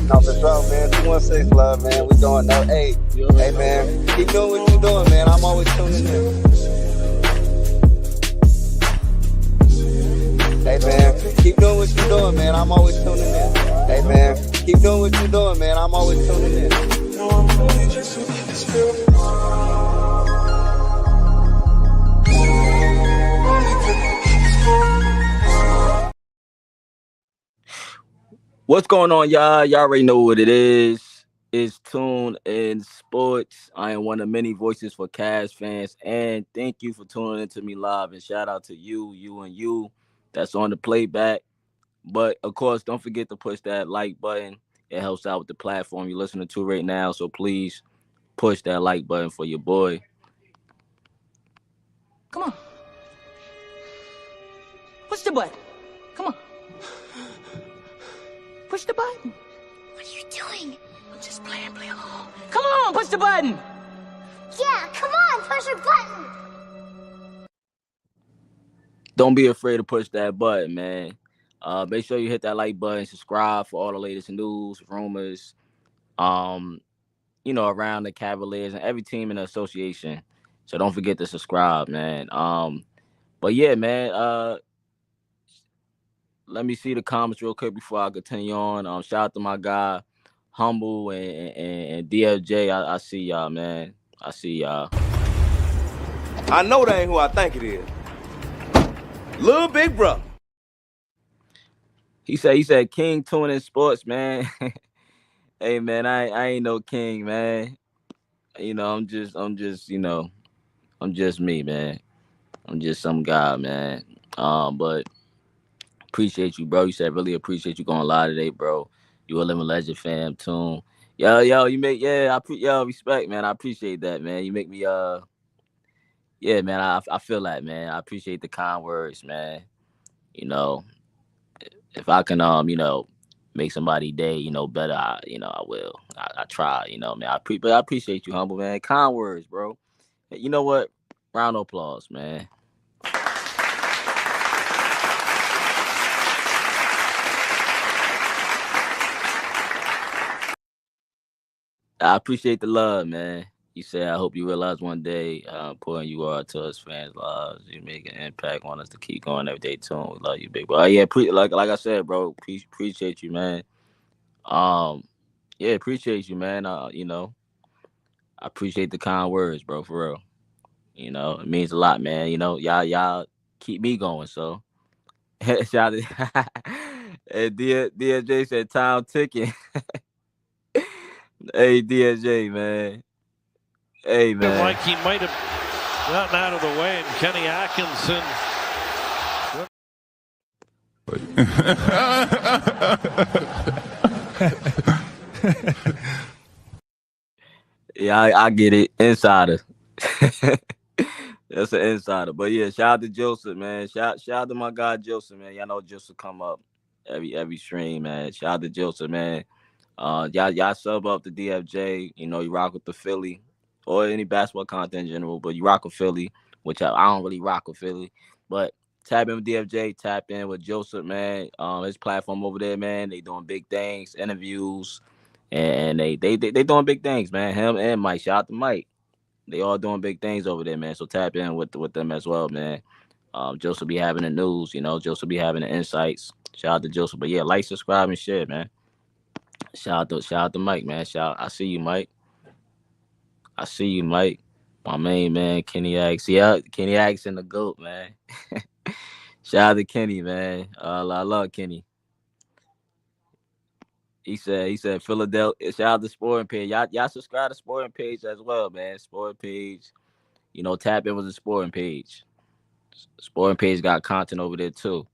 No, for sure, man. 216 love, man. We doing no. Hey, man. Keep doing what you doing, man. I'm always tuning in. Hey, man. Keep doing what you doing, man. I'm always tuning in. Hey, man. Keep doing what you doing, man. I'm always tuning in. What's going on, y'all? Y'all already know what it is. It's Tunensports. I am one of many voices for Cavs fans, and thank you for tuning into me live. And shout out to you that's on the playback. But of course, don't forget to push that like button. It helps out with the platform you're listening to right now. So please push that like button for your boy. Come on. Push the button. Come on. Push the button. What are you doing? I'm just playing, play along. Come on, push the button. Yeah, come on, push the button. Don't be afraid to push that button, man. Make sure you hit that like button, subscribe for all the latest news, rumors, around the Cavaliers and every team in the association. So don't forget to subscribe, man. But yeah, man, let me see the comments real quick before I continue on. Shout out to my guy, Humble and DFJ. I see y'all, man. I see y'all. I know that ain't who I think it is. Little Big Brother. He said King Tunensports, man. Hey, man, I ain't no king, man. I'm just me, man. I'm just some guy, man. But appreciate you, bro. You said really appreciate you going live today, bro. You a living legend, fam. Tune. Yo, you make respect, man. I appreciate that, man. You make me man. I feel that, man. I appreciate the kind words, man. If I can make somebody day, better, I will. I try, man. But I appreciate you, Humble, man. Kind words, bro. You know what? Round of applause, man. I appreciate the love, man. You said, I hope you realize one day how important you are to us fans' lives. You make an impact on us to keep going every day, too. We love you, big bro. Yeah, like I said, bro, appreciate you, man. Yeah, appreciate you, man. I appreciate the kind words, bro, for real. It means a lot, man. Y'all keep me going, so. Shout out and DSJ said, time ticking. Hey, DSJ, man. Hey, man. Like he might have gotten out of the way, and Kenny Atkinson. Yeah, I get it. Insider. That's an insider. But yeah, shout out to Joseph, man. Shout out to my guy Joseph, man. Y'all know Joseph come up every stream, man. Shout out to Joseph, man. Y'all sub up to DFJ. You rock with the Philly or any basketball content in general, but you rock with Philly, which I don't really rock with Philly. But tap in with DFJ, tap in with Joseph, man. His platform over there, man. They doing big things, interviews, and they doing big things, man. Him and Mike. Shout out to Mike. They all doing big things over there, man. So tap in with them as well, man. Joseph be having the news, Joseph be having the insights. Shout out to Joseph. But yeah, like, subscribe, and share, man. Shout out to Mike, man. I see you, Mike. I see you, Mike. My main man, Kenny Axe. Yeah, Kenny Axe and the GOAT, man. Shout out to Kenny, man. I love Kenny. He said Philadelphia. Shout out to Sporting Page. Y'all subscribe to Sporting Page as well, man. Sporting Page. Tap in with the Sporting Page. Sporting Page got content over there too.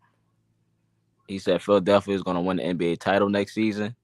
He said Philadelphia is gonna win the NBA title next season.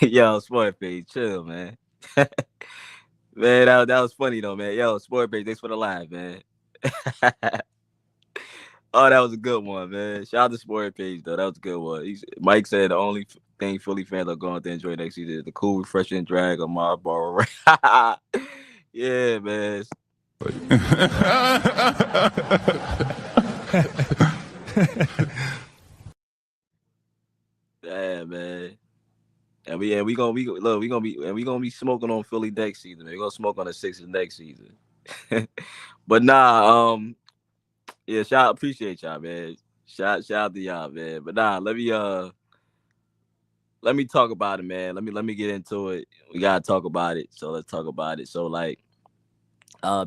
Yo, Sport Page, chill, man. Man, that was funny though, man. Yo, Sport Page, thanks for the live, man. Oh, that was a good one, man. Shout out to Sport Page though. That was a good one. Mike said the only thing Philly fans are going to enjoy next season is the cool, refreshing drag of Marlboro. Yeah, man. Yeah, man. And we gonna be smoking on Philly next season. We're gonna smoke on the Sixers next season. But nah, yeah, appreciate y'all, man. Shout out to y'all, man. But nah, let me talk about it, man. Let me get into it. We gotta talk about it. So let's talk about it. So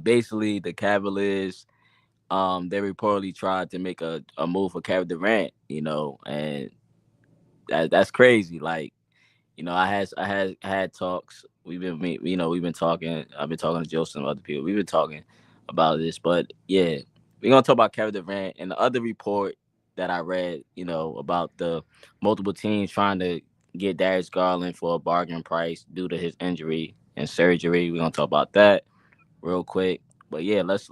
basically the Cavaliers, they reportedly tried to make a move for Kevin Durant, and that's crazy. Like, I had talks. We've been talking. I've been talking to Joseph and other people. We've been talking about this, but yeah, we're gonna talk about Kevin Durant and the other report that I read. About the multiple teams trying to get Darius Garland for a bargain price due to his injury and surgery. We're gonna talk about that real quick. But yeah, let's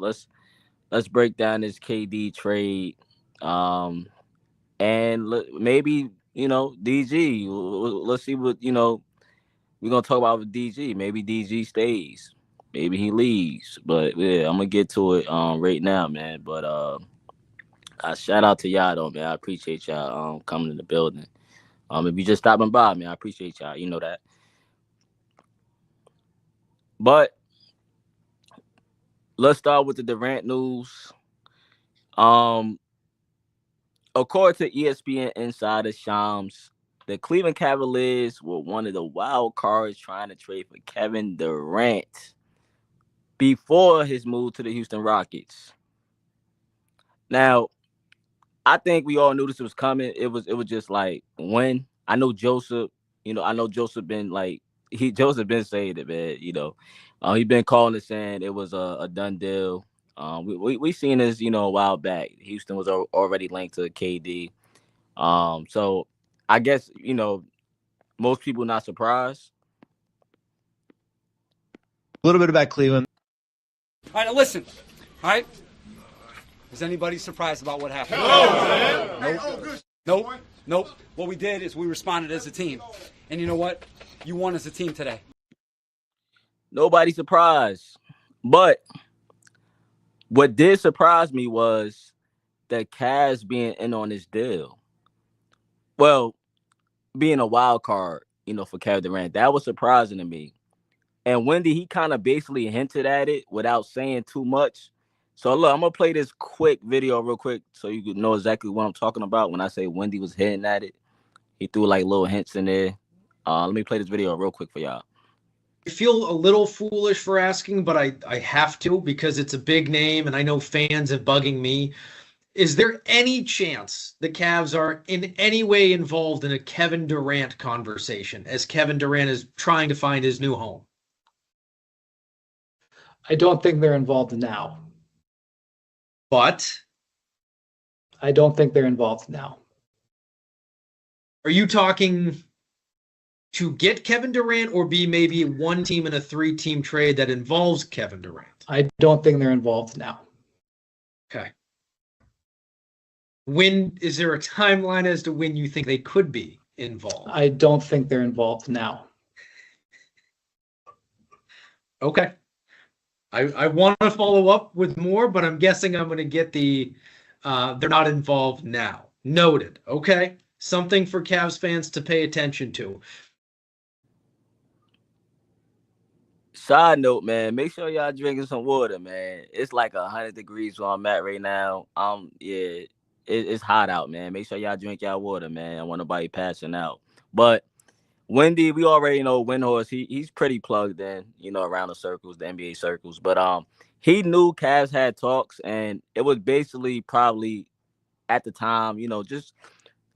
break down this KD trade. And maybe DG. Let's see what we're gonna talk about with DG. Maybe DG stays. Maybe he leaves. But yeah, I'm gonna get to it right now, man. But I shout out to y'all though, man. I appreciate y'all coming in the building. If you just stopping by, man, I appreciate y'all. You know that. But let's start with the Durant news. According to ESPN insider Shams, the Cleveland Cavaliers were one of the wild cards trying to trade for Kevin Durant before his move to the Houston Rockets. Now, I think we all knew this was coming. It was just like when. I know Joseph. Joseph been like Joseph been saying it, man. He been calling it, saying it was a done deal. We seen this, a while back. Houston was already linked to KD. So I guess, most people not surprised. A little bit about Cleveland. All right, now listen. All right. Is anybody surprised about what happened? Nope. What we did is we responded as a team. And you know what? You won as a team today. Nobody surprised. But what did surprise me was the Cavs being in on this deal. Well, being a wild card, for Kevin Durant. That was surprising to me. And Wendy, he kind of basically hinted at it without saying too much. So look, I'm gonna play this quick video real quick so you can know exactly what I'm talking about when I say Wendy was hinting at it. He threw like little hints in there. Let me play this video real quick for y'all. I feel a little foolish for asking, but I have to because it's a big name and I know fans are bugging me. Is there any chance the Cavs are in any way involved in a Kevin Durant conversation as Kevin Durant is trying to find his new home? I don't think they're involved now. But I don't think they're involved now. Are you talking to get Kevin Durant or be maybe one team in a 3-team trade that involves Kevin Durant? I don't think they're involved now. Okay. When is there a timeline as to when you think they could be involved? I don't think they're involved now. Okay. I want to follow up with more, but I'm guessing I'm going to get the they're not involved now. Noted. Okay. Something for Cavs fans to pay attention to. Side note, man, make sure y'all drinking some water, man. It's like 100 degrees where I'm at right now. It's hot out, man. Make sure y'all drink y'all water, man. I want nobody passing out. But Wendy, we already know Windhorse. He's pretty plugged in, around the circles, the NBA circles. But he knew Cavs had talks, and it was basically probably at the time,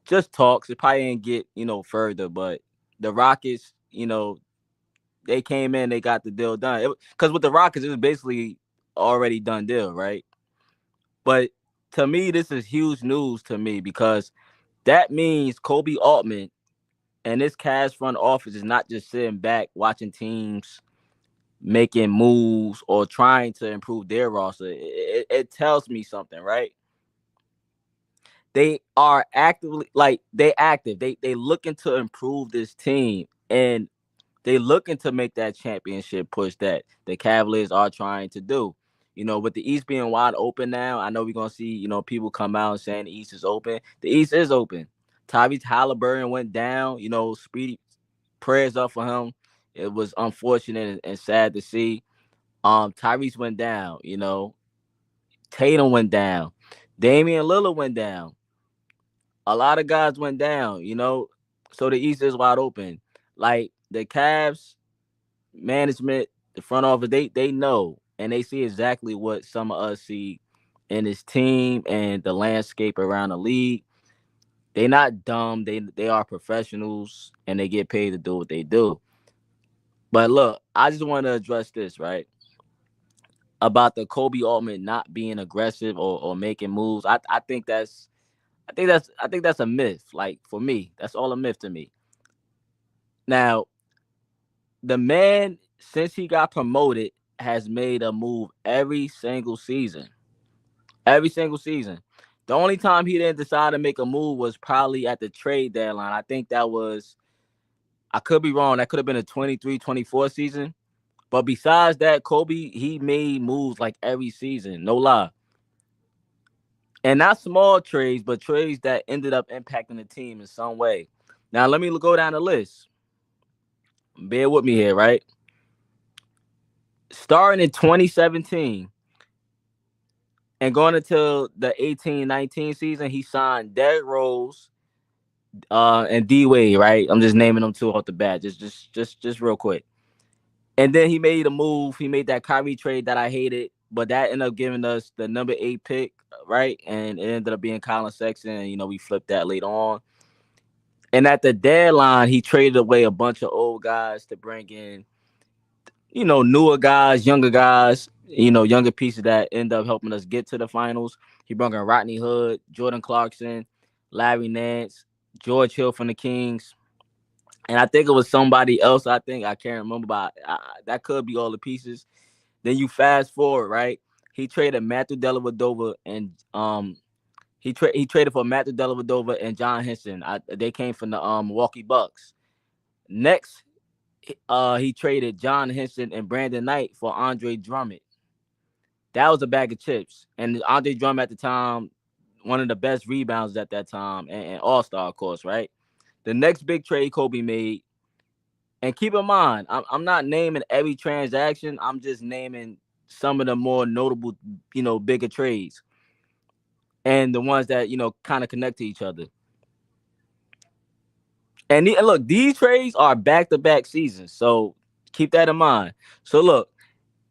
just talks. It probably didn't get, further. But the Rockets, they came in, they got the deal done. Because with the Rockets, it was basically already done deal, right? But to me, this is huge news to me because that means Kobe Altman and this Cavs front office is not just sitting back watching teams making moves or trying to improve their roster. It tells me something, right? They are actively, they active. They looking to improve this team, and they looking to make that championship push that the Cavaliers are trying to do. With the East being wide open now, I know we're going to see, people come out saying the East is open. The East is open. Tyrese Halliburton went down, speedy prayers up for him. It was unfortunate and sad to see. Tyrese went down, Tatum went down. Damian Lillard went down. A lot of guys went down, so the East is wide open. Like the Cavs management, the front office, they know and they see exactly what some of us see in this team and the landscape around the league. They're not dumb. They are professionals and they get paid to do what they do. But look, I just want to address this, right? About the Kobe Altman not being aggressive or making moves. I think that's a myth. Like for me, that's all a myth to me. Now, the man, since he got promoted, has made a move every single season. Every single season. The only time he didn't decide to make a move was probably at the trade deadline. I think that was, I could be wrong, that could have been a 23-24 season. But besides that, Kobe, he made moves like every season, no lie. And not small trades, but trades that ended up impacting the team in some way. Now, let me go down the list. Bear with me here, right? Starting in 2017 and going until the 18-19 season, he signed Derrick Rose and D-Wade, right? I'm just naming them two off the bat, just real quick. And then he made a move. He made that Kyrie trade that I hated, but that ended up giving us the number 8 pick, right? And it ended up being Colin Sexton, and, we flipped that later on. And at the deadline, he traded away a bunch of old guys to bring in, newer guys, younger guys, younger pieces that end up helping us get to the finals. He brought in Rodney Hood, Jordan Clarkson, Larry Nance, George Hill from the Kings. And I think it was somebody else. I can't remember, but that could be all the pieces. Then you fast forward, right? He traded Matthew Dellavedova and he traded for Matthew Dellavedova and John Henson. They came from the Milwaukee Bucks. Next, he traded John Henson and Brandon Knight for Andre Drummond. That was a bag of chips. And Andre Drummond at the time, one of the best rebounds at that time, and all-star, of course, right? The next big trade Kobe made, and keep in mind, I'm not naming every transaction. I'm just naming some of the more notable, bigger trades and the ones that, kind of connect to each other. And look, these trades are back-to-back seasons, so keep that in mind. So look,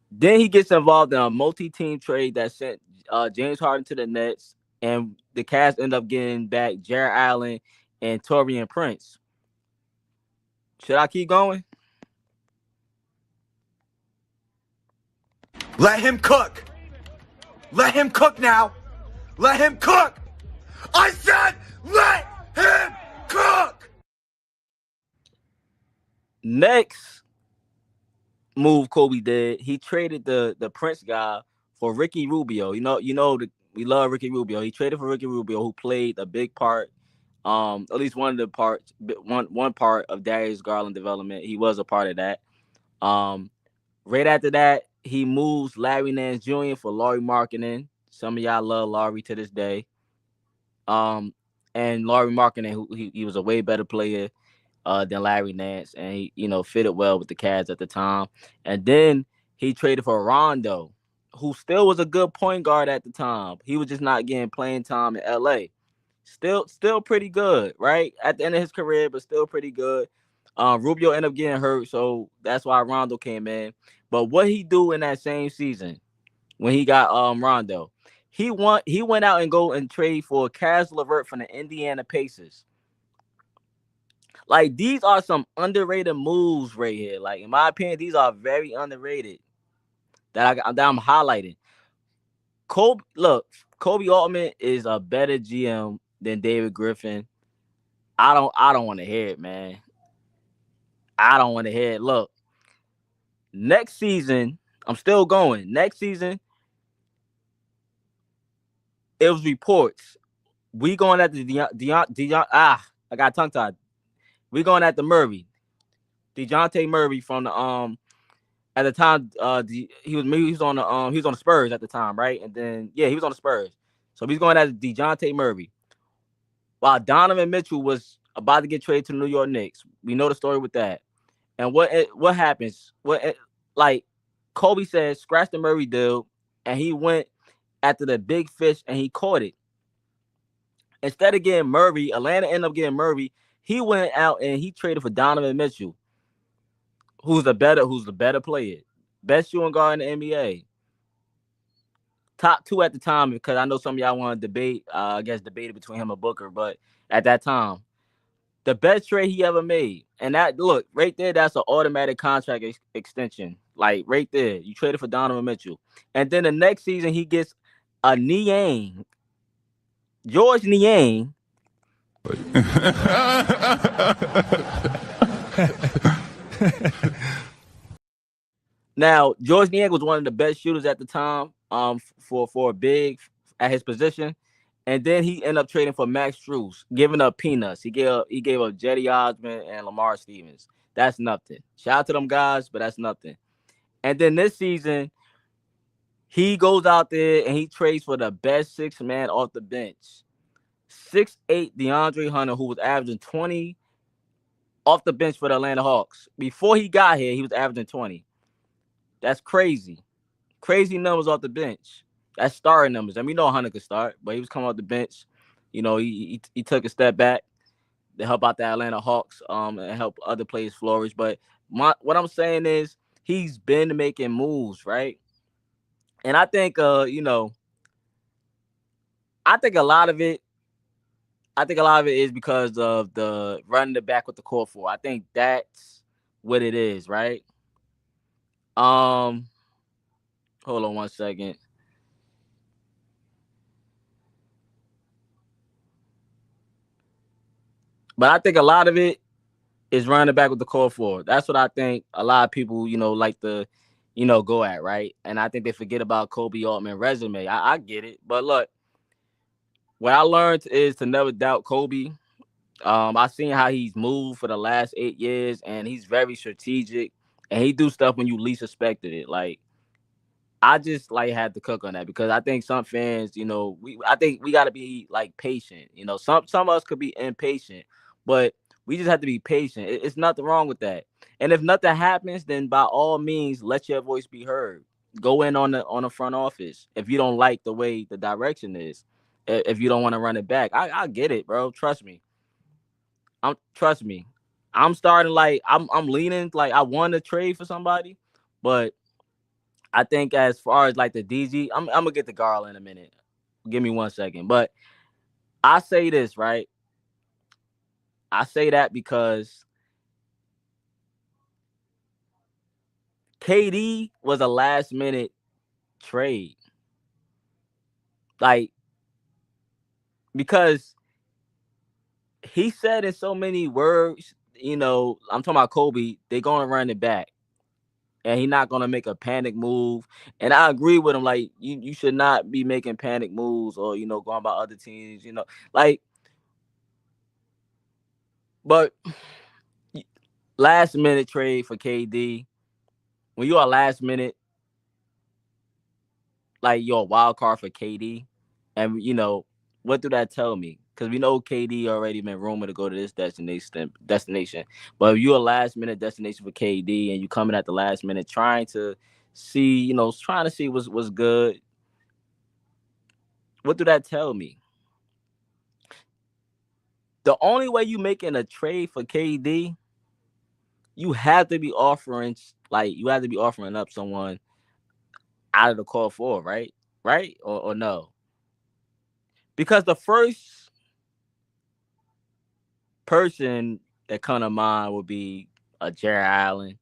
then he gets involved in a multi-team trade that sent James Harden to the Nets, and the Cavs end up getting back Jarrett Allen and Taurean Prince. Should I keep going? Let him cook. Let him cook now. Let him cook. I said let him cook! Next move Kobe did, he traded the Prince guy for Ricky Rubio. We love Ricky Rubio. He traded for Ricky Rubio, who played a big part, at least one of the parts, one part of Darius Garland development. He was a part of that. Right after that, he moves Larry Nance Jr. for Lauri Markkanen. Some of y'all love Lauri to this day. And Lauri Markkanen, who he was a way better player than Larry Nance, and he fitted well with the Cavs at the time. And then he traded for Rondo, who still was a good point guard at the time. He was just not getting playing time in LA. Still pretty good, right? At the end of his career, but still pretty good. Rubio ended up getting hurt, so that's why Rondo came in. But what he do in that same season when he got Rondo, he went out and go and trade for Caris LeVert from the Indiana Pacers. Like, these are some underrated moves right here. Like, in my opinion, these are very underrated that I'm highlighting. Kobe Altman is a better GM than David Griffin. I don't want to hear it, man. I don't want to hear it. Look, next season, I'm still going. Next season, it was reports. We going at the I got tongue tied. We going at the Murray, DeJounte Murray from the at the time he was on the Spurs at the time, right? And then he was on the Spurs, so he's going at DeJounte Murray, while Donovan Mitchell was about to get traded to the New York Knicks. We know the story with that. And what happens? Like Kobe said, scratch the Murray deal, and he went after the big fish and he caught it. Instead of getting Murray, Atlanta ended up getting Murray. He went out and he traded for Donovan Mitchell, who's the better player, best shooting guard in the NBA, top 2 at the time. Because I know some of y'all want to debate, debated between him and Booker, but at that time, the best trade he ever made. And that, look right there, that's an automatic contract extension. Like right there, you traded for Donovan Mitchell, and then the next season he gets a Niang, George Niang. Now, George Niang was one of the best shooters at the time, for a big at his position, and then he ended up trading for Max Strus, giving up peanuts. He gave up Jetty Osman and Lamar Stevens. That's nothing. Shout out to them guys, but that's nothing. And then this season, he goes out there and he trades for the best 6 man off the bench. 6'8" DeAndre Hunter, who was averaging 20 off the bench for the Atlanta Hawks. Before he got here, he was averaging 20. That's crazy. Crazy numbers off the bench. That's starting numbers. And we know Hunter could start, but he was coming off the bench. He took a step back to help out the Atlanta Hawks and help other players flourish. But what I'm saying is he's been making moves, right? And I think I think a lot of it is because of the running the back with the core 4. I think that's what it is, right? Hold on one second. But I think a lot of it is running back with the core 4. That's what I think a lot of people, like to, go at, right? And I think they forget about Kobe Altman's resume. I get it. But look, what I learned is to never doubt Kobe. I've seen how he's moved for the last 8 years, and he's very strategic, and he do stuff when you least expected it. Like, I just had to cook on that because I think some fans, I think we got to be patient. Some of us could be impatient, but we just have to be patient. It's nothing wrong with that. And if nothing happens, then by all means, let your voice be heard. Go in on the front office if you don't like the way the direction is. If you don't want to run it back, I get it, bro. Trust me. I'm starting I'm leaning I want to trade for somebody, but I think as far as the DG, I'm gonna get the Garland in a minute. Give me 1 second. But I say this, right? I say that because KD was a last minute trade. because he said in so many words, I'm talking about Kobe, they're going to run it back. And he's not going to make a panic move. And I agree with him. Like, you should not be making panic moves or, going by other teams, Like, but last minute trade for KD, when you are last minute, like you're a wild card for KD, and what do that tell me? Because we know KD already been rumored to go to this destination. But if you're a last minute destination for KD and you coming at the last minute trying to see, what's good, what do that tell me? The only way you making a trade for KD, you have to be offering up someone out of the core four, right? Right? Or no? Because the first person that come to mind would be a Jared Allen,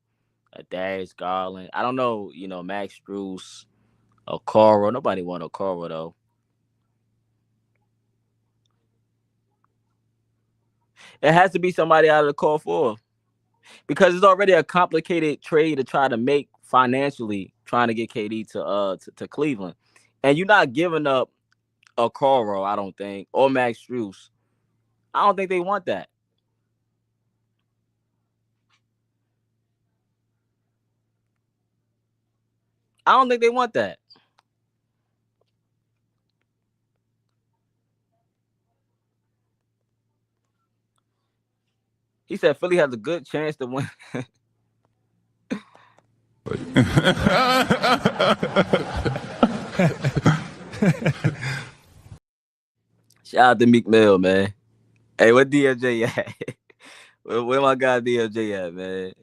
a Darius Garland. I don't know, Max Strus, a Coro. Nobody want a Coro though. It has to be somebody out of the core four. Because it's already a complicated trade to try to make financially, trying to get KD to Cleveland. And you're not giving up a Coro, I don't think, or Max Strus. I don't think they want that. I don't think they want that. He said Philly has a good chance to win. Shout out to Meek Mill, man. Hey, what DMJ at? Where my guy DMJ at, man?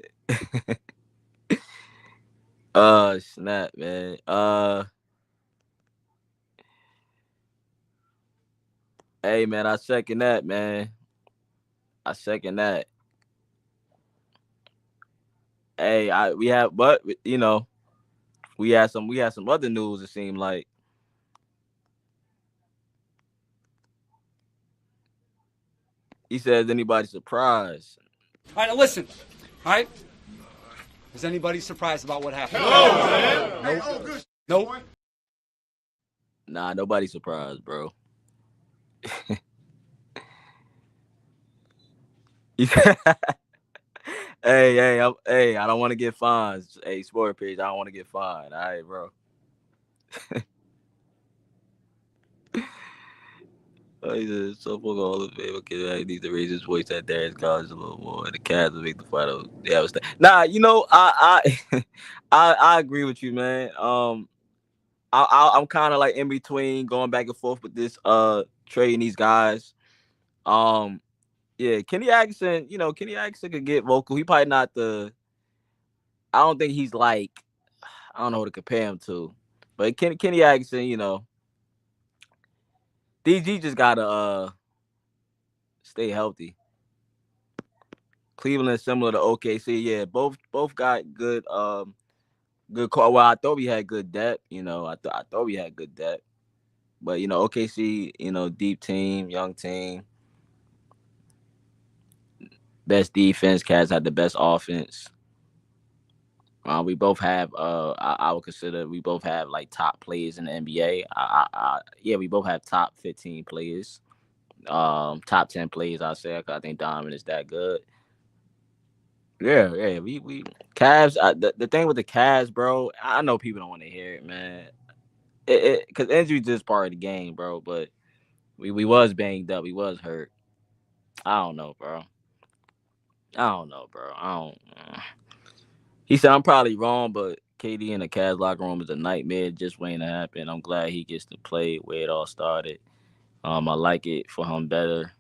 Snap, man. Hey, man, I second that, man. I second that. Hey, we had some other news. It seemed like he says anybody surprised. All right, now listen. All right. Is anybody surprised about what happened? No, man. Nope. Nah, nobody surprised, bro. Hey, I don't want to get fined. Hey, sport page, I don't want to get fined. All right, bro. He said, so fuck all of it. Okay, I need to raise his voice at Darius Garland a little more. The Cavs will make the final. Yeah, nah, I I agree with you, man. I'm kind of like in between, going back and forth with this trading these guys. Yeah, Kenny Atkinson could get vocal. He probably not I don't think he's like, I don't know who to compare him to, but Kenny Atkinson, DG just gotta stay healthy. Cleveland is similar to OKC. Yeah, both got good good call. Well, I thought we had good depth. I thought we had good depth, but OKC, deep team, young team, best defense. Cavs had the best offense. We both have I would consider we both have like top players in the NBA. Yeah, we both have top 15 players. Top 10 players, I say. I think Diamond is that good. Yeah, we Cavs. The thing with the Cavs, bro, I know people don't want to hear it, man. Because injury is just part of the game, bro. But we was banged up, we was hurt. I don't know, bro. He said I'm probably wrong, but KD in the Cavs locker room is a nightmare just waiting to happen. I'm glad he gets to play where it all started. I like it for him better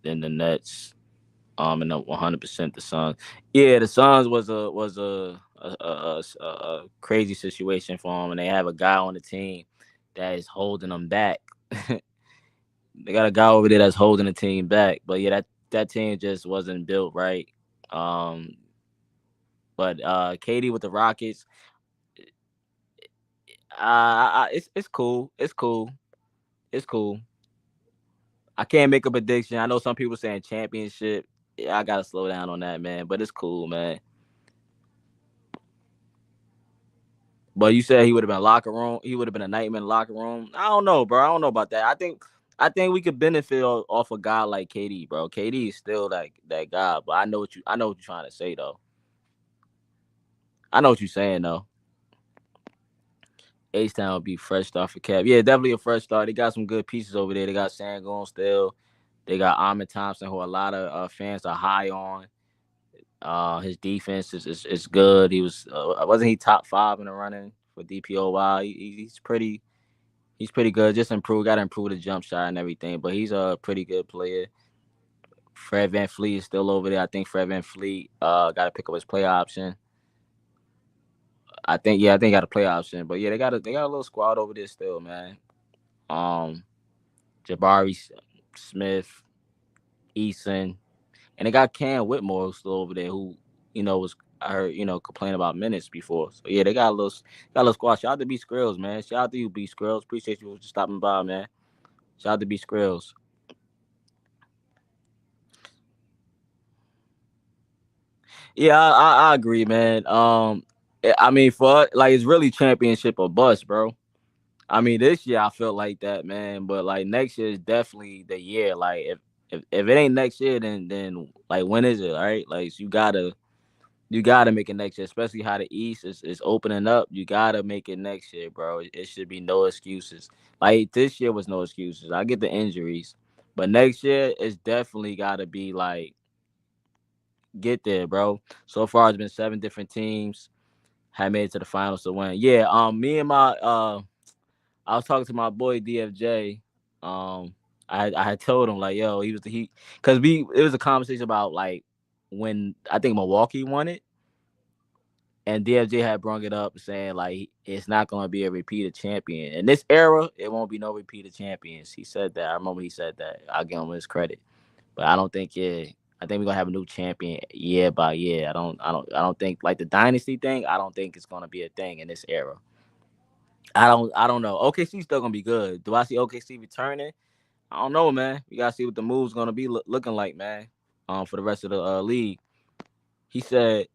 than the Nets. And 100% the Suns. Yeah, the Suns was a crazy situation for him, and they have a guy on the team that is holding them back. They got a guy over there that's holding the team back, but yeah, that team just wasn't built right. But KD with the Rockets, it's cool. It's cool. I can't make a prediction. I know some people saying championship. Yeah, I gotta slow down on that, man. But it's cool, man. But you said he would have been locker room. He would have been a nightmare in the locker room. I don't know, bro. I don't know about that. I think we could benefit off a guy like KD, bro. KD is still that guy. But I know what you're trying to say though. I know what you're saying though. H-Town would be fresh start for Kev. Yeah, definitely a fresh start. They got some good pieces over there. They got Sangoon still. They got Ahmed Thompson, who a lot of fans are high on. His defense is good. He wasn't he top 5 in the running for DPOY. He's pretty good. Just got to improve the jump shot and everything. But he's a pretty good player. Fred VanVleet is still over there. I think Fred VanVleet got to pick up his play option. I think got a play option. But yeah, they got a little squad over there still, man. Jabari Smith, Eason. And they got Cam Whitmore still over there, who I heard complaining about minutes before. So yeah, they got a little squad. Shout out to B Skrills, man. Shout out to you, B Skrills. Appreciate you for stopping by, man. Shout out to B Skrills. Yeah, I agree, man. I mean, for like it's really championship or bust, bro. I mean, this year I felt like that, man. But like next year is definitely the year. Like if it ain't next year, then like when is it? All right, like so you gotta make it next year, especially how the East is opening up. You gotta make it next year, bro. It should be no excuses. Like this year was no excuses. I get the injuries, but next year it's definitely gotta be like get there, bro. So far it's been 7 different teams have made it to the finals to win. Yeah, me and my I was talking to my boy DFJ. I had told him like, yo, because it was a conversation about like when I think Milwaukee won it, and DFJ had brought it up saying like it's not going to be a repeated champion in this era. It won't be no repeated champions. He said that. I remember he said that. I'll give him his credit, but I don't think I think we're gonna have a new champion year by year. I don't think like the dynasty thing. I don't think it's gonna be a thing in this era. I don't know. OKC's still gonna be good. Do I see OKC returning? I don't know, man. We gotta see what the move's gonna be looking like, man. For the rest of the league. He said,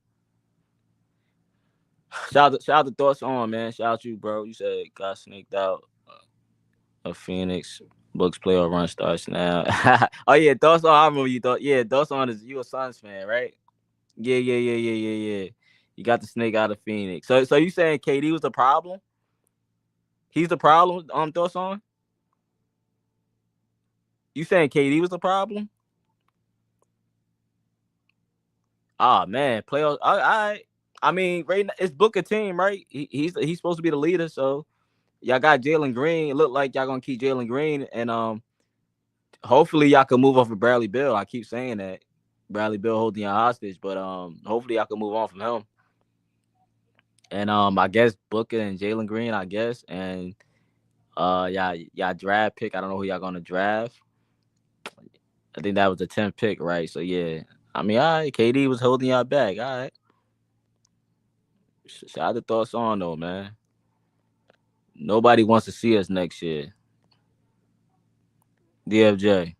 shout out to Thoughts On, man. Shout out to you, bro. You said got snaked out. A Phoenix Bucks playoff run starts now. Oh yeah, Thoughts On. I remember you thought. Yeah, Thoughts On is you a Suns fan, right? Yeah. You got the snake out of Phoenix. So you saying KD was the problem? He's the problem. Thoughts On. You saying KD was the problem? Ah man, playoffs. I mean, right now, it's Booker team, right? He's supposed to be the leader. So y'all got Jalen Green. It look like y'all gonna keep Jalen Green, and hopefully y'all can move off of Bradley Beal. I keep saying that Bradley Beal holding y'all hostage, but hopefully y'all can move on from him. And I guess Booker and Jalen Green, I guess, and y'all draft pick. I don't know who y'all gonna draft. I think that was the 10th pick, right? So yeah. I mean, all right, KD was holding y'all back. All right. Shout out to Thoughts On, though, man. Nobody wants to see us next year. DFJ.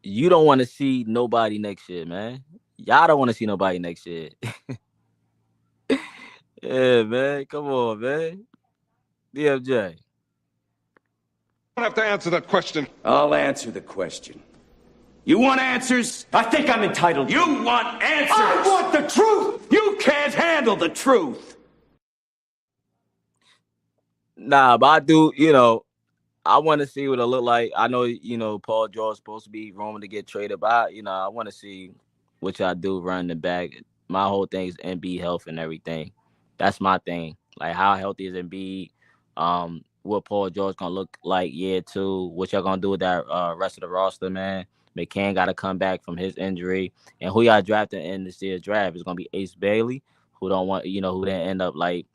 You don't want to see nobody next year, man. Y'all don't want to see nobody next year. Yeah, man. Come on, man. DFJ. I don't have to answer that question. I'll answer the question. You want answers? I think I'm entitled. You want answers? I want the truth! You can't handle the truth! Nah, but I do, I want to see what it look like. I know, Paul George is supposed to be roaming to get traded, but, I want to see what y'all do running the back. My whole thing is Embiid health and everything. That's my thing. Like, how healthy is Embiid? What Paul George gonna look like year 2? What y'all gonna do with that rest of the roster, man? McCann got to come back from his injury, and who y'all drafting in this year's draft is gonna be Ace Bailey, who don't want, who didn't end up like,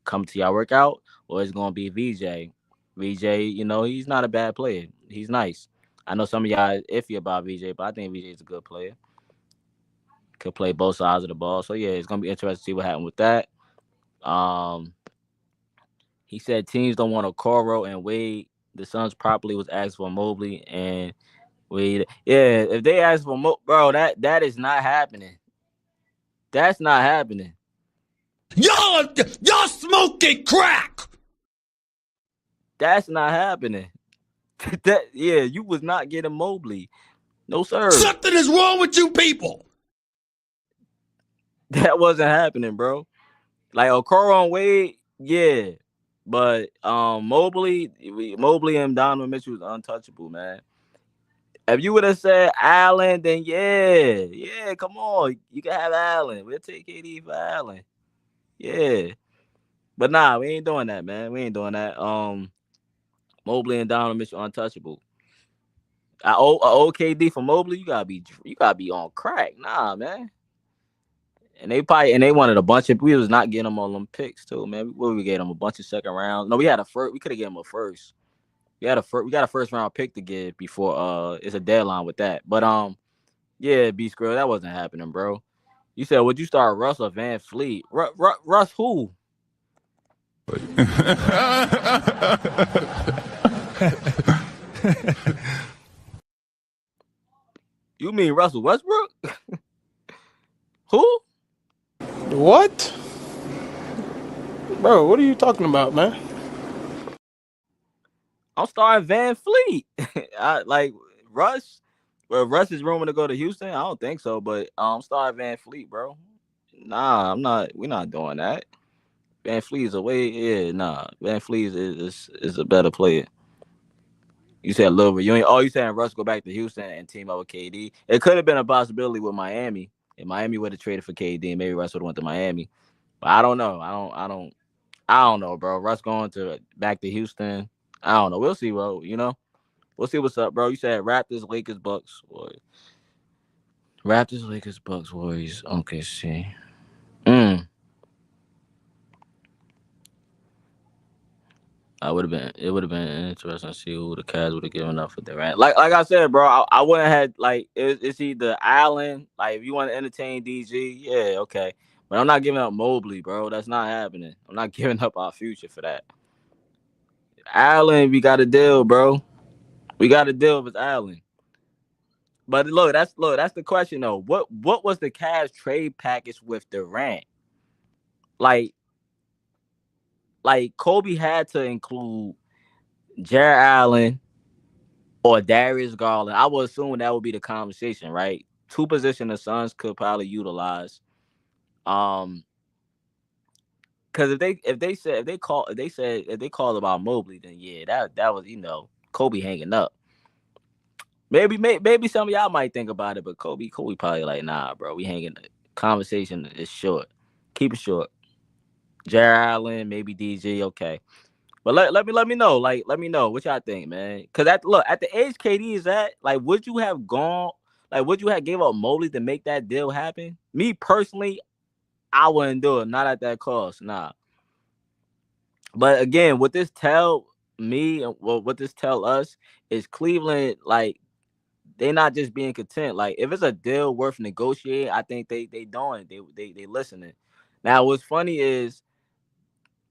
come to y'all workout, or it's gonna be VJ. VJ, he's not a bad player. He's nice. I know some of y'all iffy about VJ, but I think VJ is a good player. Could play both sides of the ball. So yeah, it's gonna be interesting to see what happened with that. He said teams don't want Okoro and Wade. The Suns properly was asked for Mobley and Wade. Yeah, if they ask for bro, that is not happening. That's not happening. Y'all smoking crack. That's not happening. You was not getting Mobley. No, sir. Something is wrong with you people. That wasn't happening, bro. Like Okoro and Wade, yeah. But Mobley and Donovan Mitchell was untouchable, man. If you would have said Allen, then yeah, come on. You can have Allen. We'll take KD for Allen. Yeah. But nah, we ain't doing that, man. We ain't doing that. Mobley and Donovan Mitchell untouchable. KD for Mobley, you gotta be on crack. Nah, man. And they wanted a bunch of. We was not getting them all them picks too, man. We gave them a bunch of second rounds. No, we had a first. We could have given them a first. We got a first round pick to give before it's a deadline with that. But yeah, B Scrub, that wasn't happening, bro. You said would you start Russ or Van Fleet? Russ who? You mean Russell Westbrook? Who? What? Bro, what are you talking about, man? I'm starting Van Fleet. I like Russ. Well, Russ is rumored to go to Houston. I don't think so, but I'm starting Van Fleet, bro. Nah, I'm not. We're not doing that. Van Fleet is away. Yeah, nah. Van Fleet is a better player. You said a little bit. You saying Russ go back to Houston and team up with KD? It could have been a possibility with Miami. If Miami would have traded for KD, maybe Russ would have went to Miami. But I don't know. I don't know, bro. Russ going back to Houston. I don't know. We'll see, bro. We'll see what's up, bro. You said Raptors, Lakers, Bucks, Warriors. Raptors, Lakers, Bucks, Warriors. Okay, see. It would have been interesting to see who the Cavs would have given up for Durant. Like I said, bro, I wouldn't have like it's either Allen. Like if you want to entertain DG, yeah, okay. But I'm not giving up Mobley, bro. That's not happening. I'm not giving up our future for that. Allen, we got a deal, bro. We got a deal with Allen. But look, that's the question though. What was the Cavs trade package with Durant? Like Kobe had to include Jared Allen or Darius Garland. I would assume that would be the conversation, right? Two positions the Suns could probably utilize. Because if they called about Mobley, then yeah, that was Kobe hanging up. Maybe some of y'all might think about it, but Kobe probably like, nah, bro, we hanging. Conversation is short. Keep it short. Jared Allen, maybe DG, okay. But let me know. Like, let me know what y'all think, man. Because at the age KD is at, like, would you have gave up Mobley to make that deal happen? Me personally, I wouldn't do it. Not at that cost, nah. But again, what this tell me, what this tell us is Cleveland, like, they're not just being content. Like, if it's a deal worth negotiating, I think they doing they listening. Now, what's funny is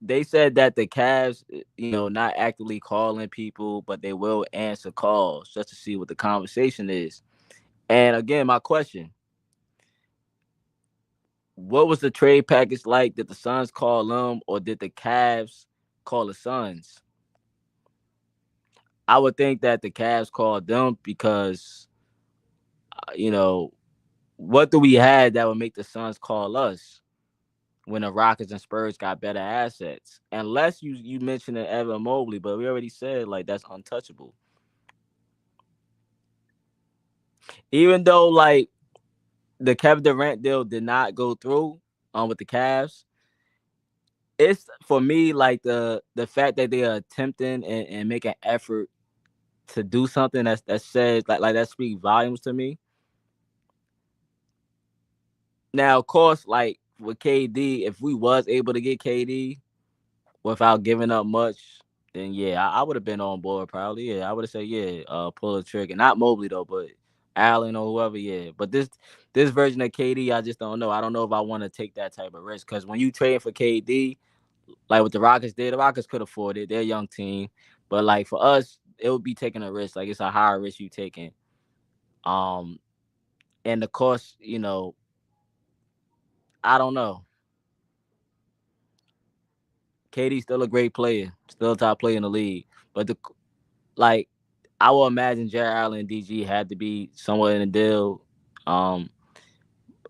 they said that the Cavs, not actively calling people, but they will answer calls just to see what the conversation is. And again, my question: what was the trade package like? Did the Suns call them, or did the Cavs call the Suns? I would think that the Cavs called them because, what do we have that would make the Suns call us when the Rockets and Spurs got better assets? Unless you mentioned Evan Mobley, but we already said, like, that's untouchable. Even though, like, the Kevin Durant deal did not go through with the Cavs, it's, for me, like, the fact that they are attempting and make an effort to do something that says, like that speaks volumes to me. Now, of course, like with KD, if we was able to get KD without giving up much, then yeah, I would have been on board probably. Yeah, I would have said, yeah, pull the trigger. Not Mobley though, but Allen or whoever, yeah. But this version of KD, I just don't know. I don't know if I want to take that type of risk because when you trade for KD, like what the Rockets did, the Rockets could afford it. They're a young team, but like for us, it would be taking a risk. Like it's a higher risk you taking. And the cost, I don't know. KD's still a great player, still a top player in the league, but like I will imagine Jared Allen and DG had to be somewhere in the deal.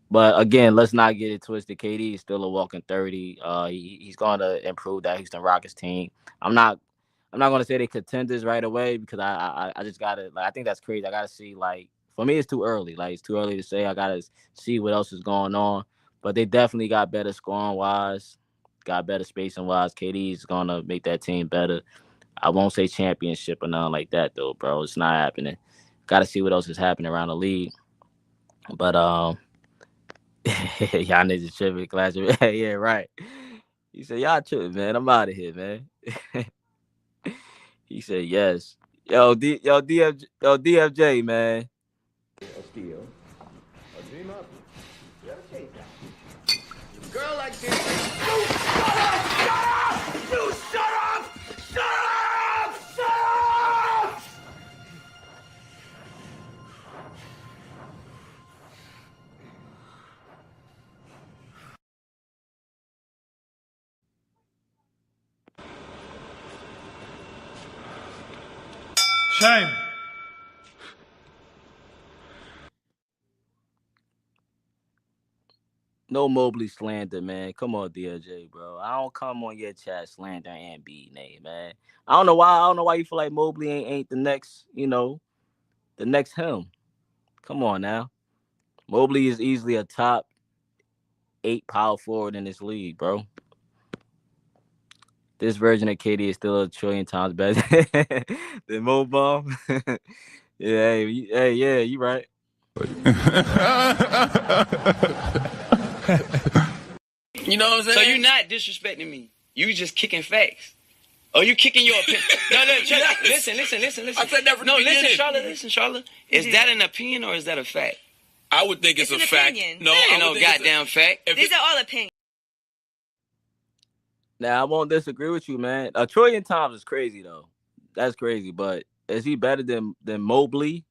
But again, let's not get it twisted. KD is still a walking 30. He's going to improve that Houston Rockets team. I'm not going to say they contenders right away because I just got to, I think that's crazy. I got to see, for me, it's too early. It's too early to say. I got to see what else is going on. But they definitely got better scoring-wise, got better spacing-wise. KD is going to make that team better. I won't say championship or nothing like that, though, bro. It's not happening. Got to see what else is happening around the league. But, y'all niggas tripping, class. Yeah, right. He said, y'all tripping, man. I'm out of here, man. He said, yes. DFJ, man. A steal. A dream up. You gotta take that. Girl like this. You shut up! Shut up! You shut up! Shut up! Shut up! Shame. No Mobley slander, man. Come on, DLJ, bro. I don't come on your chat slander and B name, man. I don't know why you feel like Mobley ain't the next, the next him. Come on now. Mobley is easily a top 8 power forward in this league, bro. This version of KD is still a trillion times better than Mo Bum. Yeah, yeah, you right. You know what I'm saying? So you're not disrespecting me. You just kicking facts. Or you kicking your opinion. No, listen. I said that from the beginning. Listen, Charlotte. Is that an opinion or is that a fact? I would think it's a fact. Opinion. No, ain't no goddamn fact. These are all opinions. Now, I won't disagree with you, man. A trillion times is crazy, though. That's crazy. But is he better than Mobley?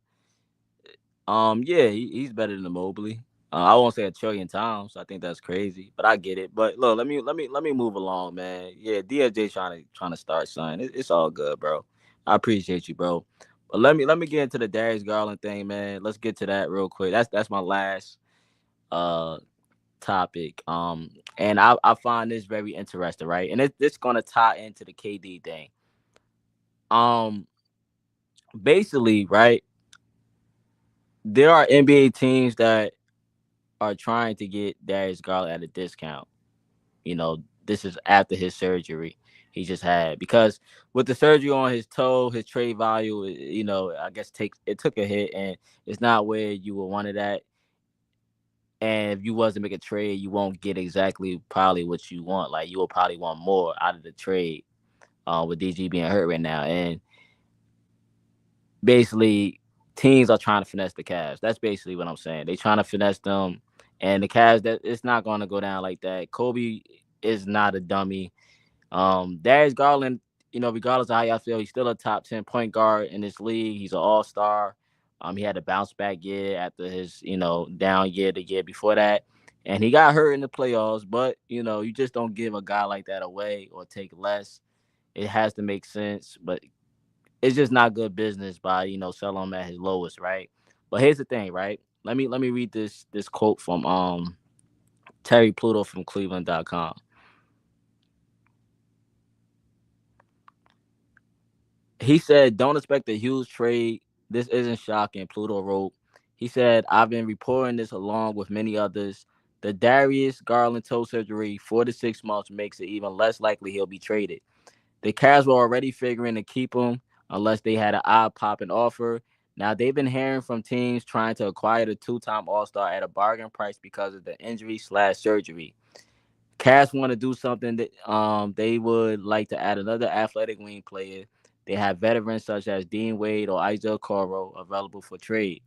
Yeah, he's better than Mobley. I won't say a trillion times. I think that's crazy, but I get it. But look, let me move along, man. Yeah, DFJ trying to start something. It's all good, bro. I appreciate you, bro. But let me get into the Darius Garland thing, man. Let's get to that real quick. That's my last topic. And I find this very interesting, right? And it's gonna tie into the KD thing. Basically, right? There are NBA teams that are trying to get Darius Garland at a discount. This is after his surgery he just had, because with the surgery on his toe, his trade value, I guess it took a hit, and it's not where you would want it at. And if you was to make a trade, you won't get exactly probably what you want. Like, you will probably want more out of the trade with DG being hurt right now. And basically, teams are trying to finesse the Cavs. That's basically what I'm saying. They're trying to finesse them. And the Cavs, it's not going to go down like that. Kobe is not a dummy. Darius Garland, regardless of how y'all feel, he's still a top 10 point guard in this league. He's an all-star. He had a bounce back year after his, down year the year before that. And he got hurt in the playoffs. But, you just don't give a guy like that away or take less. It has to make sense. But it's just not good business by, selling him at his lowest, right? But here's the thing, right? Let me read this quote from Terry Pluto from Cleveland.com. He said, "Don't expect a huge trade. This isn't shocking," Pluto wrote. He said, "I've been reporting this along with many others. The Darius Garland toe surgery 4 to 6 months makes it even less likely he'll be traded. The Cavs were already figuring to keep him unless they had an eye-popping offer. Now, they've been hearing from teams trying to acquire the 2-time All-Star at a bargain price because of the injury/surgery. Cavs want to do something that they would like to add another athletic wing player. They have veterans such as Dean Wade or Isaiah Coro available for trade.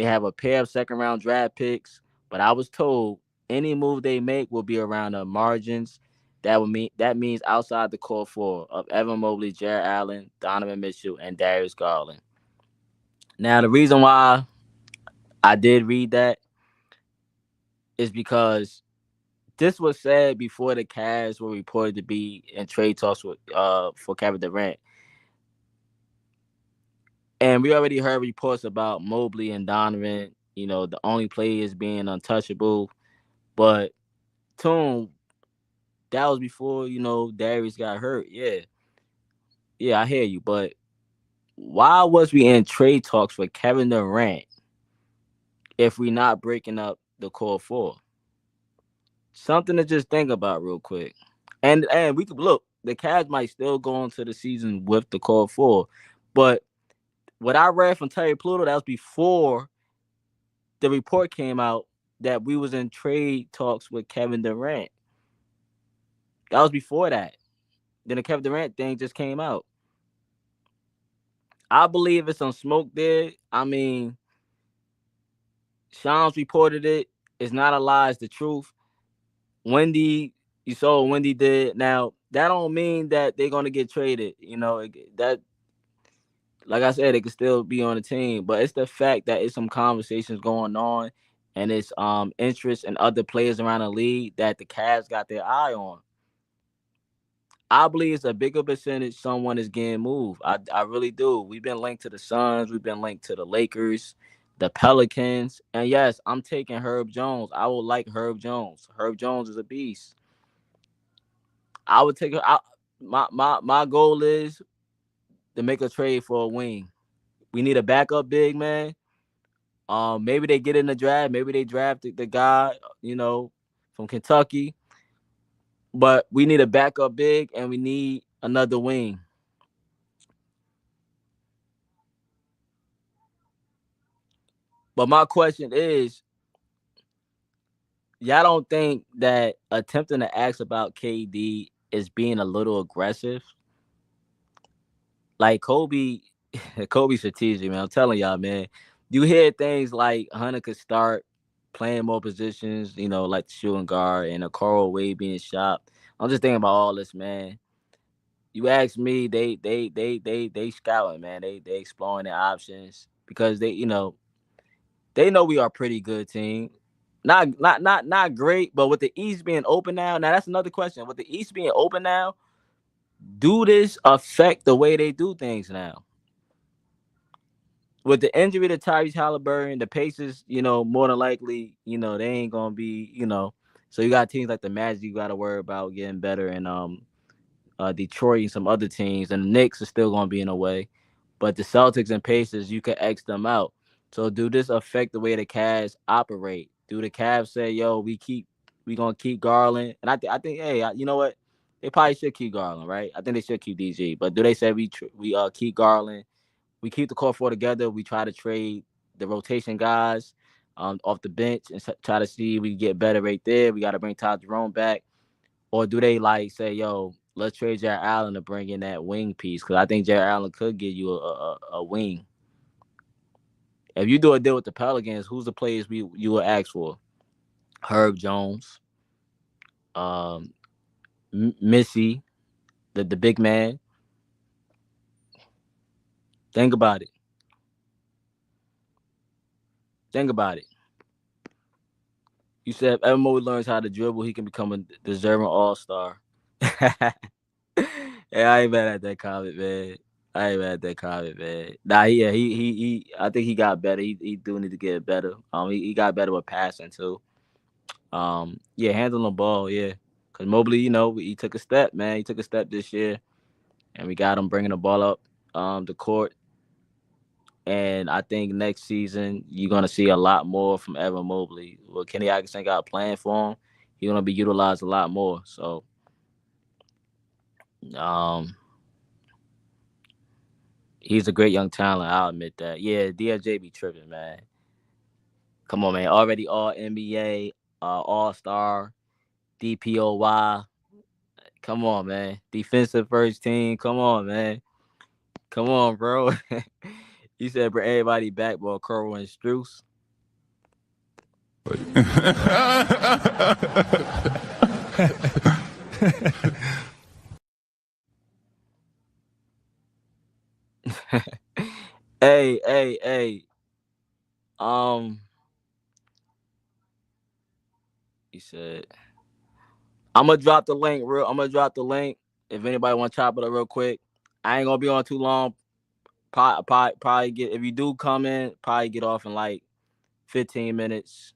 They have a pair of second-round draft picks, but I was told any move they make will be around the margins. That means outside the core four of Evan Mobley, Jared Allen, Donovan Mitchell, and Darius Garland. Now, the reason why I did read that is because this was said before the Cavs were reported to be in trade talks with for Kevin Durant. And we already heard reports about Mobley and Donovan, the only players being untouchable. But Tune, that was before, Darius got hurt. Yeah. Yeah, I hear you. But why was we in trade talks for Kevin Durant if we not breaking up the core four? Something to just think about real quick. And we could look, the Cavs might still go into the season with the core four. But what I read from Terry Pluto, that was before the report came out that we was in trade talks with Kevin Durant. That was before that. Then the Kevin Durant thing just came out. I believe it's some smoke there. I mean, Shams reported it. It's not a lie, it's the truth. Wendy, you saw what Wendy did. Now, that don't mean that they're going to get traded. That, like I said, they could still be on the team. But it's the fact that it's some conversations going on and it's interest in other players around the league that the Cavs got their eye on. I believe it's a bigger percentage someone is getting moved. I really do. We've been linked to the Suns. We've been linked to the Lakers, the Pelicans. And yes, I'm taking Herb Jones. I would like Herb Jones. Herb Jones is a beast. I would take my goal is to make a trade for a wing. We need a backup big man. Maybe they get in the draft. Maybe they draft the guy, from Kentucky. But we need a backup big and we need another wing. But my question is, y'all don't think that attempting to ask about KD is being a little aggressive? Like Kobe's strategic, man. I'm telling y'all, man. You hear things like Hunter could start playing more positions, like the shooting guard and a Coral Wade being shot. I'm just thinking about all this, man. You ask me, they scouting, man. They exploring their options because they know we are a pretty good team. Not great, but with the East being open now that's another question. With the East being open now, do this affect the way they do things now? With the injury to Tyrese Halliburton, the Pacers, more than likely, they ain't gonna be, So you got teams like the Magic you got to worry about getting better, and Detroit and some other teams, and the Knicks are still gonna be in a way. But the Celtics and Pacers, you can X them out. So do this affect the way the Cavs operate? Do the Cavs say, "Yo, we gonna keep Garland"? And I think, hey, you know what? They probably should keep Garland, right? I think they should keep DG. But do they say we keep Garland? We keep the core four together. We try to trade the rotation guys off the bench and try to see if we can get better right there. We got to bring Todd Jerome back. Or do they say, yo, let's trade Jared Allen to bring in that wing piece? Because I think Jared Allen could give you a wing. If you do a deal with the Pelicans, who's the players you will ask for? Herb Jones, Missy, the big man. Think about it. You said if Evan Mobley learns how to dribble, he can become a deserving all-star. Yeah, I ain't mad at that comment, man. Nah, he I think he got better. He do need to get better. He got better with passing too. Handling the ball, yeah. Cause Mobley, he took a step, man. He took a step this year, and we got him bringing the ball up the court. And I think next season you're gonna see a lot more from Evan Mobley. Well, Kenny Atkinson got a plan for him. He's gonna be utilized a lot more. So, he's a great young talent. I'll admit that. Yeah, DSJ be tripping, man. Come on, man. Already all NBA, All-Star, DPOY. Come on, man. Defensive first team. Come on, man. Come on, bro. You said bring everybody back, but Curl and Strus. Hey. He said, I'm gonna drop the link. I'm gonna drop the link. If anybody want to chop it up real quick, I ain't gonna be on too long. Probably get, if you do come in, probably get off in like 15 minutes,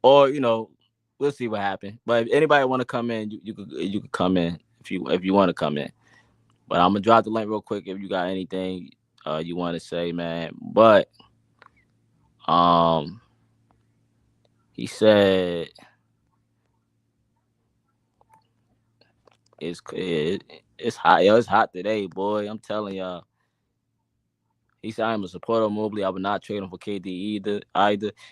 or we'll see what happens. But if anybody want to come in, you could come in if you want to come in. But I'm gonna drop the link real quick if you got anything you want to say, man. But he said it's hot. Yo, it's hot today, boy. I'm telling y'all. He said, I'm a supporter of Mobley. I would not trade him for KD either.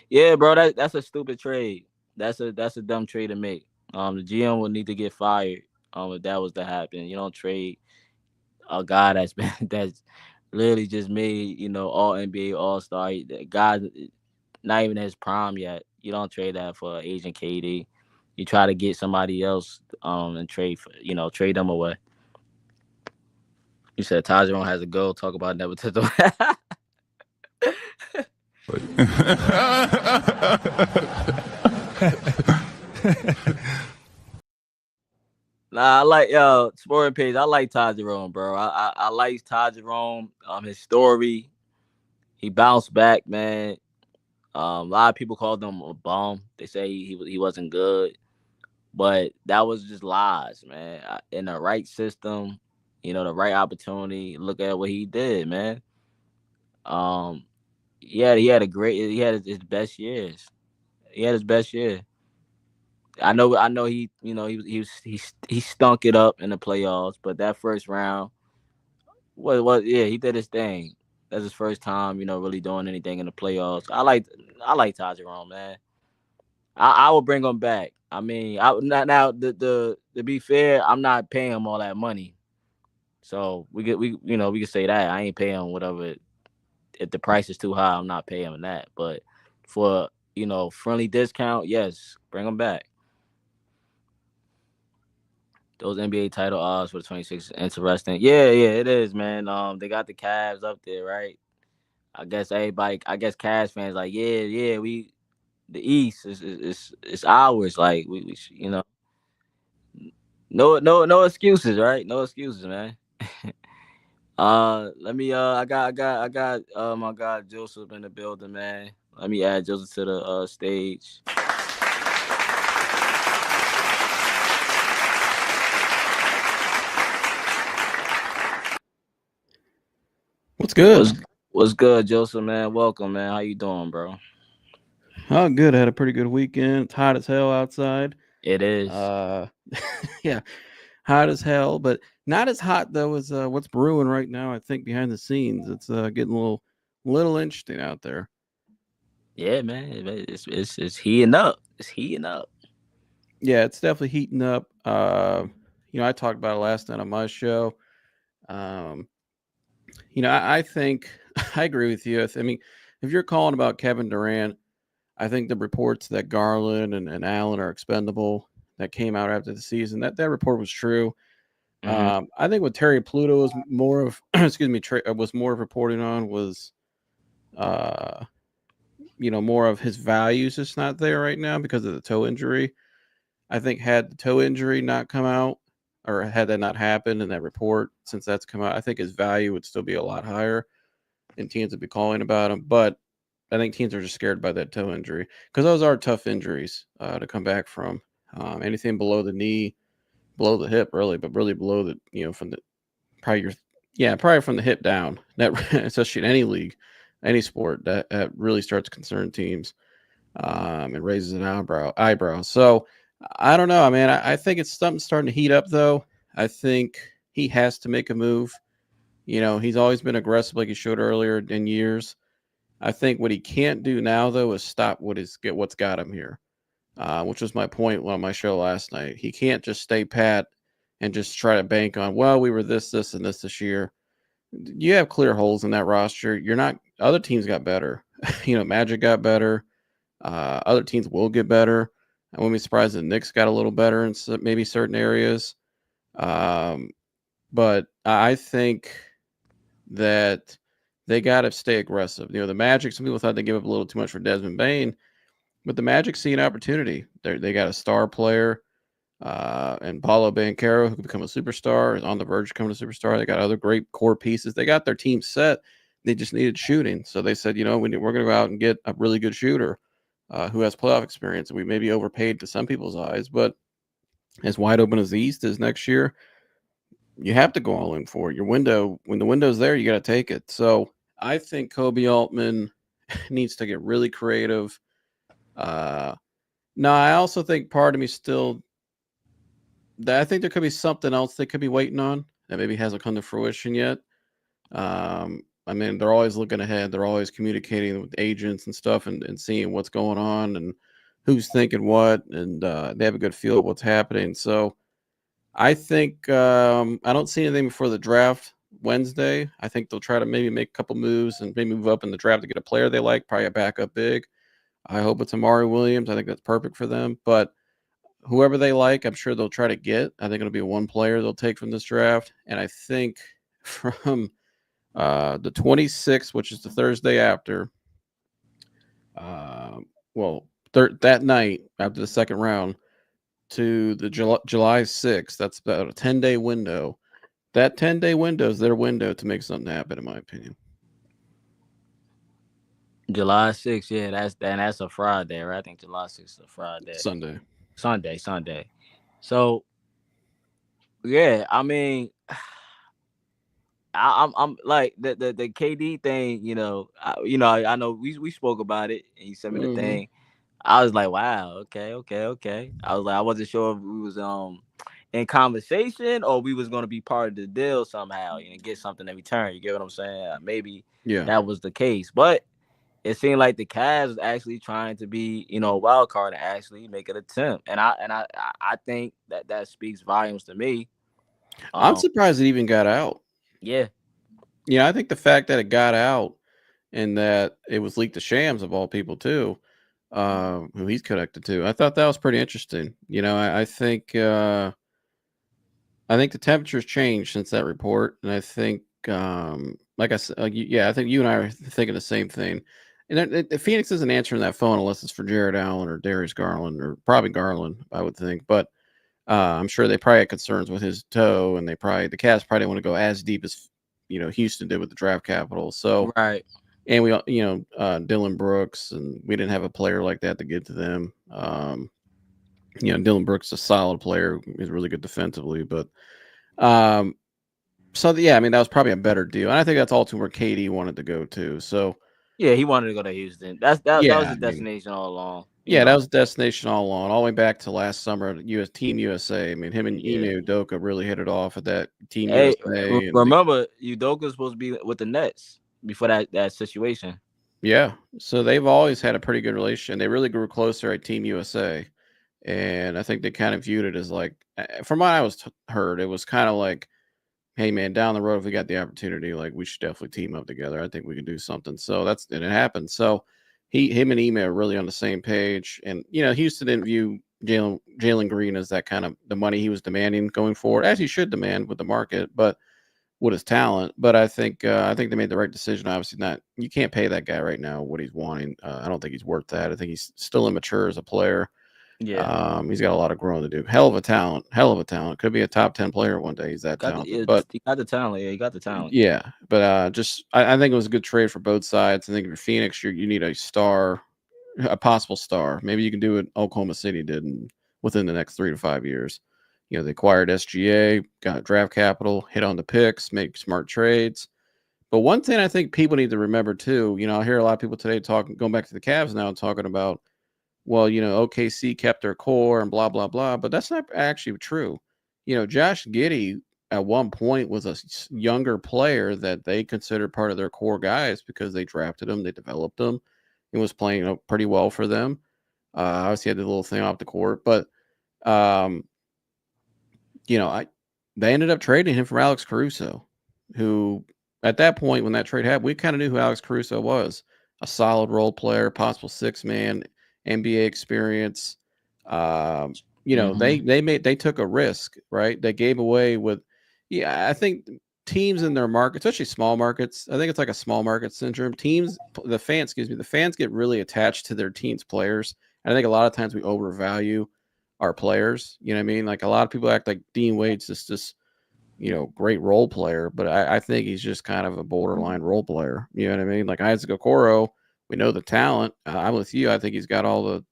Yeah, bro, that's a stupid trade. That's a dumb trade to make. The GM would need to get fired if that was to happen. You don't trade a guy that's literally just made, all NBA All-Star. Guy not even in his prime yet. You don't trade that for Agent KD. You try to get somebody else and trade them away. You said Tajon has a goal. Talk about nepotism. Nah, I like sporting page. I like Ty Jerome, bro. I like Ty Jerome. His story. He bounced back, man. A lot of people called him a bum. They say he wasn't good, but that was just lies, man. In the right system, the right opportunity. Look at what he did, man. He had his best years. He had his best year. I know he stunk it up in the playoffs, but that first round he did his thing. That's his first time, really doing anything in the playoffs. I like Ty Jerome, man. I will bring him back. I mean, to be fair, I'm not paying him all that money. So we can say that. I ain't paying him whatever. If the price is too high, I'm not paying him that. But for friendly discount, yes, bring him back. Those NBA title odds for the 26 interesting. Yeah, it is, man. They got the Cavs up there, right? I guess Cavs fans like, yeah, the East is ours. Like we no excuses, right? No excuses, man. Let me I got my guy Joseph in the building, man. Let me add Joseph to the stage. What's good? What's good, Joseph, man? Welcome, man. How you doing, bro? Oh, good. I had a pretty good weekend. It's hot as hell outside. It is. Yeah, hot as hell, but not as hot though as what's brewing right now. I think behind the scenes, it's getting a little interesting out there. Yeah, man, it's heating up. It's heating up. Yeah, it's definitely heating up. I talked about it last night on my show. I think I agree with you. I mean, if you're calling about Kevin Durant, I think the reports that Garland and Allen are expendable that came out after the season, that report was true. Mm-hmm. I think what Terry Pluto was more of, was more of reporting on was, more of his values just not there right now because of the toe injury. I think had the toe injury not come out, or had that not happened in that report, since that's come out, I think his value would still be a lot higher and teams would be calling about him. But I think teams are just scared by that toe injury because those are tough injuries to come back from. Anything below the knee, below the hip, really, but really below the, from the probably from the hip down, that especially in any league, any sport, that really starts to concern teams and raises an eyebrow. So I don't know, man. I think it's something starting to heat up, though. I think he has to make a move. He's always been aggressive like he showed earlier in years. I think what he can't do now, though, is stop what's got him here, which was my point on my show last night. He can't just stay pat and just try to bank on, well, we were this, and this year. You have clear holes in that roster. You're not – other teams got better. Magic got better. Other teams will get better. I wouldn't be surprised if the Knicks got a little better in maybe certain areas. But I think that they got to stay aggressive. The Magic, some people thought they gave up a little too much for Desmond Bane, but the Magic see an opportunity. They got a star player, and Paolo Banchero, who could become a superstar, is on the verge of becoming a superstar. They got other great core pieces. They got their team set. They just needed shooting. So they said, we're going to go out and get a really good shooter who has playoff experience. And we may be overpaid to some people's eyes, but as wide open as the East is next year, you have to go all in for it. Your window, when the window's there, you got to take it. So I think Kobe Altman needs to get really creative. Now, I also think part of me still, I think there could be something else they could be waiting on that maybe hasn't come to fruition yet. I mean, they're always looking ahead. They're always communicating with agents and stuff and seeing what's going on and who's thinking what, and they have a good feel of what's happening. So I think I don't see anything before the draft Wednesday. I think they'll try to maybe make a couple moves and maybe move up in the draft to get a player they like, probably a backup big. I hope it's Amari Williams. I think that's perfect for them. But whoever they like, I'm sure they'll try to get. I think it'll be one player they'll take from this draft. And I think from the 26th, which is the Thursday after, that night after the second round to the July 6th, that's about a 10-day window. That 10-day window is their window to make something happen, in my opinion. July 6th, yeah, that's a Friday, right? I think July 6th is a Friday. Sunday. So, yeah, I mean, I'm like the KD thing, I know we spoke about it and you sent me the thing. I was like, wow, okay. I was like, I wasn't sure if we was in conversation or we was gonna be part of the deal somehow, get something in return. You get what I'm saying? Maybe that was the case, but it seemed like the Cavs was actually trying to be, a wild card and actually make an attempt, and I think that speaks volumes to me. I'm surprised it even got out. Yeah. I think the fact that it got out and that it was leaked to Shams of all people too, who he's connected to, I thought that was pretty interesting. I think the temperature's changed since that report, and I think, like I said, I think you and I are thinking the same thing. And Phoenix isn't answering that phone unless it's for Jared Allen or Darius Garland, or probably Garland, I would think. But I'm sure they probably had concerns with his toe, and the Cavs probably didn't want to go as deep as Houston did with the draft capital. So right, and we Dylan Brooks, and we didn't have a player like that to give to them. Dylan Brooks is a solid player; he's really good defensively, but so yeah, I mean that was probably a better deal, and I think that's ultimately where KD wanted to go to. So. Yeah, he wanted to go to Houston. That was his destination all along. Yeah, that was destination all along the way back to last summer. Team USA. I mean, him and Ime Udoka really hit it off at that Team USA. Remember, Udoka was supposed to be with the Nets before that situation. Yeah, so they've always had a pretty good relation. They really grew closer at Team USA, and I think they kind of viewed it as like, from what I was heard, it was kind of like, hey man, down the road, if we got the opportunity, like we should definitely team up together. I think we can do something. So and it happened. So him and Ime are really on the same page. And Houston didn't view Jalen Green as that kind of the money he was demanding going forward, as he should demand with the market, but with his talent. But I think they made the right decision. Obviously, you can't pay that guy right now what he's wanting. I don't think he's worth that. I think he's still immature as a player. Yeah, he's got a lot of growing to do. Hell of a talent. Could be a top 10 player one day. He's that talented. But he got the talent. Yeah, he got the talent. Yeah, but I think it was a good trade for both sides. I think if you're Phoenix, you need a star, a possible star. Maybe you can do what Oklahoma City did within the next 3 to 5 years. They acquired SGA, got draft capital, hit on the picks, make smart trades. But one thing I think people need to remember too, I hear a lot of people today going back to the Cavs now and talking about, well, OKC kept their core and blah, blah, blah. But that's not actually true. Josh Giddey at one point was a younger player that they considered part of their core guys because they drafted him, they developed him, and was playing pretty well for them. Obviously, had the little thing off the court. But, they ended up trading him from Alex Caruso, who at that point when that trade happened, we kind of knew who Alex Caruso was. A solid role player, possible 6-man. NBA experience. They took a risk, right? They gave away with, I think teams in their market, especially small markets. I think it's like a small market syndrome. The fans get really attached to their team's players. And I think a lot of times we overvalue our players. You know what I mean? Like a lot of people act like Dean Wade's just this, great role player, but I think he's just kind of a borderline role player. You know what I mean? Like Isaac Okoro, we know the talent. I'm with you. I think he's got all the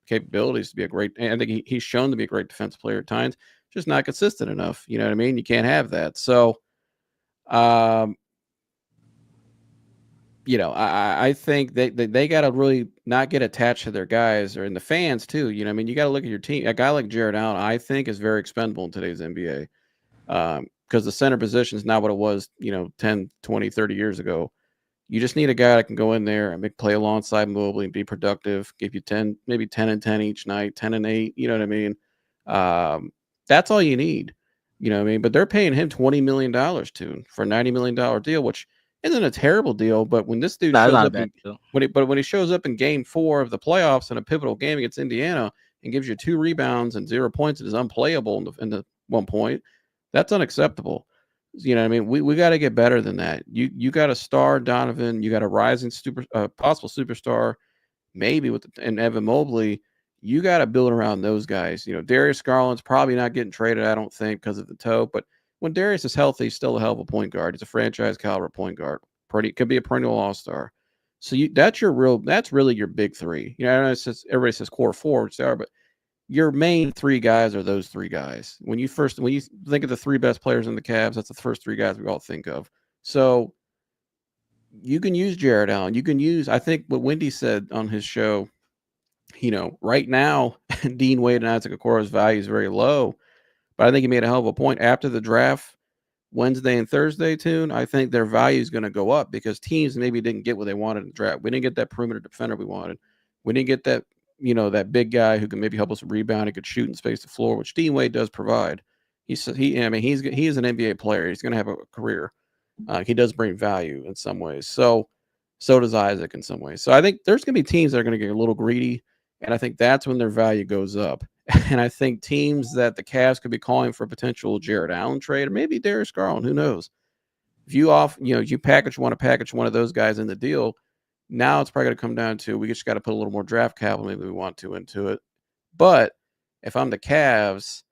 capabilities to be a great, and I think he's shown to be a great defensive player at times, just not consistent enough. You know what I mean? You can't have that. So, I think they got to really not get attached to their guys or in the fans too. You know what I mean? You got to look at your team. A guy like Jared Allen, I think, is very expendable in today's NBA. Because the center position is not what it was, 10, 20, 30 years ago. You just need a guy that can go in there and play alongside Mobley and be productive, give you 10, maybe 10 and 10 each night, 10 and 8, you know what I mean? That's all you need, you know what I mean? But they're paying him $20 million for a $90 million deal, which isn't a terrible deal. But when this dude shows up, when he shows up in game 4 of the playoffs in a pivotal game against Indiana and gives you 2 rebounds and 0 points and is unplayable in the 1 point, that's unacceptable. You know what I mean? We got to get better than that. You got a star Donovan, you got a rising possible superstar, maybe and Evan Mobley. You got to build around those guys. Darius Garland's probably not getting traded, I don't think, because of the toe. But when Darius is healthy, he's still a hell of a point guard. He's a franchise caliber point guard. Could be a perennial all-star. So that's really your big 3. I know everybody says core 4, which they are, but your main 3 guys are those 3 guys. When you think of the 3 best players in the Cavs, that's the first 3 guys we all think of. So you can use Jared Allen. You can use, I think what Wendy said on his show, right now, Dean Wade and Isaac Okoro's value is very low, but I think he made a hell of a point. After the draft, Wednesday and Thursday, I think their value is going to go up because teams maybe didn't get what they wanted in the draft. We didn't get that perimeter defender we wanted. We didn't get that that big guy who can maybe help us rebound and could shoot and space the floor, which Dean Wade does provide. He is an NBA player. He's going to have a career. He does bring value in some ways. So does Isaac in some ways. So I think there's going to be teams that are going to get a little greedy, and I think that's when their value goes up. And I think teams that the Cavs could be calling for a potential Jared Allen trade or maybe Darius Garland, who knows? If you want to package one of those guys in the deal, now it's probably going to come down to we just got to put a little more draft capital maybe we want to into it. But if I'm the Cavs,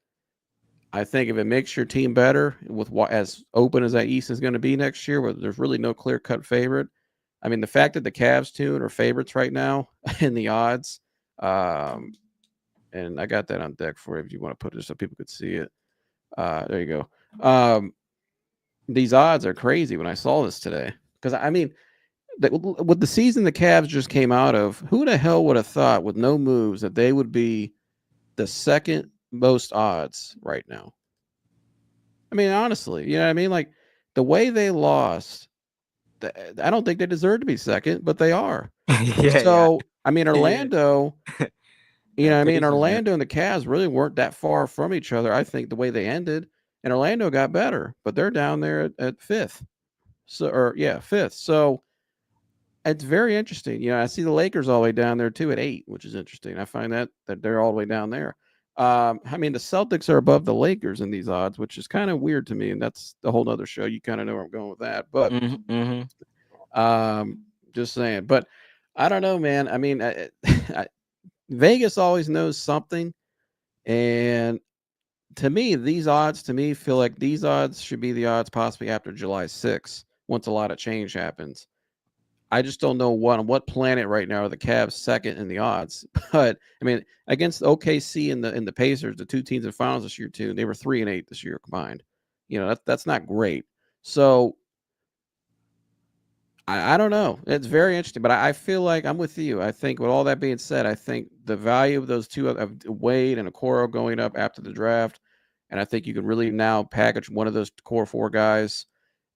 I think if it makes your team better with as open as that East is going to be next year, where there's really no clear-cut favorite. I mean, the fact that the Cavs are favorites right now in the odds, and I got that on deck for you if you want to put it so people could see it. There you go. These odds are crazy when I saw this today because, I mean, with the season the Cavs just came out of, who the hell would have thought with no moves that they would be the second most odds right now? I mean, honestly, you know what I mean? Like the way they lost, I don't think they deserve to be second, but they are. I mean, Orlando, Orlando and the Cavs really weren't that far from each other. I think the way they ended, and Orlando got better, but they're down there at 5th. 5th. So it's very interesting. I see the Lakers all the way down there too at 8, which is interesting. I find that they're all the way down there. I mean, the Celtics are above the Lakers in these odds, which is kind of weird to me, and that's the whole other show. You kind of know where I'm going with that, but just saying. But I don't know, man. I mean, Vegas always knows something, and to me, these odds feel like these odds should be the odds possibly after July 6th, once a lot of change happens. I just don't know on what planet right now are the Cavs second in the odds. But I mean, against OKC and the Pacers, the 2 teams in finals this year too, they were 3-8 this year combined. That's not great. So I don't know. It's very interesting, but I feel like I'm with you. I think with all that being said, I think the value of those 2 of Wade and Okoro going up after the draft, and I think you can really now package one of those core 4 guys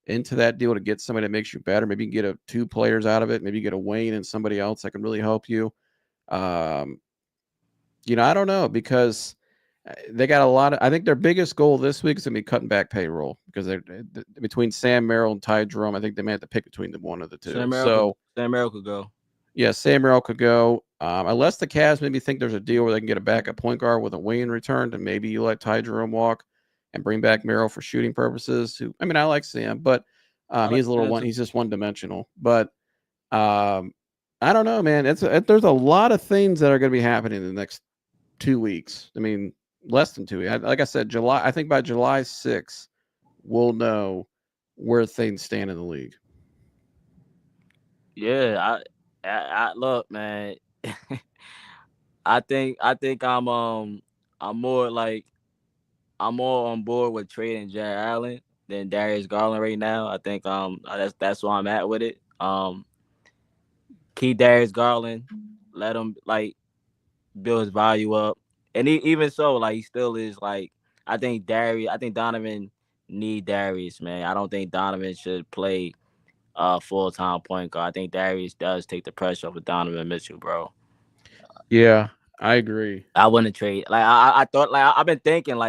into that deal to get somebody that makes you better. Maybe you can get 2 players out of it. Maybe you get a Wayne and somebody else that can really help you. I don't know, because they got a lot of, I think their biggest goal this week is going to be cutting back payroll because they're between Sam Merrill and Ty Jerome. I think they may have to pick between the one of the 2. Sam Merrill could go. Yeah, Sam Merrill could go. Unless the Cavs maybe think there's a deal where they can get a backup point guard with a wing in return, then maybe you let Ty Jerome walk and bring back Merrill for shooting purposes. I like Sam, but he's a little one. He's just one dimensional. But I don't know, man. There's a lot of things that are going to be happening in the next 2 weeks. I mean, less than 2 weeks. Like I said, July. I think by July 6th, we'll know where things stand in the league. Yeah, I look, man. I think I'm more on board with trading Jared Allen than Darius Garland right now. I think that's where I'm at with it. Keep Darius Garland, let him build his value up, and even so, he still is I think Donovan need Darius, man. I don't think Donovan should play full-time point guard. I think Darius does take the pressure off of Donovan Mitchell, bro. Yeah, I agree. I wouldn't trade. I thought I've been thinking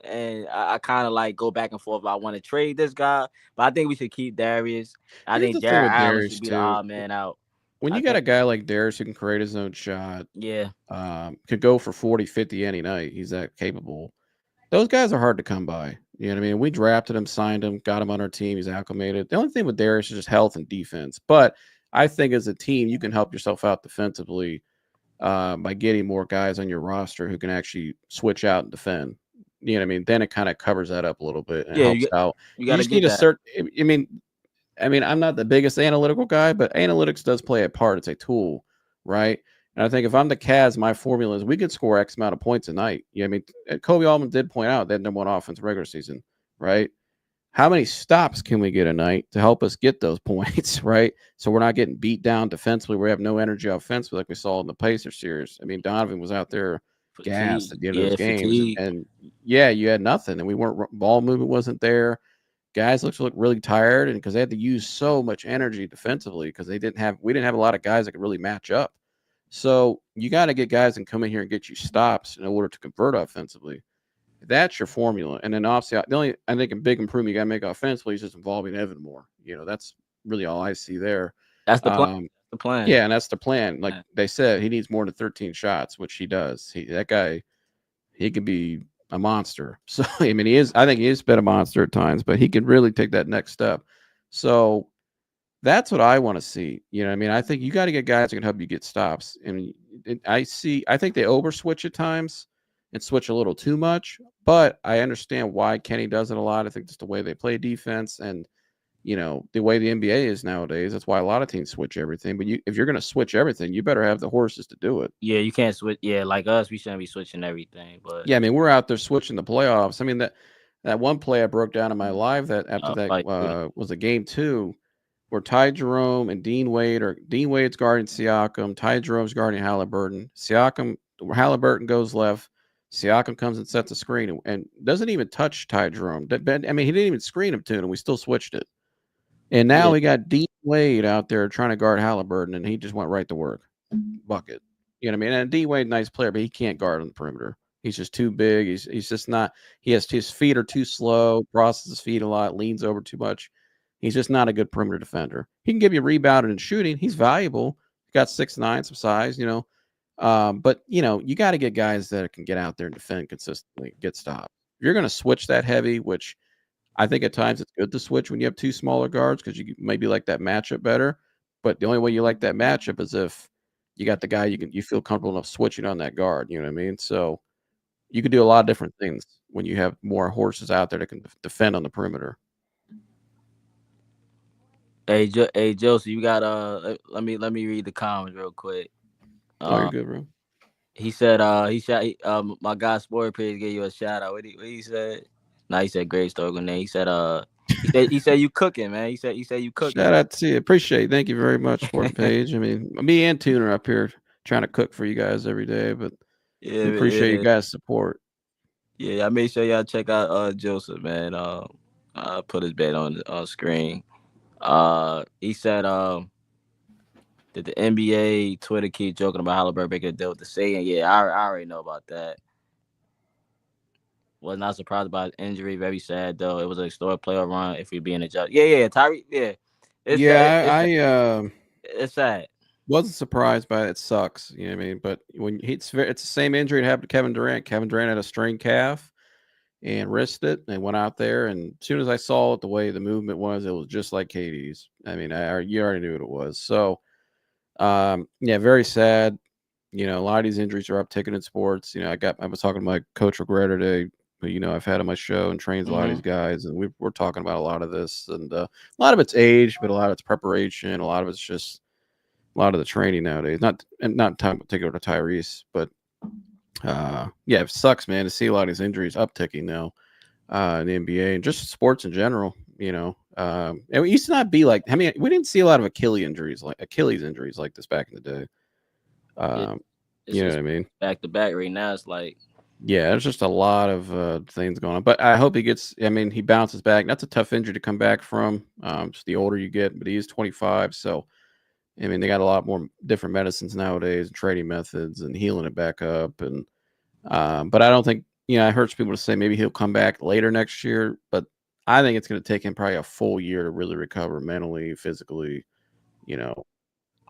and I kind of go back and forth. I want to trade this guy, but I think we should keep Darius. I think Jared Allen should be the odd man out. When you got a guy like Darius who can create his own shot, could go for 40, 50 any night. He's that capable. Those guys are hard to come by. You know what I mean? We drafted him, signed him, got him on our team. He's acclimated. The only thing with Darius is just health and defense. But I think as a team, you can help yourself out defensively by getting more guys on your roster who can actually switch out and defend. You know what I mean? Then it kind of covers that up a little bit and helps out. You just need a certain. I mean, I'm not the biggest analytical guy, but analytics does play a part. It's a tool, right? And I think if I'm the Cavs, my formula is we could score X amount of points a night. Yeah, I mean, Kobe Altman did point out they had number one offense regular season, right? How many stops can we get a night to help us get those points, right? So we're not getting beat down defensively. We have no energy offensively like we saw in the Pacers series. I mean, Donovan was out there gassed at the end of those games. And you had nothing. And we weren't, ball movement wasn't there. Guys look really tired, and because they had to use so much energy defensively because we didn't have a lot of guys that could really match up. So you got to get guys and come in here and get you stops in order to convert offensively. That's your formula. And then obviously, I think a big improvement you got to make offensively is just involving Evan more. You know, that's really all I see there. That's the plan. Yeah, and that's the plan. Like they said, he needs more than 13 shots, which he does. That guy, he could be a monster. So I mean, I think he is been a monster at times, but he can really take that next step. So that's what I want to see. You know what I mean? I think you got to get guys that can help you get stops. And I think they over switch at times and switch a little too much, but I understand why Kenny does it a lot. I think just the way they play defense and, you know, the way the NBA is nowadays, that's why a lot of teams switch everything. But if you're going to switch everything, you better have the horses to do it. Yeah, you can't switch. Yeah, like us, we shouldn't be switching everything. But yeah, I mean, we're out there switching the playoffs. I mean, that one play I broke down in my live that after was a game 2 where Ty Jerome and Dean Wade's guarding Siakam, Ty Jerome's guarding Halliburton. Halliburton goes left. Siakam comes and sets a screen and doesn't even touch Ty Jerome. I mean, he didn't even screen him to it, and we still switched it. And now we got Dean Wade out there trying to guard Halliburton, and he just went right to work. Bucket. You know what I mean? And Dean Wade, nice player, but he can't guard on the perimeter. He's just too big. He's just not – his feet are too slow, crosses his feet a lot, leans over too much. He's just not a good perimeter defender. He can give you rebounding and shooting. He's valuable. He's got 6'9", some size, you know. But, you know, you got to get guys that can get out there and defend consistently, get stopped. If you're going to switch that heavy, which – I think at times it's good to switch when you have two smaller guards because you maybe like that matchup better. But the only way you like that matchup is if you got the guy you feel comfortable enough switching on that guard. You know what I mean? So you can do a lot of different things when you have more horses out there that can defend on the perimeter. Hey, Joseph, you got let me read the comments real quick. You're good, bro. He said my guy Sport Page gave you a shout out. What he said? No, he said great story. He said he said you cooking, man. He said you cooking. Shout out to you. Appreciate it. Thank you very much for the page. I mean, me and Tuner up here trying to cook for you guys every day, but we appreciate you guys' support. Yeah, I made sure y'all check out Joseph, man. I put his bed on screen. He said that the NBA Twitter keep joking about Halliburton making a deal with the Satan. Yeah, I already know about that. Was not surprised about his injury. Very sad though. It was a historic playoff run. If we being adjusted, yeah, Tyree, yeah, It's sad. It's sad. Wasn't surprised by it. It sucks. You know what I mean? But when it's the same injury that happened to Kevin Durant. Kevin Durant had a strained calf and risked it and went out there. And as soon as I saw it, the way the movement was, it was just like KD's. I mean, you already knew what it was. So, yeah, very sad. You know, a lot of these injuries are upticking in sports. You know, I was talking to my coach Regretter today, who, you know, I've had on my show and trains a lot of these guys, and we're talking about a lot of this. And a lot of it's age, but a lot of it's preparation. A lot of it's just a lot of the training nowadays. Not time particular to Tyrese, but yeah, it sucks, man, to see a lot of these injuries upticking now in the NBA and just sports in general. You know, and it used to not be like. I mean, we didn't see a lot of Achilles injuries like this back in the day. You know what I mean? Back to back right now, it's like. Yeah, there's just a lot of things going on. But I hope he bounces back. That's a tough injury to come back from. Just the older you get, but he is 25, so. I mean, they got a lot more different medicines nowadays, and training methods, and healing it back up. And but I don't think, you know, I heard people to say maybe he'll come back later next year, but I think it's going to take him probably a full year to really recover mentally, physically, you know,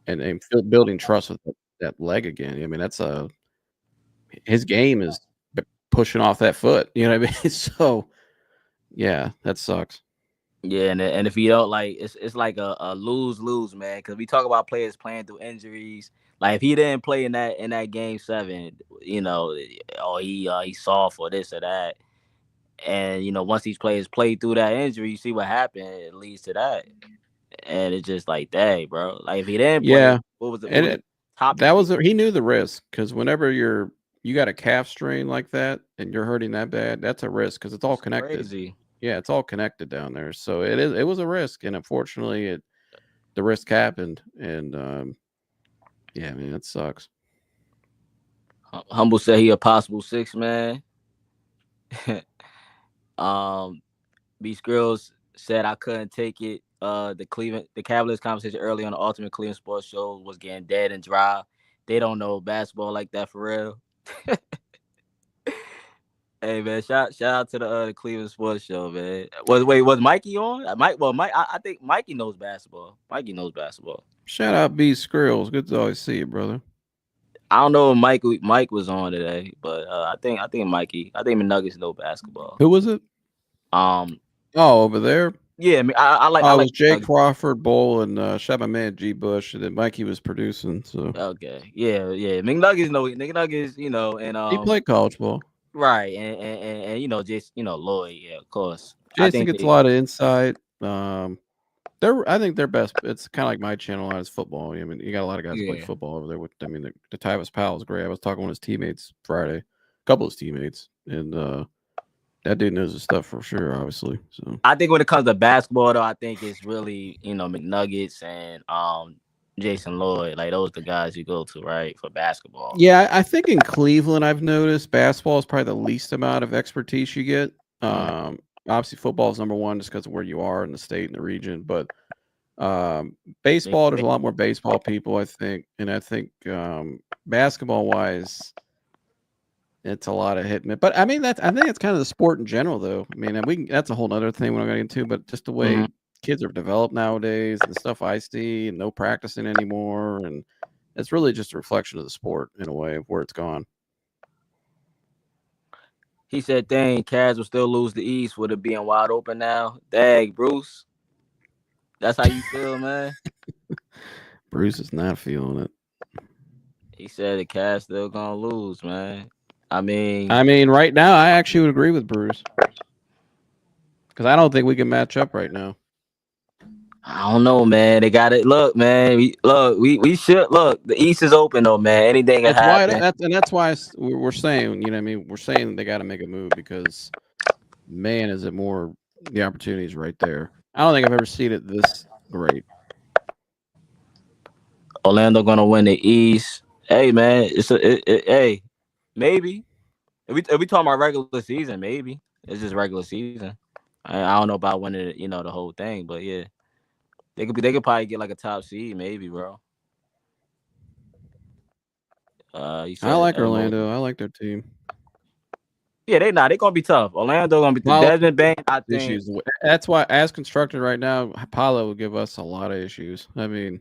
and building trust with that leg again. I mean, his game is pushing off that foot. You know what I mean? So, yeah, that sucks. Yeah, and if you don't, like, it's like a lose-lose, man. Because we talk about players playing through injuries. Like, if he didn't play in that game 7, you know, he's soft or this or that. And, you know, once these players play through that injury, you see what happened. It leads to that. And it's just like, dang, bro. Like, if he didn't play, what was it? He knew the risk, because whenever you got a calf strain like that and you're hurting that bad, that's a risk because it's all connected. Crazy. Yeah, it's all connected down there. So it was a risk, and unfortunately the risk happened. And yeah, I mean, that sucks. Humble said he a possible 6 man. B Skrills said I couldn't take it. The Cavaliers conversation early on the Ultimate Cleveland Sports Show was getting dead and dry. They don't know basketball like that for real. Hey, man, shout out to the Cleveland Sports Show, man. Was Mikey on? I think Mikey knows basketball. Shout out B Skrills. Good to always see you, brother. I don't know if Mike was on today, but I think Mikey. I think the Nuggets know basketball. Who was it? Over there. Yeah, I mean, I like. It was Jay Crawford, Bull, and shout out my man G Bush, and then Mikey was producing. So okay, yeah. McNuggets, you know, and he played college ball. Right, and you know, just, you know, Lloyd, yeah, of course. Jason gets a lot of insight. I think they're best. It's kind of like my channel on his football. I mean, you got a lot of guys who play football over there. I mean, the Tyvus Powell is great. I was talking with his teammates Friday, a couple of his teammates, and that dude knows his stuff for sure. Obviously, so I think when it comes to basketball, though, I think it's really, you know, McNuggets and Jason Lloyd, like those are the guys you go to, right, for basketball. Yeah, I think in Cleveland, I've noticed basketball is probably the least amount of expertise you get. Obviously, football is number one just because of where you are in the state and the region. But baseball, there's a lot more baseball people, I think. And I think basketball-wise, it's a lot of hit. But I mean, I think it's kind of the sport in general, though. I mean, that's a whole other thing we're not going to get into. But just the way kids are developed nowadays, and the stuff I see, and no practicing anymore, and it's really just a reflection of the sport in a way of where it's gone. He said, dang, Cavs will still lose the East with it being wide open now. Dang, Bruce. That's how you feel, man? Bruce is not feeling it. He said the Cavs still gonna lose, man. I mean, right now, I actually would agree with Bruce. Because I don't think we can match up right now. I don't know, man. They got it. Look, man. We should look. The East is open, though, man. Anything can happen. That's why we're saying, you know what I mean? We're saying they got to make a move because, man, is it more the opportunities right there. I don't think I've ever seen it this great. Orlando gonna win the East. Hey, man. Hey, maybe. If we talking about regular season, maybe it's just regular season. I don't know about winning, you know, the whole thing, but yeah. They could probably get like a top seed, maybe, bro. I like Orlando. I like their team. Yeah, they're gonna be tough. Orlando gonna be Desmond Bain. I think issues. That's why, as constructed right now, Paolo will give us a lot of issues. I mean,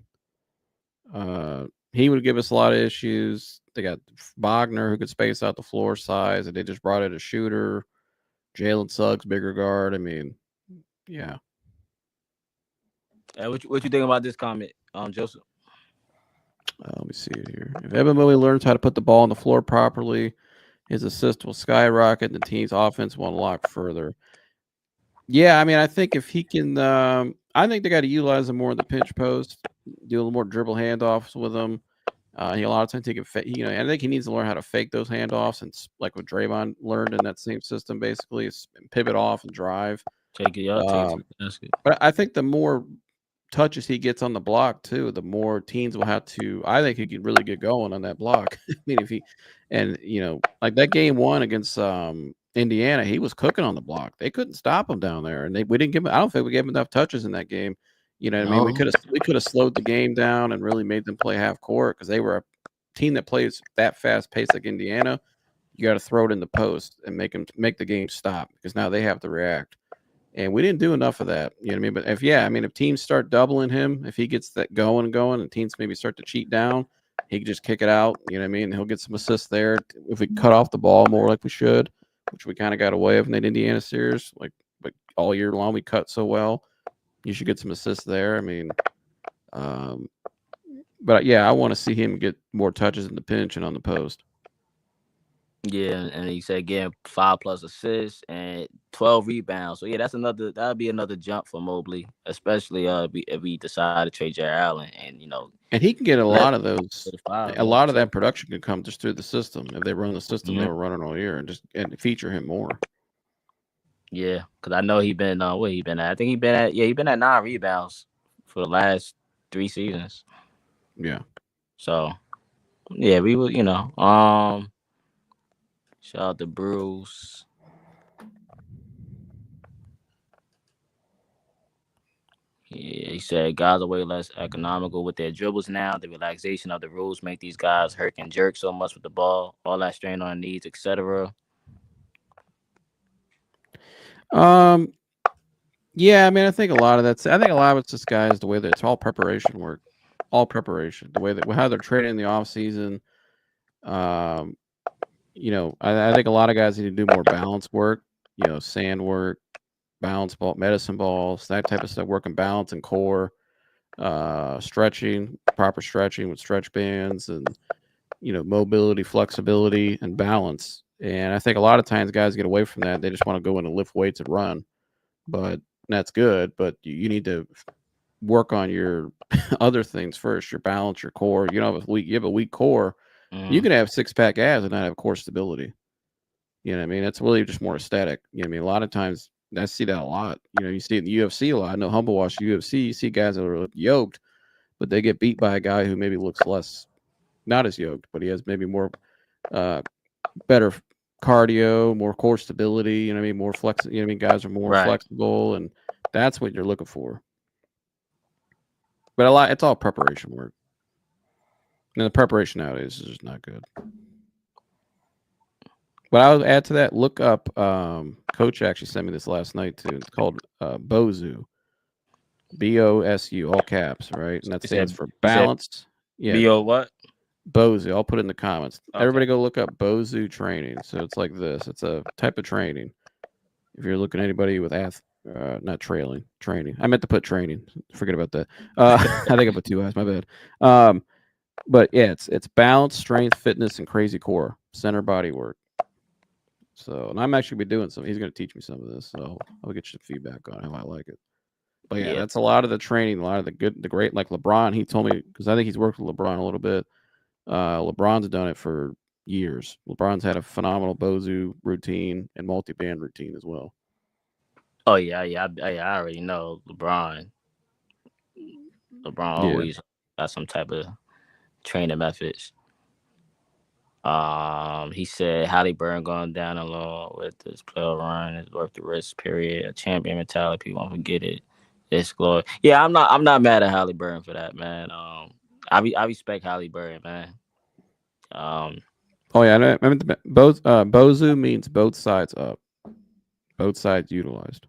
He would give us a lot of issues. They got Wagner who could space out the floor size, and they just brought in a shooter. Jalen Suggs, bigger guard. I mean, yeah. What you think about this comment, Joseph? Let me see it here. If Evan Mobley learns how to put the ball on the floor properly, his assist will skyrocket, and the team's offense will unlock further. Yeah, I mean, I think if he can, I think they got to utilize him more in the pinch post, do a little more dribble handoffs with him. A lot of times he can, I think he needs to learn how to fake those handoffs, and like what Draymond learned in that same system, basically, is pivot off and drive. Take it up. But I think the more touches he gets on the block too, the more teams will have to. I think he could really get going on that block. I mean, if he, and like that game 1 against Indiana, he was cooking on the block. They couldn't stop him down there, and we didn't give him. I don't think we gave him enough touches in that game. You know what I mean? We could have slowed the game down and really made them play half court, because they were a team that plays that fast pace like Indiana. You got to throw it in the post and make the game stop, because now they have to react. And we didn't do enough of that. You know what I mean? But if teams start doubling him, if he gets that going, and teams maybe start to cheat down, he can just kick it out. You know what I mean? He'll get some assists there. If we cut off the ball more like we should, which we kind of got away from that Indiana series, like all year long we cut so well, you should get some assists there. I mean, but yeah, I want to see him get more touches in the pinch and on the post. Yeah, and he said again 5+ assists and 12 rebounds. So yeah, that'd be another jump for Mobley, especially if we decide to trade Jared Allen, and and he can get a lot of those. A lot of that production can come just through the system. If they run the system they were running all year, and feature him more. Yeah, because I know he been where he been at. I think he been at 9 rebounds for the last 3 seasons. Yeah. So yeah, we would shout out to Bruce. Yeah, he said guys are way less economical with their dribbles now. The relaxation of the rules make these guys hurt and jerk so much with the ball. All that strain on knees, etc. Yeah, I mean, I think a lot of it's just guys, the way that it's all preparation work, the way that how they're training in the off season. I think a lot of guys need to do more balance work, sand work, balance ball, medicine balls, that type of stuff, working balance and core, stretching, proper stretching with stretch bands, and, mobility, flexibility, and balance. And I think a lot of times guys get away from that. They just want to go in and lift weights and run, but that's good. But you need to work on your other things first, your balance, your core. You have a weak core. You can have 6-pack abs and not have core stability. You know what I mean? It's really just more aesthetic. You know what I mean? A lot of times I see that a lot. You see it in the UFC a lot. I know Humble Watch UFC, you see guys that are yoked, but they get beat by a guy who maybe looks not as yoked, but he has maybe more better cardio, more core stability, you know what I mean? More flexible, you know what I mean? Guys are more flexible, and that's what you're looking for. But it's all preparation work. And the preparation nowadays is just not good. But I would add to that, look up, Coach actually sent me this last night too. It's called BOSU. BOSU, all caps, right? And that stands for balanced. Yeah. BO what? BOSU. I'll put it in the comments. Okay. Everybody go look up BOSU training. So it's like this. It's a type of training. If you're looking at anybody with not training. I meant to put training. Forget about that. I think I put 2 eyes. My bad. But yeah, it's balance, strength, fitness, and crazy core, center body work. So, and I'm actually be doing some. He's going to teach me some of this, so I'll get you feedback on how I like it. But yeah, that's a lot of the training, a lot of the great, like LeBron. He told me, because I think he's worked with LeBron a little bit. LeBron's done it for years. LeBron's had a phenomenal BOSU routine and multi-band routine as well. Oh yeah. I already know LeBron. LeBron always got some type of training methods. He said Halliburton going down along with this playoff run is worth the risk. Period. A champion mentality. People won't forget it. It's glory. Yeah, I'm not mad at Halliburton for that, man. I respect Halliburton, man. Oh yeah, I remember both. BOSU means both sides up, both sides utilized.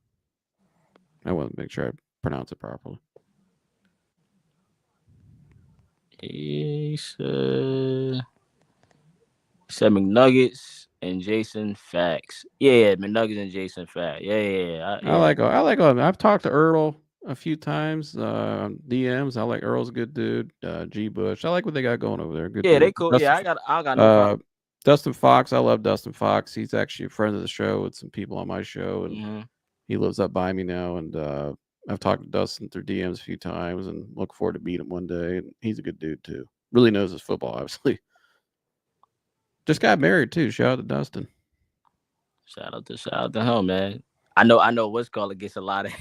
I want to make sure I pronounce it properly. He said McNuggets and Jason Facts. Yeah, McNuggets and Jason Facts. Yeah. I like I've talked to Earl a few times. DMs. I like Earl's a good dude. G Bush. I like what they got going over there. Good. Yeah, dude. they cool. Yeah, I got no problem. Dustin Fox. I love Dustin Fox. He's actually a friend of the show with some people on my show, and he lives up by me now. And I've talked to Dustin through DMs a few times, and look forward to meet him one day. And he's a good dude too. Really knows his football, obviously. Just got married too. Shout out to Dustin. Shout out to him, man. I know what's called it gets a lot of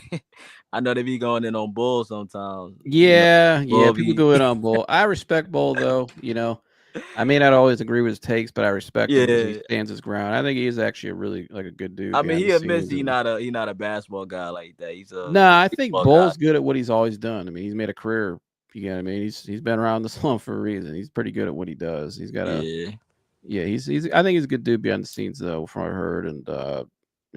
I know they be going in on Bull sometimes. Yeah, Bull people go in on Bull. I respect Bull though, I may not always agree with his takes, but I respect him because he stands his ground. I think he is actually a really a good dude. I mean, he admits he's not a basketball guy like that. He's a I think Bull's good at what he's always done. I mean, he's made a career. You know what I mean? He's been around this long for a reason. He's pretty good at what he does. He's got he's I think he's a good dude behind the scenes though, from what I heard, and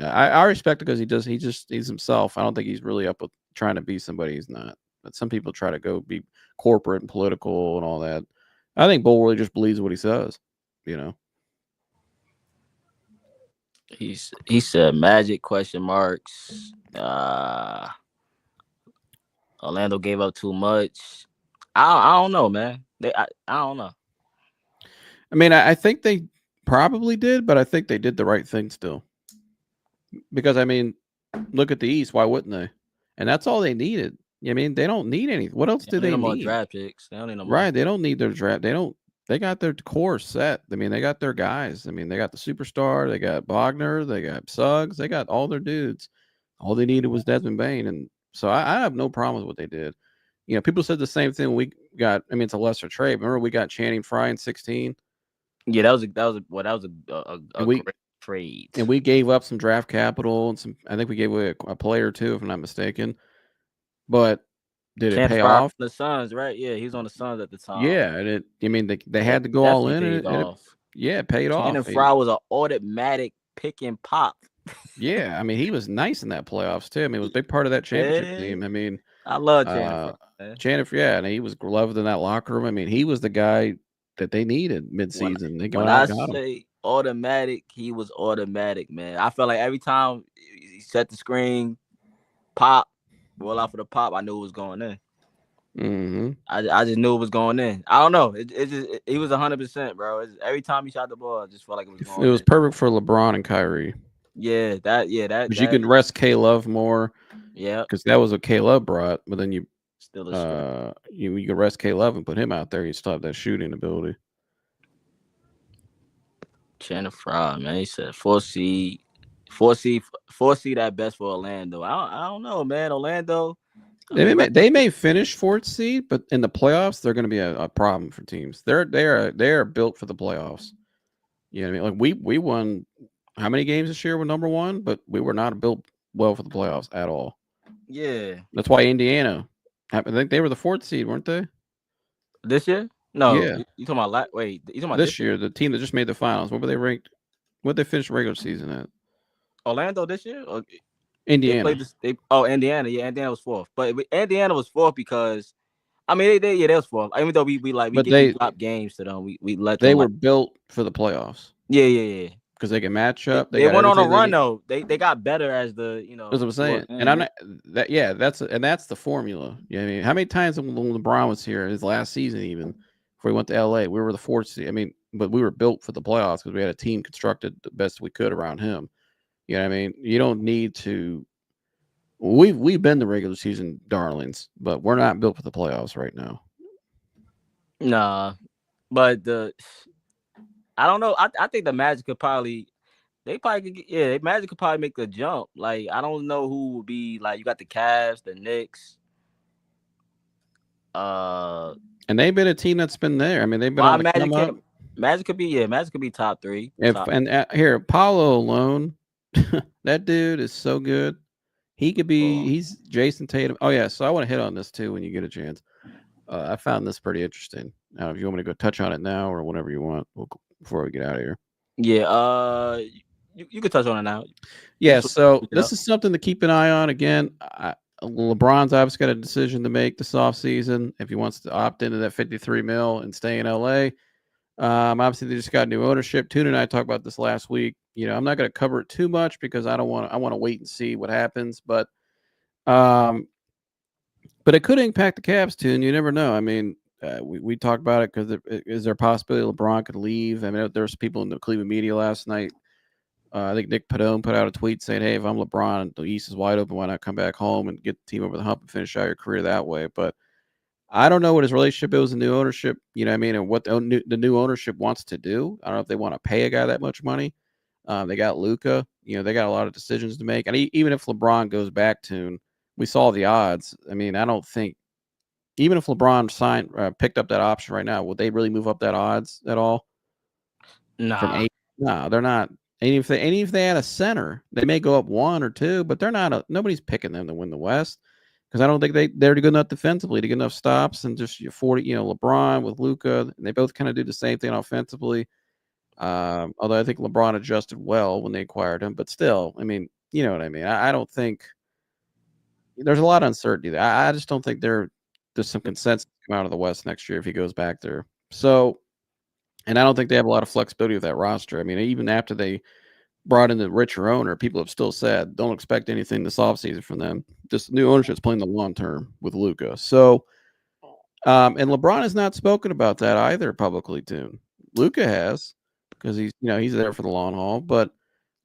I respect it because he's himself. I don't think he's really up with trying to be somebody he's not. But some people try to go be corporate and political and all that. I think Bull really just believes what he says, He said Magic ? Orlando gave up too much. I don't know, man. I don't know. I mean, I think they probably did, but I think they did the right thing still. Because, I mean, look at the East. Why wouldn't they? And that's all they needed. I mean, they don't need anything. What else do they need? More draft picks. They don't need no more. Right. They don't need their draft. They got their core set. I mean, they got their guys. I mean, they got the superstar. They got Bogner. They got Suggs. They got all their dudes. All they needed was Desmond Bain. And so I have no problem with what they did. People said the same thing. We got, I mean, it's a lesser trade. Remember, we got Channing Frye in 2016. Yeah, that was a great trade. And we gave up some draft capital and some. I think we gave away a player or two, if I'm not mistaken. But did it pay off? The Suns, right? Yeah, he was on the Suns at the time. Yeah, and they had to go all in. It paid off. Channing Frye was an automatic pick and pop. Yeah, I mean, he was nice in that playoffs too. I mean, it was a big part of that championship team. I mean, I love Channing Frye. Channing Frye, and he was loved in that locker room. I mean, he was the guy that they needed midseason. When I say automatic, he was automatic, man. I felt like every time he set the screen, pop, roll out for the pop, I knew it was going in. Mm-hmm. I just knew it was going in. I don't know. He was 100%, bro. Every time he shot the ball, I just felt like it was going in. It was perfect for LeBron and Kyrie. Yeah, that. Because you can rest K Love more. Yeah, because that was what K Love brought. But then you still you can rest K Love and put him out there. You still have that shooting ability. Channing Frye, man. He said 4 seed at best for Orlando. I don't know, man. Orlando. They may finish 4th seed, but in the playoffs, they're going to be a problem for teams. They are built for the playoffs. You know what I mean? Like we won how many games this year? We're number 1, but we were not built well for the playoffs at all. Yeah, that's why Indiana. I think they were the 4th seed, weren't they? This year? No. Yeah. You talking about you talking about this year? The team that just made the finals. What were they ranked? What did they finish regular season at? Orlando this year? Or Indiana. Indiana. Yeah, Indiana was 4th. But Indiana was 4th because I mean they was 4th. Even though we dropped games to them, we let them. They were built for the playoffs. Yeah. Because they can match up. They went on a run though. They got better as the That's what I'm saying. And I'm not that's the formula. You know what I mean? How many times when LeBron was here his last season, even before he went to LA, we were the 4th seed. I mean, but we were built for the playoffs because we had a team constructed the best we could around him. You know what I mean? You don't need to. We've been the regular season darlings, but we're not built for the playoffs right now. Nah, but I don't know. I think the Magic could probably. Magic could probably make the jump. Like I don't know who would be like. You got the Cavs, the Knicks. And they've been a team that's been there. I mean, they've been on the come up. Magic could be top 3. Here, Paulo alone, that dude is so good. He could be. He's Jason Tatum. Oh yeah. So I want to hit on this too when you get a chance. I found this pretty interesting. Now, if you want me to go touch on it now or whatever you want before we get out of here. Yeah. You can touch on it now. Yeah. So this is something to keep an eye on. Again, LeBron's obviously got a decision to make this offseason if he wants to opt into that $53 million and stay in LA. Obviously, they just got new ownership. Tuna and I talked about this last week. I'm not going to cover it too much because I want to wait and see what happens. But it could impact the Cavs too, and you never know. I mean, we talked about it because is there a possibility LeBron could leave? I mean, there's people in the Cleveland media last night. I think Nick Padone put out a tweet saying, "Hey, if I'm LeBron, the East is wide open. Why not come back home and get the team over the hump and finish out your career that way?" But I don't know what his relationship is with the new ownership. You know what I mean? And what the new ownership wants to do. I don't know if they want to pay a guy that much money. They got Luka. They got a lot of decisions to make. And even if LeBron goes back to, we saw the odds. I mean, I don't think even if LeBron picked up that option right now, would they really move up that odds at all? Nah. From 8? No, they're not. And if they had a center, they may go up 1 or 2, but they're not. Nobody's picking them to win the West because I don't think they're good enough defensively to get enough stops. And just 40, LeBron with Luka, and they both kind of do the same thing offensively. Although I think LeBron adjusted well when they acquired him, but still, I mean, you know what I mean. I don't think there's a lot of uncertainty there. I just don't think there's some consensus to come out of the West next year if he goes back there. So. And I don't think they have a lot of flexibility with that roster. I mean, even after they brought in the richer owner, people have still said, don't expect anything this offseason from them. This new ownership's playing the long term with Luka. So, and LeBron has not spoken about that either publicly, too. Luka has, because he's there for the long haul. But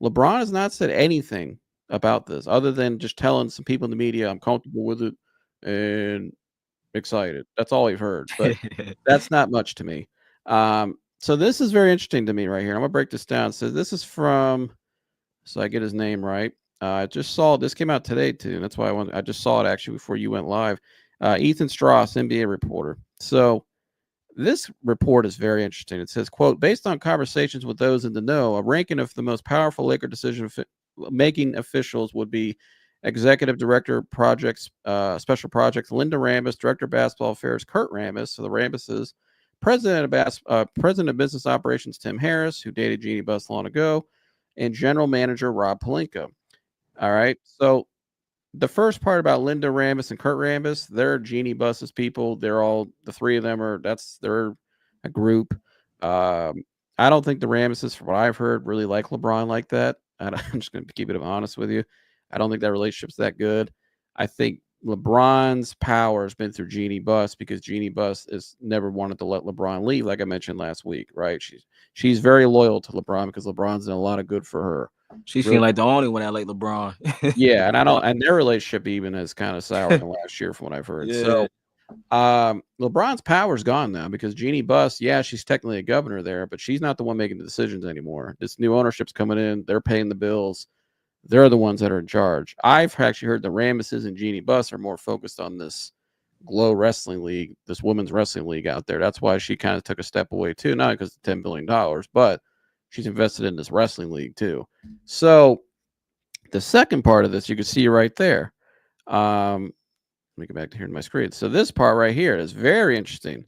LeBron has not said anything about this other than just telling some people in the media, I'm comfortable with it and excited. That's all we've heard. But that's not much to me. So this is very interesting to me right here. I'm gonna break this down. So this is from, so I get his name right. I just saw this came out today too. That's why I just saw it actually before you went live. Ethan Strauss, NBA reporter. So this report is very interesting. It says, quote, based on conversations with those in the know, a ranking of the most powerful Laker decision-making officials would be Executive Director of Projects, Special Projects, Linda Rambis, Director of Basketball Affairs, Kurt Rambis, so the Rambises, President of Business Operations Tim Harris, who dated Jeannie Buss long ago, and General Manager Rob Pelinka. All right. So the first part about Linda Rambis and Kurt Rambis, they're Jeannie Buss's people. They're all, the three of them they're a group. I don't think the Rambises, from what I've heard, really like LeBron like that. I'm just going to keep it honest with you. I don't think that relationship's that good. I think LeBron's power has been through Jeannie Buss because Jeannie Buss has never wanted to let LeBron leave, like I mentioned last week, right? She's very loyal to LeBron because LeBron's done a lot of good for her. She seemed like the only one that liked LeBron. Yeah, and their relationship even has kind of soured last year from what I've heard. Yeah. So LeBron's power's gone now because Jeannie Buss, yeah, she's technically a governor there, but she's not the one making the decisions anymore. This new ownership's coming in, they're paying the bills. They're the ones that are in charge. I've actually heard the Rambises and Jeannie Buss are more focused on this Glow Wrestling League, this women's wrestling league out there. That's why she kind of took a step away too, not because of $10 billion, but she's invested in this wrestling league too. So the second part of this, you can see right there. Let me go back to here in my screen. So this part right here is very interesting.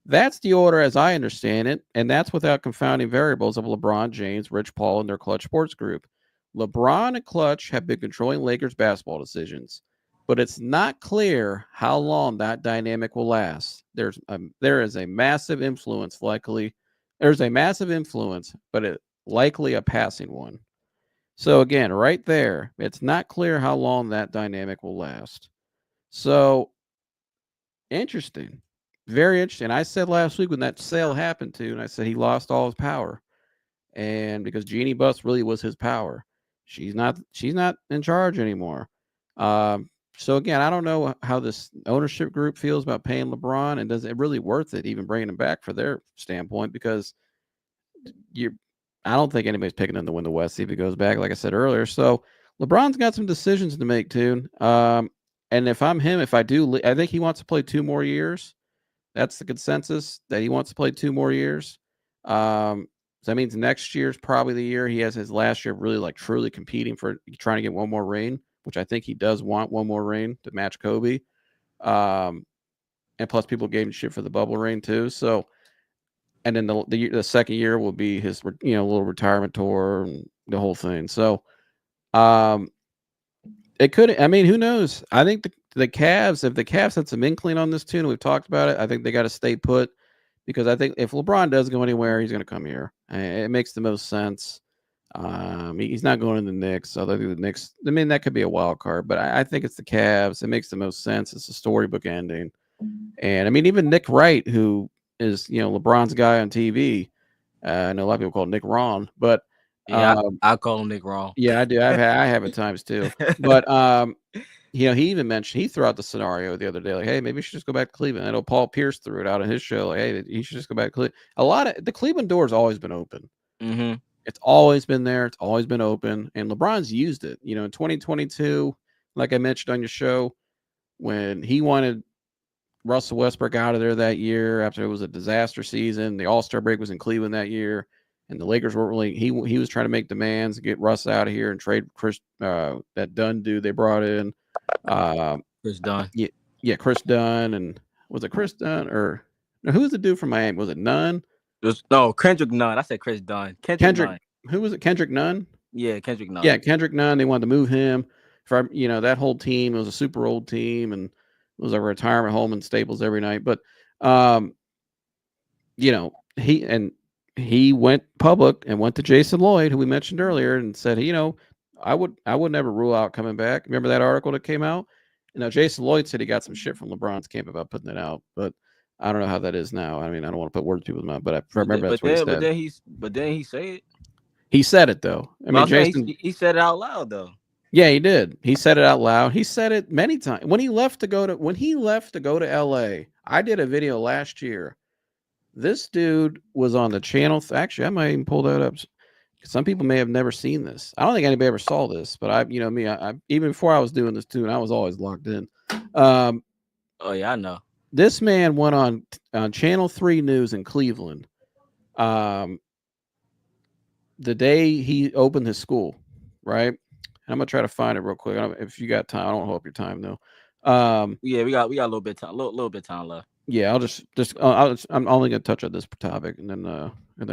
That's the order as I understand it, and that's without confounding variables of LeBron James, Rich Paul, and their Clutch Sports Group. LeBron and Clutch have been controlling Lakers basketball decisions, but it's not clear how long that dynamic will last. There is a massive influence, there's a massive influence, but it likely a passing one. So again, right there, it's not clear how long that dynamic will last. So interesting, very interesting. I said last week when that sale happened to, and I said he lost all his power, and because Jeannie Buss really was his power. She's not in charge anymore. So again, I don't know how this ownership group feels about paying LeBron, and does it really worth it even bringing him back for their standpoint? Because I don't think anybody's picking him to win the West if he goes back, like I said earlier. So LeBron's got some decisions to make too. And if I'm him, I think he wants to play 2 more years. That's the consensus, that he wants to play 2 more years. So that means next year's probably the year he has his last year of really truly competing for trying to get one more ring, which I think he does want one more ring to match Kobe. And plus people gave him shit for the bubble ring too. So, and then the second year will be his, little retirement tour and the whole thing. So, It could. I mean, who knows? I think the Cavs, if the Cavs had some inkling on this too, and we've talked about it, I think they got to stay put because I think if LeBron does go anywhere, he's going to come here. It makes the most sense. He's not going to the Knicks, so I think the Knicks. I mean, that could be a wild card, but I think it's the Cavs. It makes the most sense. It's a storybook ending, and I mean, even Nick Wright, who is LeBron's guy on TV. I know a lot of people call him Nick Ron, but yeah, I call him Nick Ron. Yeah, I do. I have at times too, but he even mentioned he threw out the scenario the other day, like, hey, maybe you should just go back to Cleveland. I know Paul Pierce threw it out on his show, like, hey, you should just go back to Cleveland. A lot of the Cleveland door has always been open. Mm-hmm. It's always been there. It's always been open, and LeBron's used it. In 2022, like I mentioned on your show, when he wanted Russell Westbrook out of there that year after it was a disaster season, the All-Star break was in Cleveland that year, and the Lakers weren't really. He was trying to make demands to get Russ out of here and trade Chris, that Dunn dude they brought in. Chris Dunn. Yeah, Chris Dunn, and was it Chris Dunn or no, who was the dude from Miami? Was it Nunn? No, Kendrick Nunn. I said Chris Dunn. Kendrick Nunn. Who was it? Kendrick Nunn? Yeah, Kendrick Nunn. Yeah, Kendrick Nunn. They wanted to move him. For that whole team, it was a super old team, and it was a retirement home in Staples every night. But he went public and went to Jason Lloyd, who we mentioned earlier, and said, I would never rule out coming back. Remember that article that came out? Jason Lloyd said he got some shit from LeBron's camp about putting it out, but I don't know how that is now. I mean, I don't want to put words in people's mouth, but I remember that's what he said. But then he said it. He said it though. I mean, Jason. He said it out loud though. Yeah, he did. He said it out loud. He said it many times when he left to go to LA. I did a video last year. This dude was on the channel. Actually, I might even pull that up. Some people may have never seen this. I don't think anybody ever saw this, but I even before I was doing this too, and I was always locked in. Oh yeah, I know. This man went on Channel 3 News in Cleveland. The day he opened his school, right? I'm gonna try to find it real quick. If you got time, I don't hold up your time though. Yeah, we got a little bit time, little bit time left. Yeah, I'm only gonna touch on this topic, and then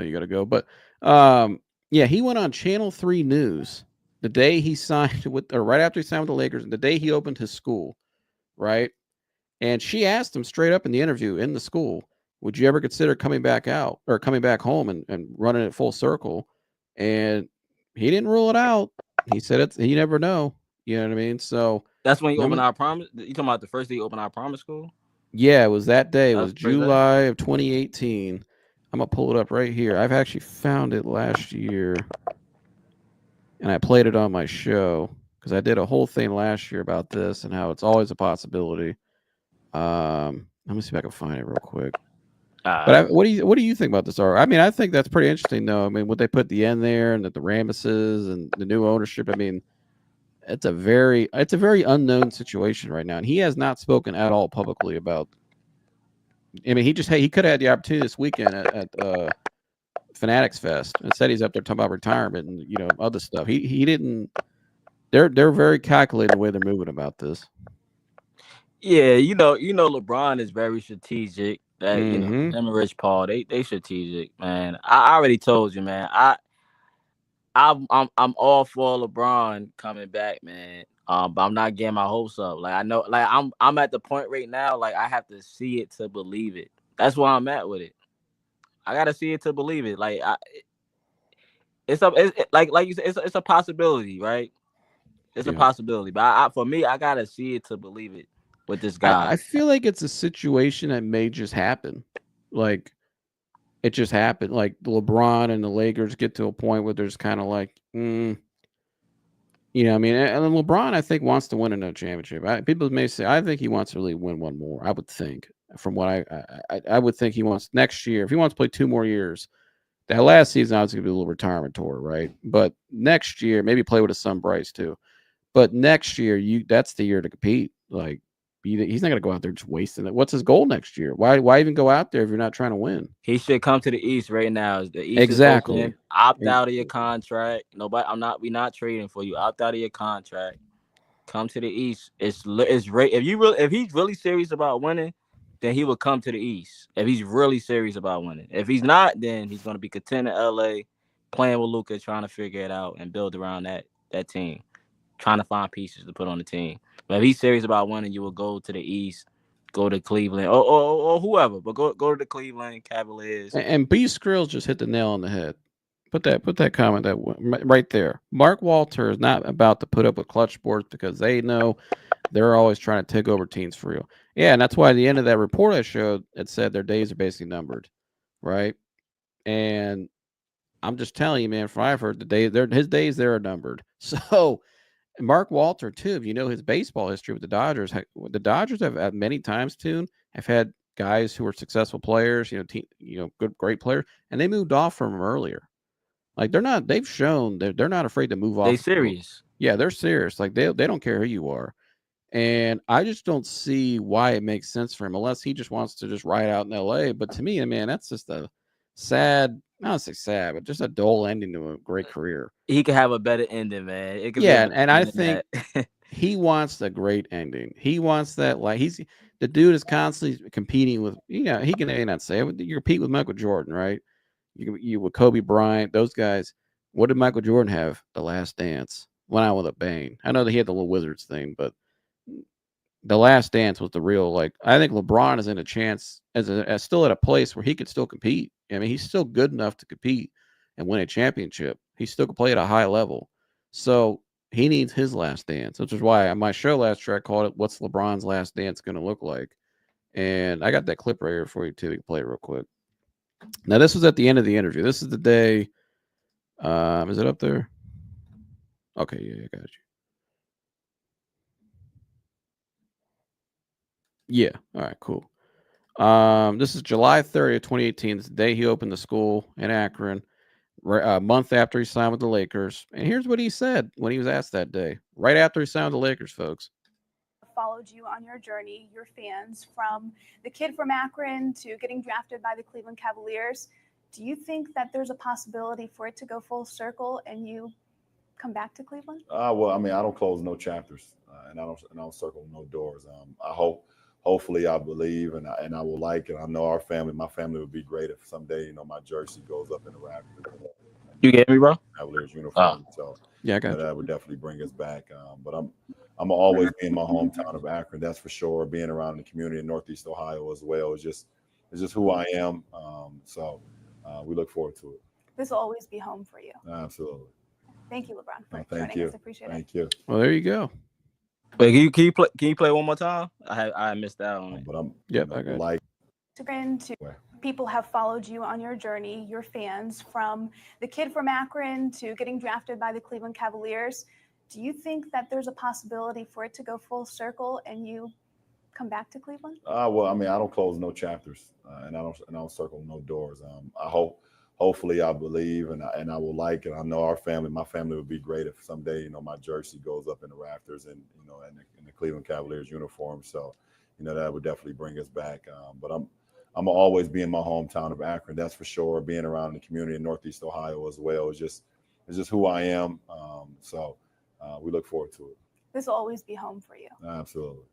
you gotta go. But yeah, he went on Channel 3 News the day he signed right after he signed with the Lakers, and the day he opened his school, right? And she asked him straight up in the interview in the school, would you ever consider coming back out or coming back home and running it full circle? And he didn't rule it out. He said you never know. You know what I mean? So that's when he opened our promise. You talking about the first day he opened our promise school? Yeah, it was that day. It was July of 2018. I'm gonna pull it up right here. I've actually found it last year, and I played it on my show because I did a whole thing last year about this and how it's always a possibility. Let me see if I can find it real quick. But what do you think about this? I mean, I think that's pretty interesting, though. I mean, what they put the end there, and the Ramesses and the new ownership. I mean, it's a very unknown situation right now, and he has not spoken at all publicly about. I mean, he could have had the opportunity this weekend at Fanatics Fest and said he's up there talking about retirement and other stuff. He didn't. They're very calculated the way they're moving about this. Yeah, LeBron is very strategic. That him and Rich Paul, they strategic, man. I already told you, man. I'm all for LeBron coming back, man. But I'm not getting my hopes up. Like I know, like I'm at the point right now, like I have to see it to believe it. That's where I'm at with it. I gotta see it to believe it. Like it's like you said, it's a possibility, right? It's a possibility, but for me, I gotta see it to believe it. With this guy, I feel like it's a situation that may just happen. Like it just happened. Like LeBron and the Lakers get to a point where there's kind of like, I mean, and LeBron, I think, wants to win another championship. People may say, I think he wants to really win one more. I would think, from what I would think he wants next year. If he wants to play 2 more years, that last season obviously going to be a little retirement tour, right? But next year, maybe play with his son Bryce too. But next year, that's the year to compete. Like. He's not going to go out there just wasting it. What's his goal next year? Why even go out there if you're not trying to win? He should come to the East right now. The East exactly. Is opt out of your contract. Nobody. We're not trading for you. Opt out of your contract. Come to the East. It's right. If he's really serious about winning, then he will come to the East. If he's really serious about winning. If he's not, then he's going to be content in LA, playing with Luka, trying to figure it out and build around that team. trying to find pieces to put on the team. But if he's serious about winning, you will go to the East, go to Cleveland, or whoever. But go to the Cleveland Cavaliers. And B. Skrills just hit the nail on the head. Put that comment right there. Mark Walter is not about to put up with clutch sports because they know they're always trying to take over teams for real. Yeah, and that's why at the end of that report I showed, it said their days are basically numbered, right? And I'm just telling you, man, from what I've heard, his days there are numbered. So Mark Walter too, if you know his baseball history with the Dodgers have at many times have had guys who were successful players, good, great players, and they moved off from him earlier. Like they've shown they're not afraid to move off. They serious. Yeah, they're serious. Like they don't care who you are. And I just don't see why it makes sense for him unless he just wants to just ride out in LA. But to me, man, that's just a sad, not say sad, but just a dull ending to a great career. He could have a better ending, man. It could and I think he wants the great ending. He wants that, like the dude is constantly competing with, he may not say it, you compete with Michael Jordan, right? You with Kobe Bryant, those guys. What did Michael Jordan have? The Last Dance. Went out with a bang. I know that he had the little Wizards thing, but the Last Dance was the real, like, I think LeBron is in a chance as still at a place where he could still compete. I mean, he's still good enough to compete and win a championship. He still can play at a high level. So he needs his last dance, which is why on my show last year I called it "What's LeBron's Last Dance Going to Look Like?" And I got that clip right here for you too. You can play it real quick. Now this was at the end of the interview. This is the day. Is it up there? Okay, yeah, I got you. Yeah. All right, cool. This is July 30th, 2018. It's the day he opened the school in Akron, a month after he signed with the Lakers. And here's what he said when he was asked that day, right after he signed with the Lakers, folks. Followed you on your journey, your fans, from the kid from Akron to getting drafted by the Cleveland Cavaliers. Do you think that there's a possibility for it to go full circle and you come back to Cleveland? Well, I mean, I don't close no chapters, and I don't circle no doors. Hopefully, I believe, and I will like it. I know my family would be great if someday, my jersey goes up in the rafters. You get me, bro? Cavaliers uniform. So yeah, I got that would definitely bring us back. But I'm always be in my hometown of Akron, that's for sure. Being around the community in Northeast Ohio as well is just who I am. So we look forward to it. This will always be home for you. Absolutely. Thank you, LeBron. No, thank you. Us. Appreciate thank it. you. Well, there you go. Wait, can you play one more time? I missed out on it. But I got like. To people have followed you on your journey, your fans, from the kid from Akron to getting drafted by the Cleveland Cavaliers. Do you think that there's a possibility for it to go full circle and you come back to Cleveland? Well, I mean, I don't close no chapters, and I don't circle no doors. Hopefully, I believe, and I will like it. I know my family would be great if someday, my jersey goes up in the rafters and in the Cleveland Cavaliers uniform. So, that would definitely bring us back. But I'm always be in my hometown of Akron, that's for sure. Being around the community in Northeast Ohio as well is just who I am. So we look forward to it. This will always be home for you. Absolutely.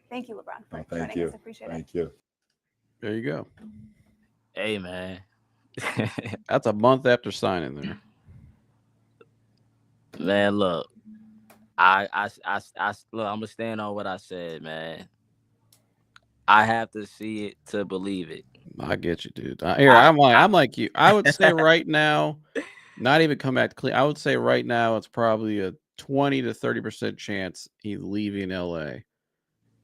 Thank you, LeBron, for thank joining you. us. Appreciate Thank you. There you go. Hey, man. That's a month after signing there. Man, look, look, I'm gonna stand on what I said, man. I have to see it to believe it. I get you, dude. I'm like you. I would say right now, not even come back to Cleveland. I would say right now it's probably a 20 to 30% chance he's leaving LA.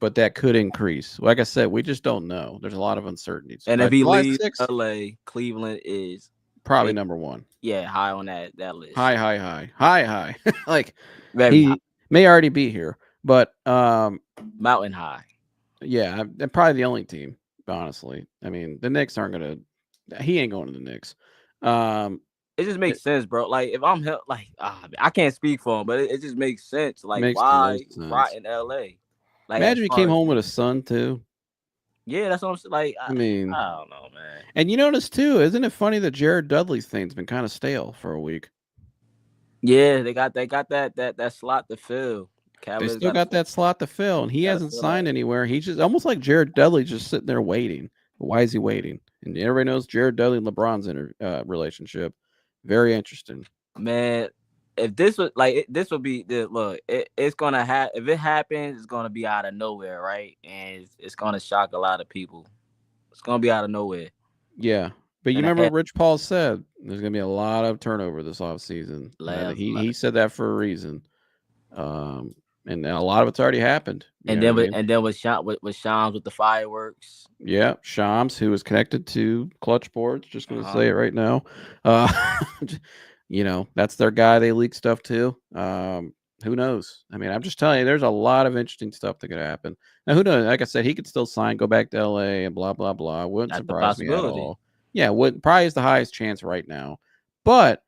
But that could increase. Like I said, we just don't know. There's a lot of uncertainties. And if he leaves LA, Cleveland is probably number one. Yeah, high on that list. High. Like Very he high. may already be here, but mountain high. Yeah, they're probably the only team, honestly. I mean, the Knicks aren't gonna. He ain't going to the Knicks. It just makes sense, bro. Like if I'm like, I can't speak for him, but it just makes sense. Like makes why sense. right in LA? Like, imagine he came home with a son too. Yeah, that's what I'm saying. Like, I mean, I don't know, man. And you notice too, isn't it funny that Jared Dudley's thing's been kind of stale for a week? Yeah, they got that slot to fill. They still got that slot to fill, and he hasn't signed anywhere. He's just almost like Jared Dudley, just sitting there waiting. Why is he waiting? And everybody knows Jared Dudley and LeBron's relationship. Very interesting. Man, if this was like this would be the look. It's gonna have if it happens, it's gonna be out of nowhere, right? And it's gonna shock a lot of people. It's gonna be out of nowhere. Yeah. But you And remember what Rich Paul said? There's going to be a lot of turnover this offseason. He said that for a reason. And a lot of it's already happened. And then with Shams with the fireworks. Yeah, Shams, who is connected to Clutch Sports, just going to say it right now. That's their guy. They leak stuff to. Who knows? I mean, I'm just telling you, there's a lot of interesting stuff that could happen. Now, who knows? Like I said, he could still sign, go back to LA, and blah blah blah. Wouldn't surprise me at all. Yeah, probably is the highest chance right now. But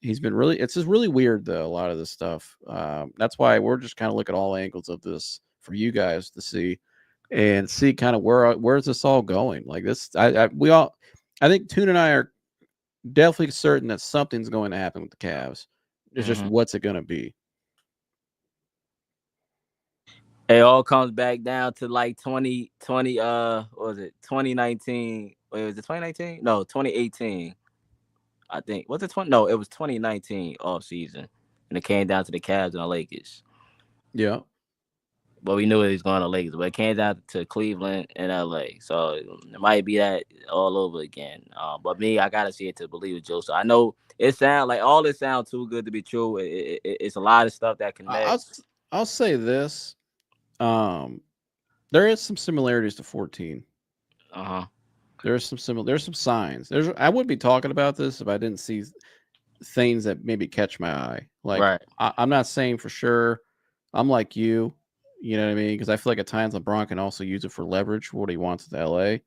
he's been really. It's just really weird though. A lot of this stuff. That's why we're just kind of looking at all angles of this for you guys to see, and see kind of where's this all going. Like this, I think Tune and I are definitely certain that something's going to happen with the Cavs. It's just what's it going to be. It all comes back down to like 2020. What was it? 2019. Wait, was it 2019? No, 2018. I think. Was it 20? No, it was 2019 off season, and it came down to the Cavs and the Lakers. Yeah. But we knew he was going to Lakers, but it came down to Cleveland and LA. So it might be that all over again. But me, I gotta see it to believe it, Joe. So I know it sounds like all this sounds too good to be true. It's a lot of stuff that connects. I'll say this. There is some similarities to 14. There's some signs. I wouldn't be talking about this if I didn't see things that maybe catch my eye. Like I'm not saying for sure. I'm like you. You know what I mean? Because I feel like at times LeBron can also use it for leverage for what he wants at LA.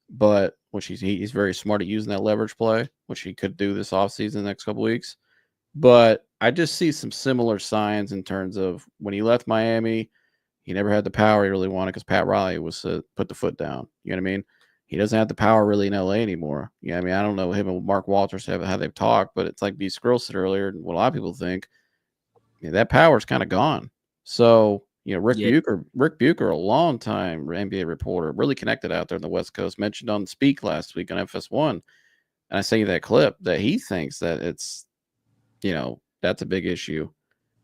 But which he's very smart at using that leverage play, which he could do this offseason the next couple weeks. But I just see some similar signs in terms of when he left Miami, he never had the power he really wanted because Pat Riley was put the foot down. You know what I mean? He doesn't have the power really in LA anymore. You know what I mean? I don't know him and Mark Walters how they've talked, but it's like B. Skrull said earlier, and what a lot of people think, that power's kind of gone. So, Rick Bucher, a long time NBA reporter, really connected out there in the West Coast, mentioned on Speak last week on FS1. And I sent you that clip that he thinks that it's, that's a big issue.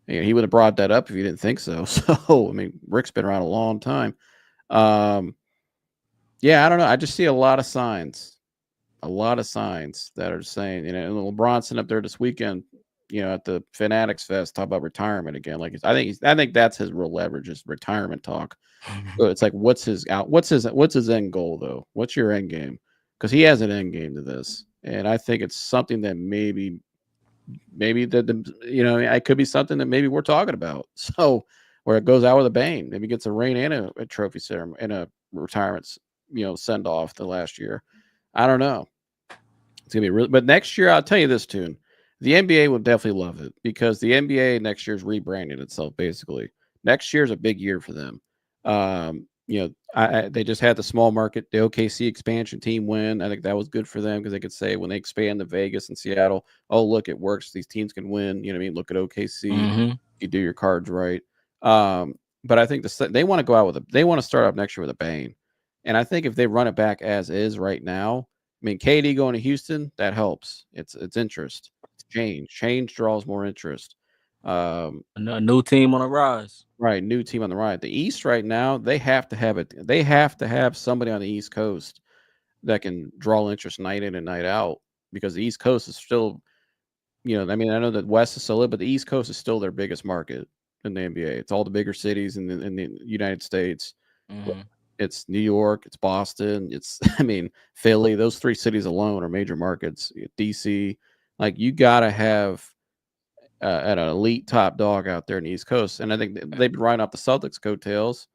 He would have brought that up if he didn't think so. So, I mean, Rick's been around a long time. I don't know. I just see a lot of signs that are saying, and LeBron sitting up there this weekend, at the Fanatics Fest, talk about retirement again. Like I think that's his real leverage is retirement talk. So it's like, what's his end goal though? What's your end game? Because he has an end game to this, and I think it's something that maybe that it could be something that maybe we're talking about. So where it goes out with a bang, maybe gets a ring and a trophy ceremony and a retirement, send off the last year. I don't know. It's gonna be real, but next year I'll tell you this, Tune. The NBA will definitely love it because the NBA next year is rebranding itself. Basically, next year is a big year for them. They just had the small market, the OKC expansion team win. I think that was good for them because they could say when they expand to Vegas and Seattle, oh look, it works. These teams can win. You know what I mean? Look at OKC. You do your cards right. But I think they want to go out they want to start off next year with a bang. And I think if they run it back as is right now, I mean, KD going to Houston, that helps. It's interest. Change draws more interest. A new team on the rise. Right, new team on the rise. The East right now, they have to have it. They have to have somebody on the East Coast that can draw interest night in and night out because the East Coast is still, I know that West is still lit, but the East Coast is still their biggest market in the NBA. It's all the bigger cities in the United States. It's New York, it's Boston, Philly. Those three cities alone are major markets. DC. Like you gotta have an elite top dog out there in the East Coast, and I think they've been riding off the Celtics coatails.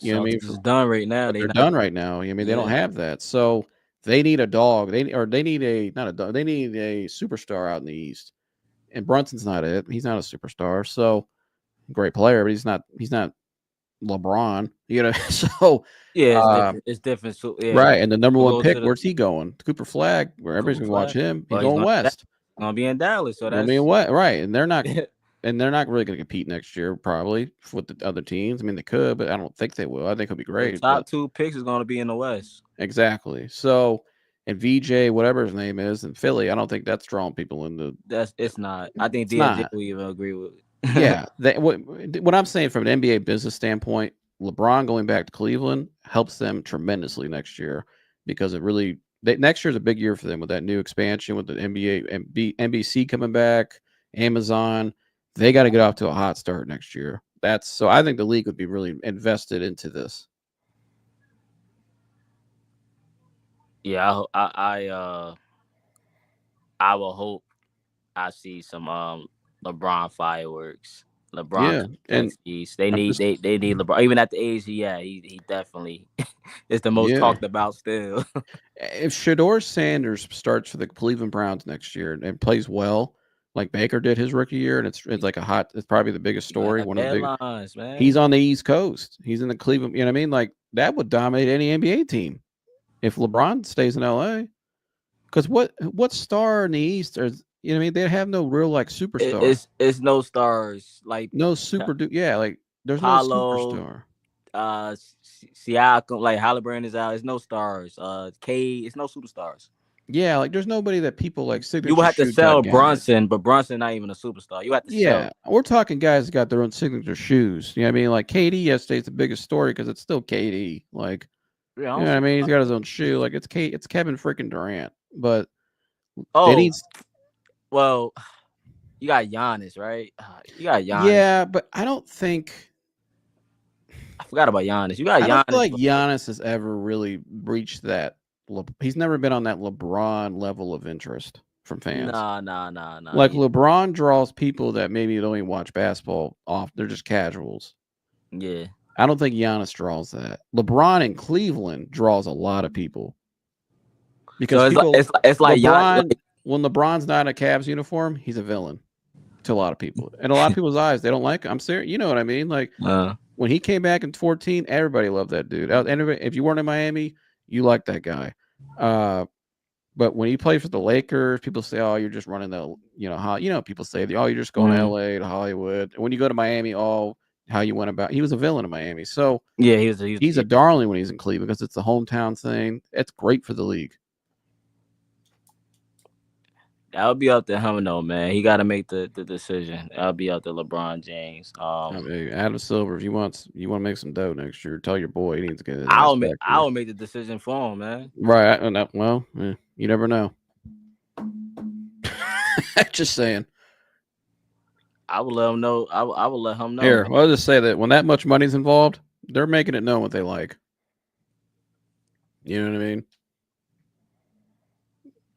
Celtics done right now. They're done right now. They don't have that, so they need a dog. They need a superstar out in the East, and Brunson's not it. He's not a superstar. So great player, but he's not LeBron. So it's different. So, right, and the number one pick, where's he going? Cooper Flag, where everybody's gonna watch him. He's going west. Gonna be in Dallas, so that's what right, and they're not really gonna compete next year probably with the other teams. They could, but I don't think they will. I think it'll be great. The top two picks is gonna be in the West. Exactly. So and VJ, whatever his name is, in Philly, I don't think that's drawing people into. It's not. I think It's DMJ not. will even agree with it. Yeah, what I'm saying from an NBA business standpoint, LeBron going back to Cleveland helps them tremendously next year because it really next year is a big year for them with that new expansion with the NBA, NBC coming back, Amazon. They got to get off to a hot start next year. So I think the league would be really invested into this. Yeah, I will hope I see some LeBron fireworks. LeBron and East. They need LeBron. Even at the age he definitely is the most Yeah. talked about still. If Shedeur Sanders starts for the Cleveland Browns next year and plays well, like Baker did his rookie year, and it's like it's probably the biggest story. One of the biggest. Headlines, man. He's on the East Coast. He's in the Cleveland. You know what I mean? Like that would dominate any NBA team if LeBron stays in LA. Because what star in the East are, you know what I mean? They have no real like superstar. It's no stars like no super. Yeah, like there's Paulo, no superstar. Siakam, like Halliburton is out. It's no stars. K, it's no superstars. Yeah, like there's nobody that people like signature. You would have to shoe sell type guys. Brunson, but Brunson not even a superstar. You have to Yeah, sell. we're talking guys that got their own signature shoes. You know what I mean? Like KD yesterday is the biggest story because it's still KD. Like, you know what I mean? He's got his own shoe. Like it's Kevin freaking Durant. But well, you got Giannis, right? You got Giannis. Yeah, but I don't think I forgot about Giannis. You got Giannis. I don't feel like Giannis has ever really reached that. He's never been on that LeBron level of interest from fans. Nah. Like LeBron draws people that maybe don't even watch basketball off. They're just casuals. Yeah. I don't think Giannis draws that. LeBron in Cleveland draws a lot of people. Because it's like LeBron, when LeBron's not in a Cavs uniform, he's a villain to a lot of people. And a lot of people's eyes, they don't like him. I'm serious. You know what I mean? Like when he came back in 2014, everybody loved that dude. If you weren't in Miami, you liked that guy. But when he played for the Lakers, people say, "Oh, you're just running the, people say, "Oh, you're just going to LA to Hollywood." And when you go to Miami, how you went about. He was a villain in Miami. So yeah, he's a darling when he's in Cleveland because it's the hometown thing. It's great for the league. That would be up to him, though, man. He got to make the decision. That'll be up to LeBron James. Adam Silver, if you want to make some dough next year, tell your boy he needs to get his I'll make the decision for him, man. Right. You never know. Just saying. I would let him know. I would let him know. Here, I'll just say that when that much money's involved, they're making it known what they like. You know what I mean?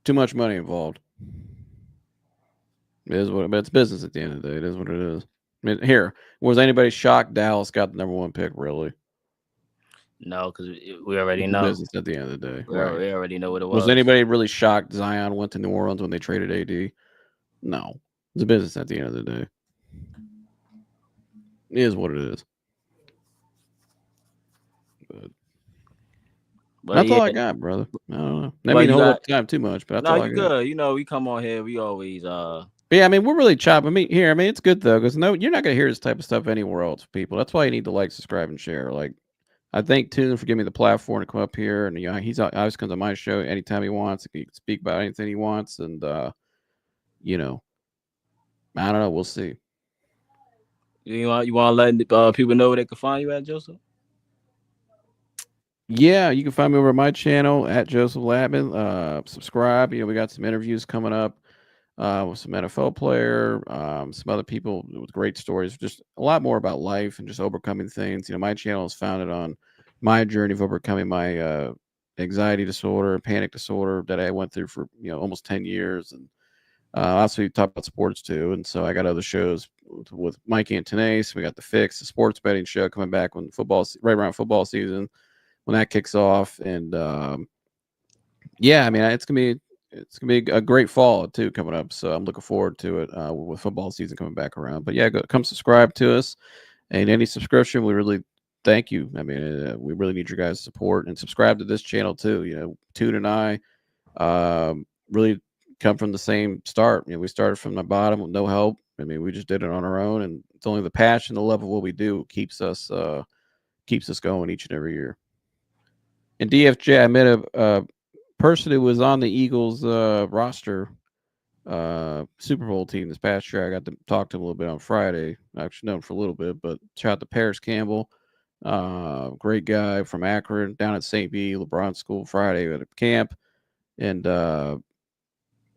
Too much money involved. It is but it's business at the end of the day. It is what it is. I mean, here, was anybody shocked Dallas got the number 1 pick? Really? No, because we already know. Business at the end of the day. We already know what it was. Was anybody really shocked Zion went to New Orleans when they traded AD? No. It's a business at the end of the day. It is what it is. But that's all I got, brother. I don't know. I mean, hold up time too much, but that's all I got. Good. We come on here. We always Yeah, I mean, we're really chopping. It's good though, because you're not gonna hear this type of stuff anywhere else, people. That's why you need to like, subscribe, and share. Like, I thank Tune for giving me the platform to come up here, and he's always comes on my show anytime he wants. He can speak about anything he wants, and I don't know. We'll see. You want to let people know where they can find you at, Joseph? Yeah, you can find me over at my channel at Joseph Latman. Subscribe. We got some interviews coming up with some NFL player, some other people with great stories, just a lot more about life and just overcoming things. My channel is founded on my journey of overcoming my anxiety disorder, panic disorder that I went through for almost 10 years, and also we talk about sports too. And so I got other shows with Mike Antonace. We got the Fix, the sports betting show coming back when right around football season. When that kicks off, and it's gonna be a great fall too coming up. So I'm looking forward to it with football season coming back around. But yeah, come subscribe to us, and any subscription, we really thank you. We really need your guys' support, and subscribe to this channel too. Tune and I really come from the same start. We started from the bottom with no help. We just did it on our own, and it's only the passion, the love of what we do keeps us going each and every year. And DFJ, I made a person who was on the Eagles roster, Super Bowl team this past year. I got to talk to him a little bit on Friday. I actually know him for a little bit, but shout out to Paris Campbell. Great guy from Akron, down at St. B. LeBron School Friday at a camp. And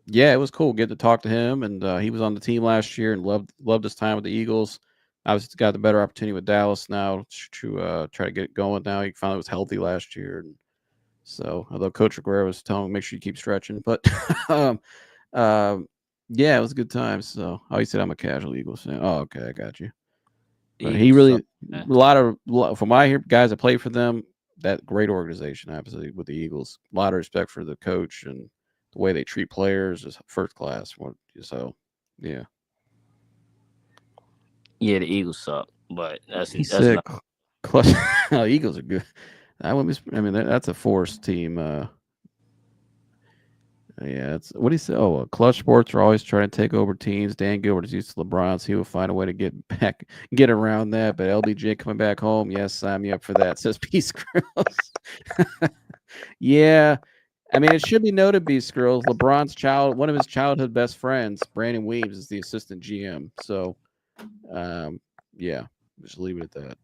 yeah, it was cool getting to talk to him. And he was on the team last year and loved his time with the Eagles. Obviously got the better opportunity with Dallas now to try to get it going now. He finally was healthy last year. And so, although Coach Aguero was telling him, make sure you keep stretching. But yeah, it was a good time. So, he said I'm a casual Eagles fan. Oh, okay, I got you. But he really, a lot of, from what I hear, guys that play for them, that great organization, obviously, with the Eagles. A lot of respect for the coach and the way they treat players is first class. So, yeah. Yeah, the Eagles suck, but that's not... clutch. No, Eagles are good. I mean, that's a forced team. Yeah, it's what he said. Oh, Clutch Sports are always trying to take over teams. Dan Gilbert is used to LeBron, so he will find a way to get around that. But LBJ coming back home, yes, sign me up for that. Says P Skrills. Yeah, I mean, it should be noted, B Skrills. LeBron's one of his childhood best friends, Brandon Weems, is the assistant GM. So, yeah, just leave it at that.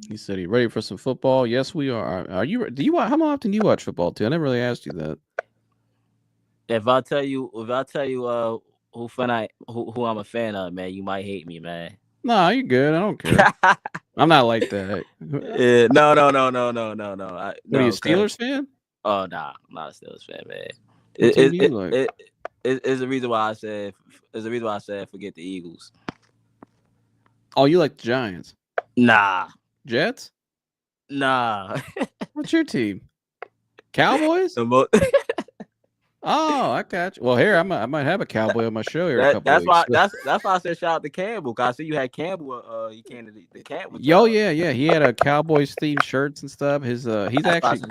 He said he ready for some football. Yes, we are. Are you? How often do you watch football too? I never really asked you that. If I tell you who I'm a fan of, man, you might hate me, man. No, you're good. I don't care. I'm not like that. Yeah, no. What are you, Steelers fan? Oh, nah, I'm not a Steelers fan, man. It's the reason why I said. It's the reason why I said forget the Eagles. Oh, you like the Giants? Nah. Jets? Nah. What's your team? Cowboys? Oh, I got you. Well, here I might have a Cowboy on my show here. That's why I said shout out to Campbell. Cause I see you had Campbell. You came to the camp. Yo, yeah. He had a Cowboys themed shirts and stuff. He's actually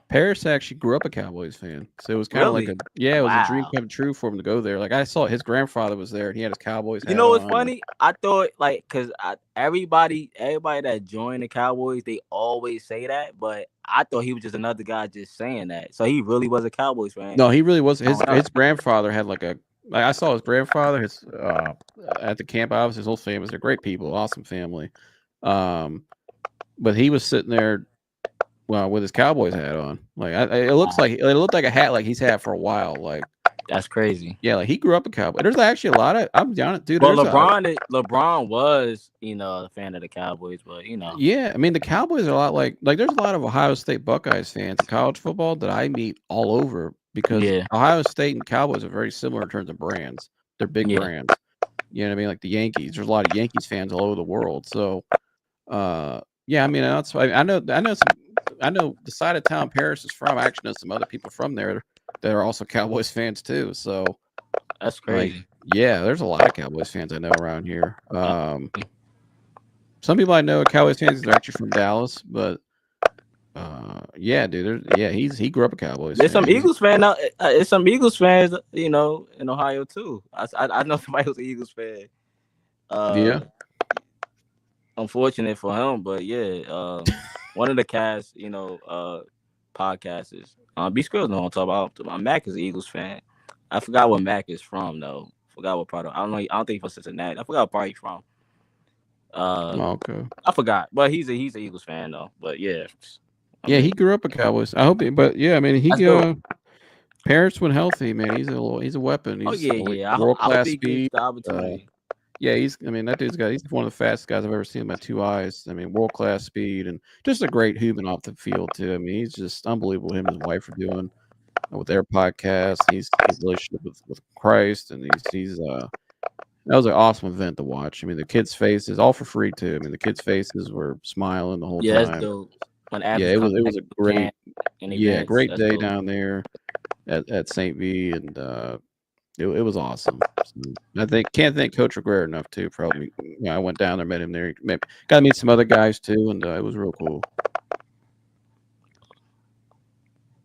Paris actually grew up a Cowboys fan, so it was kind of like it was a dream come true for him to go there. Like I saw his grandfather was there, and he had his Cowboys hat. You know what's on. funny? I thought because everybody that joined the Cowboys, they always say that, but I thought he was just another guy just saying that. So he really was a Cowboys fan. No, he really was. His grandfather had I saw his grandfather. His at the camp. Obviously, his whole family. They're great people, awesome family. But he was sitting there. Well, with his Cowboys hat on, it looked like a hat like he's had for a while. Like that's crazy. Yeah, like he grew up a Cowboy. There's actually a lot of dude. Well, LeBron was a fan of the Cowboys, but Yeah, I mean the Cowboys are a lot like there's a lot of Ohio State Buckeyes fans in college football that I meet all over because Ohio State and Cowboys are very similar in terms of brands. They're big brands. You know what I mean? Like the Yankees. There's a lot of Yankees fans all over the world. So, yeah, I mean I know the side of town Paris is from. I actually know some other people from there that are also Cowboys fans too. So that's crazy. There's a lot of Cowboys fans I know around here. Some people I know are Cowboys fans. They're actually from Dallas, but dude, he grew up a Cowboys. There's some Eagles fans now. There's some Eagles fans, in Ohio too. I know somebody who's an Eagles fan. Unfortunate for him, but one of the cast, podcasters. B Skrills know what I'm talking about. Mac is an Eagles fan. I forgot what Mac is from though. Forgot what part of. I don't know. I don't think he's from Cincinnati. I forgot what part he's from. Okay. I forgot, but he's an Eagles fan though. But he grew up a Cowboys. I hope, I mean, parents when healthy, man. He's a weapon. He's world class speed. That dude's he's one of the fastest guys I've ever seen with my two eyes. I mean, world class speed and just a great human off the field too. I mean, he's just unbelievable. Him and his wife are doing with their podcast. His relationship with Christ, and that was an awesome event to watch. I mean, the kids' faces all for free too. I mean, the kids' faces were smiling the whole time. That's dope. It was a great great day down there at St. V, and it was awesome. So can't thank Coach Aguero enough too. Probably, I went down there, met him there, got to meet some other guys too, and it was real cool.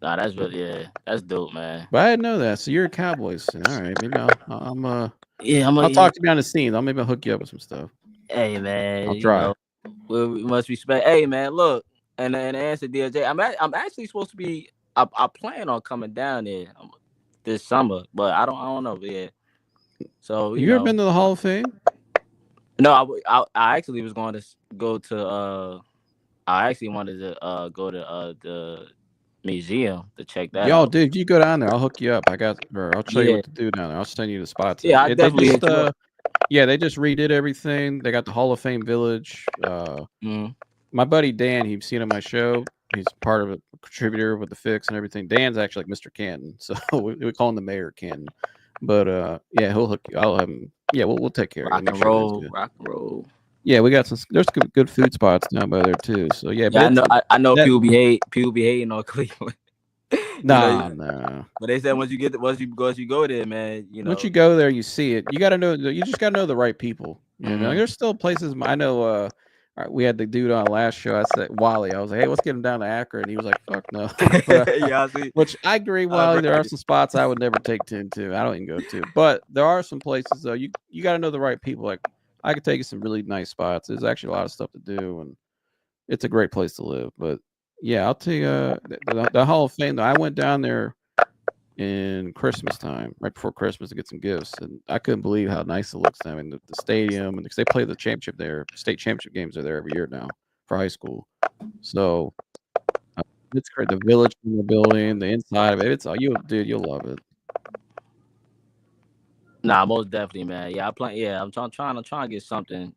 Nah, that's really that's dope, man. But I didn't know that. So you're a Cowboys fan. All right, maybe I'll talk to you behind the scenes. Maybe I'll hook you up with some stuff. Hey man, I'll try. We must respect. Hey man, look. And answer DJ, I'm actually supposed to be. I plan on coming down there this summer, but I don't know. Yeah. So you ever been to the Hall of Fame? No, I actually was going to go to. I actually wanted to go to the museum to check that Yo, out. dude, you go down there. I'll hook you up. I'll show you Yeah. what to do down there. I'll send you the spots. Yeah, I They definitely just hit you up. yeah, they just redid everything. They got the Hall of Fame Village. My buddy Dan, he's seen on my show. He's part of a contributor with the Fix and everything. Dan's actually like Mr. Canton, so we call him the Mayor Canton. But yeah, he'll hook you. I'll have him. Yeah, we'll take care of Rock you. and roll, rock and roll. Yeah, we got some. There's good food spots down by there too. So yeah, Yeah, but I know people be hating on Cleveland. Nah. But they said once you go there, man, once you go there, you see it. You got to know. You just got to know the right people. You know, Mhm. there's still places. I know. We had the dude on last show. I said Wally. I was like, hey, let's get him down to Akron. He was like, fuck no. Yeah, I see. Which I agree, Wally. There are some spots I would never take Tim to. I don't even go to. But there are some places though. You got to know the right people. Like I could take you some really nice spots. There's actually a lot of stuff to do, and it's a great place to live. But yeah, I'll tell you, the Hall of Fame, though, I went down there in Christmas time, right before Christmas, to get some gifts, and I couldn't believe how nice it looks. I mean, the stadium, and because they play the championship there, state championship games are there every year now for high school. So it's great. The village in the building, the inside of it, it's all dude, you'll love it. Nah, most definitely, man. Yeah, I'm trying to get something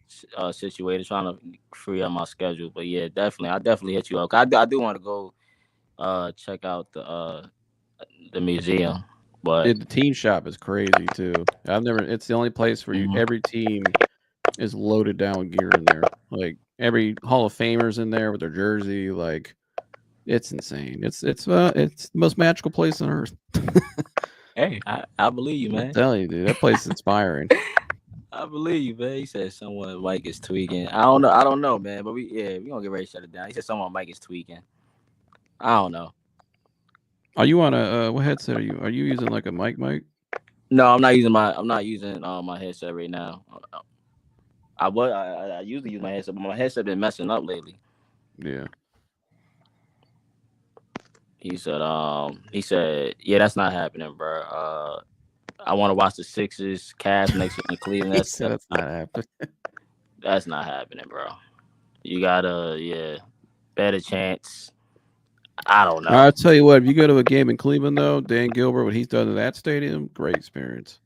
situated, trying to free up my schedule. But yeah, definitely, I definitely hit you up. I do want to go check out the museum. But the team shop is crazy too. It's the only place where every team is loaded down with gear in there. Like every Hall of Famers in there with their jersey. Like it's insane. It's the most magical place on earth. Hey, I believe you, man. I'm telling you, dude, that place is inspiring. I believe you, man. He said someone mic is tweaking. I don't know, man. But we gonna get ready to shut it down. He said someone mic is tweaking. I don't know. Are you on a what headset are you? Are you using like a mic? No, I'm not using my headset right now. I usually use my headset, but my headset been messing up lately. Yeah. He said, yeah, that's not happening, bro. I want to watch the Sixers, Cavs next week in Cleveland. That's not happening. That's not happening, bro. You gotta, better chance. I don't know. I'll tell you what, if you go to a game in Cleveland, though, Dan Gilbert, what he's done to that stadium, great experience.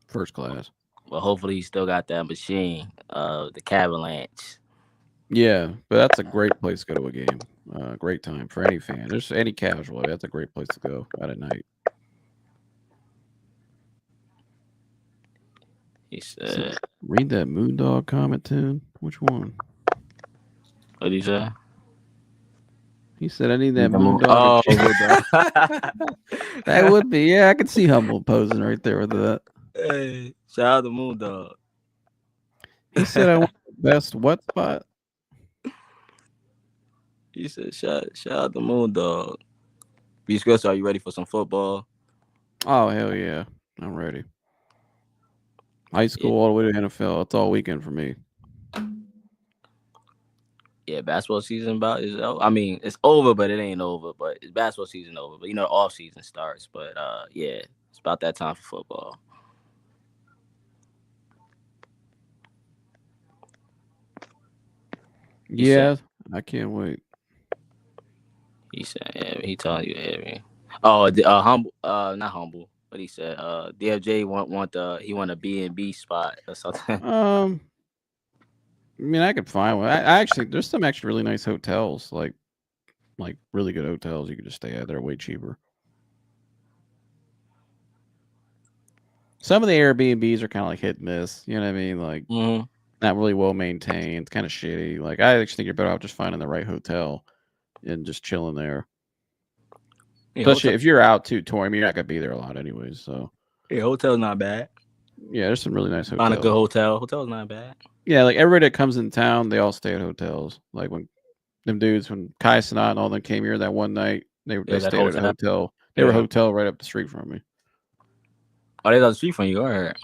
First class. Well, hopefully he still got that machine, the Cavaliers. Yeah, but that's a great place to go to a game. Great time for any fan. There's any casual. That's a great place to go out at night. He said, read that Moondog comment, Tune. Which one? What did he say? He said, I need that Moondog. That would be, yeah, I could see Humble posing right there with that. Hey, shout out to Moondog. He said, I want the best what spot? He said, shout out to Moondog. B-Scrubs, are you ready for some football? Oh, hell yeah. I'm ready. High school all the way to NFL. It's all weekend for me. Yeah, basketball season it's over, but it ain't over. But it's basketball season over. But off season starts. But yeah, it's about that time for football. Yeah, I can't wait. He said, he telling you everything. Oh, humble, not humble. But he said, DFJ want a B&B spot or something. I mean, I could find one. I actually, there's some actually really nice hotels, like really good hotels you could just stay at. They're way cheaper. Some of the Airbnbs are kind of like hit and miss. You know what I mean? Like not really well maintained, kind of shitty. Like I actually think you're better off just finding the right hotel and just chilling there. Yeah, especially if you're out too touring, I mean, you're not gonna be there a lot anyways. So yeah, hotel's not bad. Yeah, there's some really nice hotels. Find a good hotel. Hotel's not bad. Yeah, like everybody that comes in town, they all stay at hotels. Like when Kai Sinat and all them came here that one night, they stayed at a hotel. They were a hotel right up the street from me. Oh, they down the street from you, all right.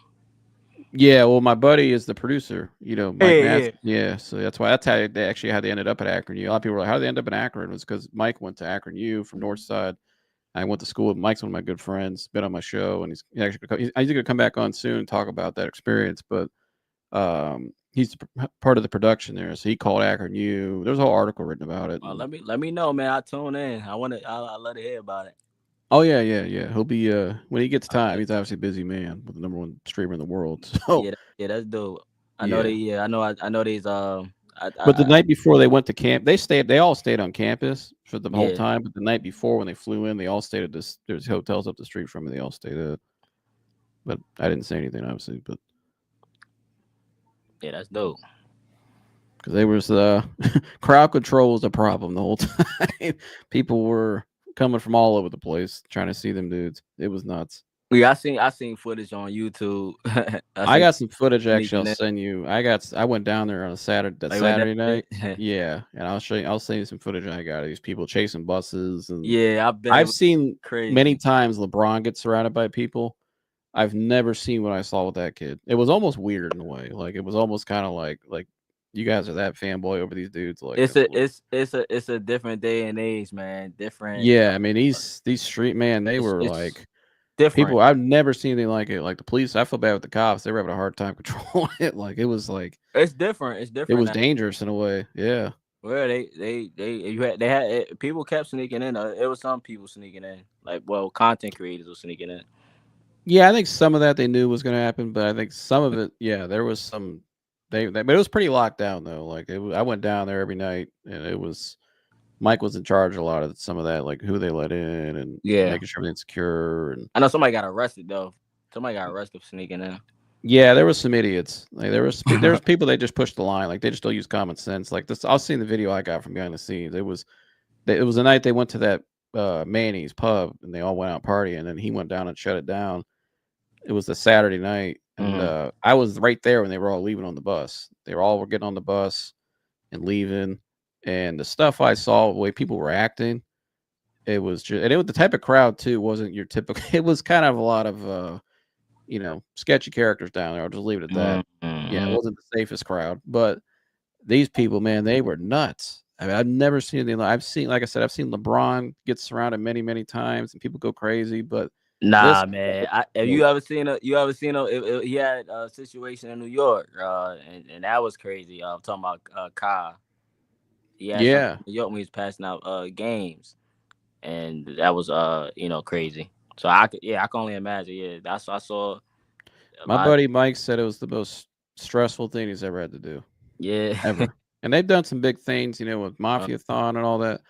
Yeah, well, my buddy is the producer. You know, Mike Yeah, Madsen. Yeah, so that's how they ended up at Akron U. A lot of people were like, "How did they end up in Akron?" It was because Mike went to Akron U from Northside. I went to school with Mike's one of my good friends. Been on my show, and he's going to come back on soon and talk about that experience. But he's part of the production there, so he called Akron U. There's a whole article written about it. Let me know, man. I'll tune in. I'll let it hear about it. Oh yeah. He'll be when he gets time. He's obviously a busy man with the #1 streamer in the world. So yeah, that's dope. I know these. But the night before they went to camp, they all stayed on campus for the whole Yeah. time. But the night before, when they flew in, they all stayed at there's hotels up the street from me. They all stayed at. But I didn't say anything, obviously. But yeah, that's dope. because there was crowd control was a problem the whole time. People were coming from all over the place trying to see them dudes. It was nuts. Yeah, I seen footage on YouTube. I got some footage actually. I'll send you. I went down there on a Saturday night. Yeah, and I'll show you. I'll send you some footage I got of these people chasing buses. And yeah, I've seen crazy. many times LeBron get surrounded by people. I've never seen what I saw with that kid. It was almost weird in a way. Like it was almost kind of like you guys are that fanboy over these dudes. Like it's a different day and age, man. Different. Yeah, I mean these street man, they were like. Different. People, I've never seen anything like it. Like the police, I feel bad with the cops. They were having a hard time controlling it. Like it was like it's different. It's different. It was dangerous in a way. Yeah. Well, they had people kept sneaking in. It was some people sneaking in. Like, well, content creators were sneaking in. Yeah, I think some of that they knew was going to happen, but I think some of it, yeah, there was some. But it was pretty locked down though. Like I went down there every night, and it was. Mike was in charge of a lot of some of that, like who they let in and making sure everything's secure. And I know somebody got arrested though. Somebody got arrested for sneaking in. Yeah, there was some idiots. Like there was people that just pushed the line. Like they just don't use common sense. Like this, I'll see the video I got from behind the scenes. It was the night they went to that Manny's pub and they all went out partying, and then he went down and shut it down. It was the Saturday night, and I was right there when they were all leaving on the bus. They were getting on the bus and leaving. And the stuff I saw, the way people were acting, it was just, and it was the type of crowd too. Wasn't your typical. It was kind of a lot of, sketchy characters down there. I'll just leave it at that. Yeah, it wasn't the safest crowd, but these people, man, they were nuts. I mean, I've never seen anything. Like I said, I've seen LeBron get surrounded many, many times, and people go crazy. But nah, man, have you ever seen he had a situation in New York, and that was crazy. I'm talking about Kai. Yeah, New York when he was passing out games, and that was crazy. So I can only imagine. Yeah, I saw. My buddy Mike said it was the most stressful thing he's ever had to do. Yeah, ever. And they've done some big things, with Mafia-thon and all that.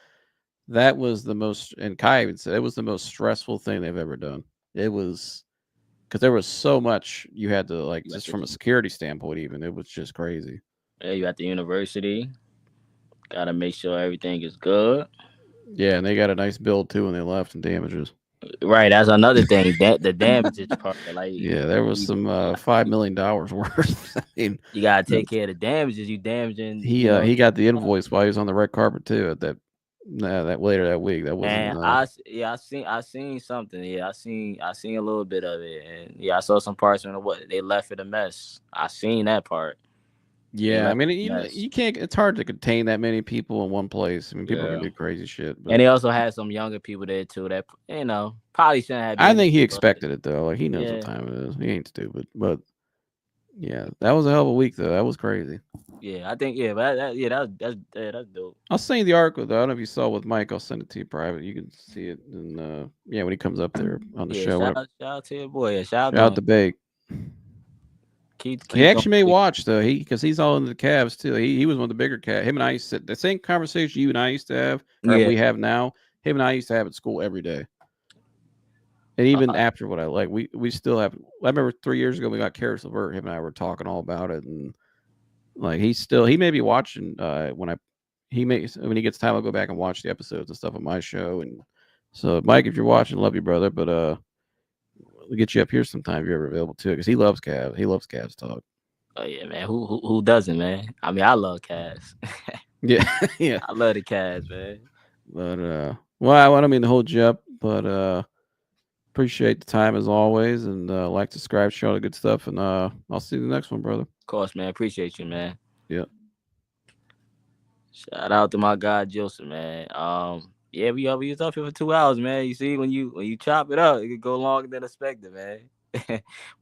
That was the most, and Kai even said it was the most stressful thing they've ever done. It was because there was so much you had to just from a security standpoint. Even it was just crazy. Yeah, you at the university. Gotta make sure everything is good. Yeah, and they got a nice build too when they left and damages. Right, that's another thing. The damages part. Yeah, there was some $5 million worth. I mean, you gotta take care of the damages. You damaging. He got the invoice while he was on the red carpet too. At that later that week. That wasn't. I seen something. Yeah, I seen a little bit of it, and yeah, I saw some parts when they left it a mess. I seen that part. Yeah, I mean, you can't. It's hard to contain that many people in one place. I mean, people can do crazy shit. But. And they also had some younger people there too that probably shouldn't have. I think he expected it though. Like he knows what time it is. He ain't stupid. But yeah, that was a hell of a week though. That was crazy. Yeah, I think that's dope. I'll send you the article though. I don't know if you saw with Mike. I'll send it to you private. You can see it. And when he comes up there on the show. Shout out to your boy. Shout out to Bake. He actually may watch though, because he's all into the Cavs too. He was one of the bigger Cavs. Him and I used to the same conversation you and I used to have, or we have now. Him and I used to have at school every day, and even after what I like, we still have. I remember 3 years ago we got Karis LeVert. Him and I were talking all about it, and he may be watching when he gets time. I'll go back and watch the episodes and stuff on my show. And so, Mike, if you're watching, love you, brother. But we'll get you up here sometime if you're ever available too, because he loves Cavs. He loves Cavs talk. Oh yeah, man. Who doesn't, man? I mean, I love Cavs. yeah. I love the Cavs, man. But well, I don't mean to hold you up, but Appreciate the time as always, and like, subscribe, share all the good stuff, and I'll see you in the next one, brother. Of course, man. Appreciate you, man. Yeah. Shout out to my guy Joseph, man. Yeah, we was up here for 2 hours, man. You see, when you chop it up, it could go longer than expected, man.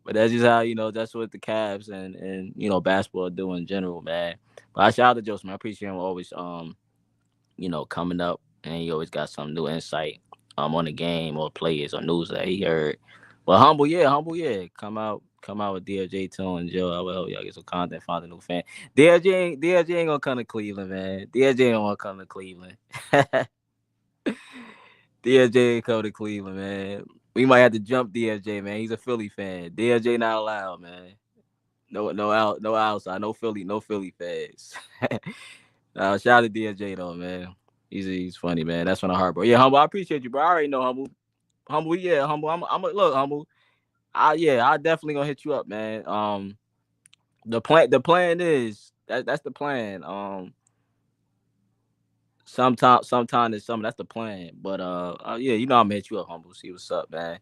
But that's just how, that's what the Cavs and basketball do in general, man. But I shout out to Joseph, man. I appreciate him always coming up, and he always got some new insight on the game or players or news that he heard. But humble, yeah. Come out with DLJ too, and Joe. I will help y'all get some content, find a new fan. DLJ ain't gonna come to Cleveland, man. DLJ don't want to come to Cleveland. DLJ ain't come to Cleveland, man. We might have to jump DLJ, man. He's a Philly fan. DLJ not allowed, man. No outside, no Philly fans. Shout out to DLJ though, man. He's funny, man. That's from the heart, bro. Yeah, Humble, I appreciate you, bro. I already know Humble. Humble, yeah, Humble. I'm look, Humble. I definitely gonna hit you up, man. The plan is that's the plan. Sometime this summer, that's the plan. But yeah, I'm gonna hit you up, Humble. See what's up, man.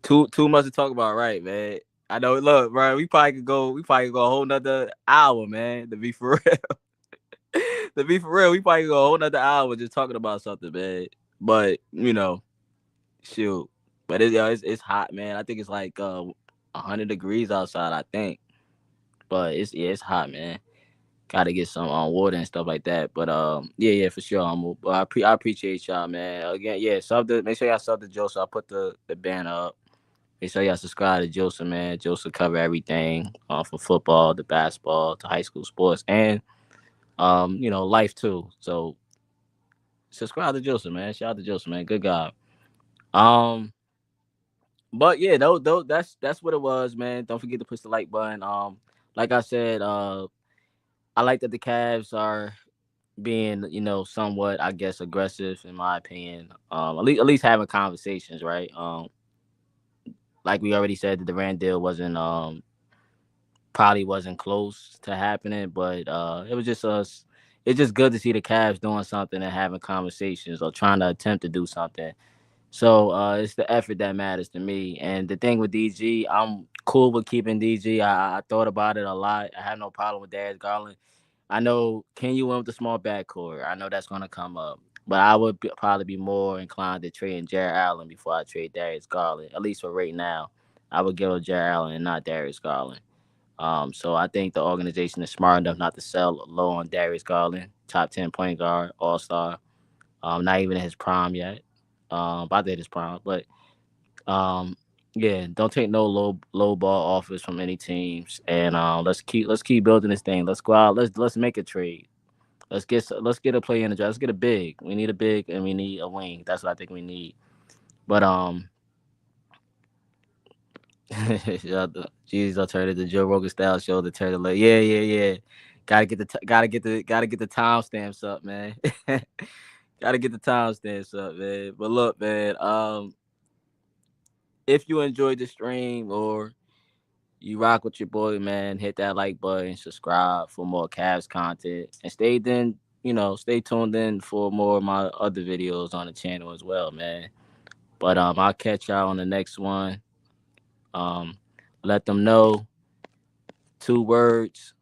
Too much to talk about, right, man? I know. Look, bro, we probably could go a whole nother hour, man. To be for real, we probably could go a whole nother hour just talking about something, man. But shoot. But it's hot, man. I think it's like 100 degrees outside, I think. But it's hot, man. Gotta get some water and stuff like that. But yeah, for sure. But I appreciate y'all, man. Again, yeah, make sure y'all sub to Joseph. I'll put the banner up. Make sure y'all subscribe to Joseph, man. Joseph cover everything from football to basketball to high school sports and life too. So subscribe to Joseph, man. Shout out to Joseph, man. Good guy. But yeah, that's what it was, man. Don't forget to push the like button. Like I said, I like that the Cavs are being, somewhat, I guess, aggressive in my opinion. At least having conversations, right? Like we already said, the Durant deal probably wasn't close to happening, but it was just us. It's just good to see the Cavs doing something and having conversations or trying to attempt to do something. So it's the effort that matters to me. And the thing with DG, I'm cool with keeping DG. I thought about it a lot. I have no problem with Darius Garland. I know Kenny went with the small backcourt. I know that's going to come up. But I would probably be more inclined to trade Jarrett Allen before I trade Darius Garland, at least for right now. I would go with Jarrett Allen and not Darius Garland. So I think the organization is smart enough not to sell low on Darius Garland, top 10 point guard, all-star. Not even in his prime yet. About to hit his prime. But, yeah, don't take no low ball offers from any teams. And let's keep building this thing. Let's go out. Let's make a trade. Let's get a play in the draft. Let's get a big. We need a big and we need a wing. That's what I think we need. But Jesus, I'll turn it to Joe Rogan style show to turn it. Yeah. Gotta get the timestamps up, man. Gotta get the timestamps up, man. But look, man. If you enjoyed the stream or you rock with your boy, man, hit that like button, subscribe for more Cavs content, and stay tuned in for more of my other videos on the channel as well, man. But I'll catch y'all on the next one. Let them know 2 words.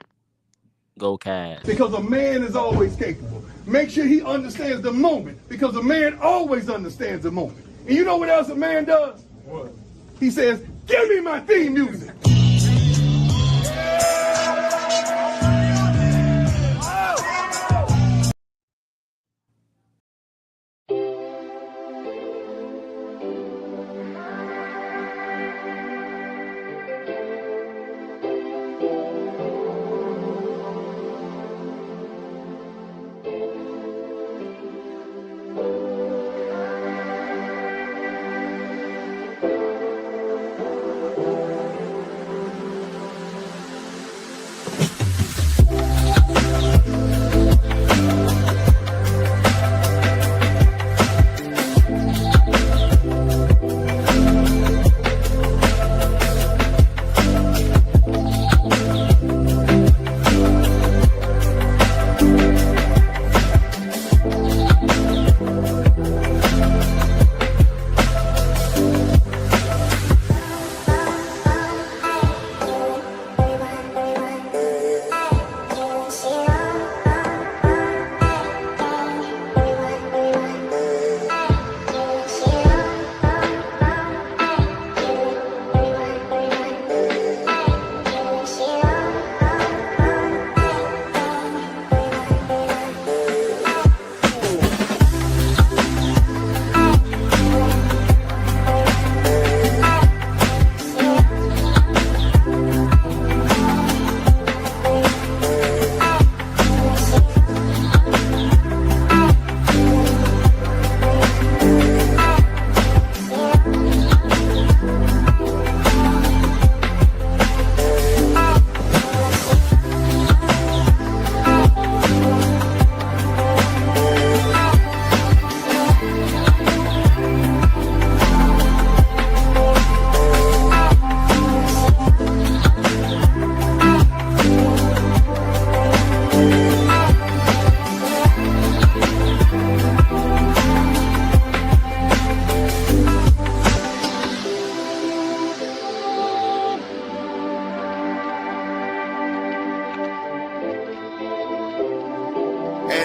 Go Cavs. Because a man is always capable. Make sure he understands the moment, because a man always understands the moment. And you know what else a man does? What? He says, "Give me my theme music."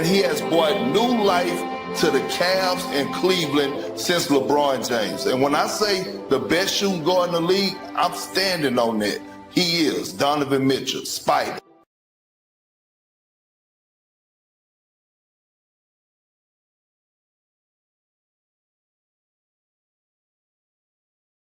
and he has brought new life to the Cavs and Cleveland since LeBron James. And when I say the best shooting guard in the league, I'm standing on that. He is Donovan Mitchell, Spider.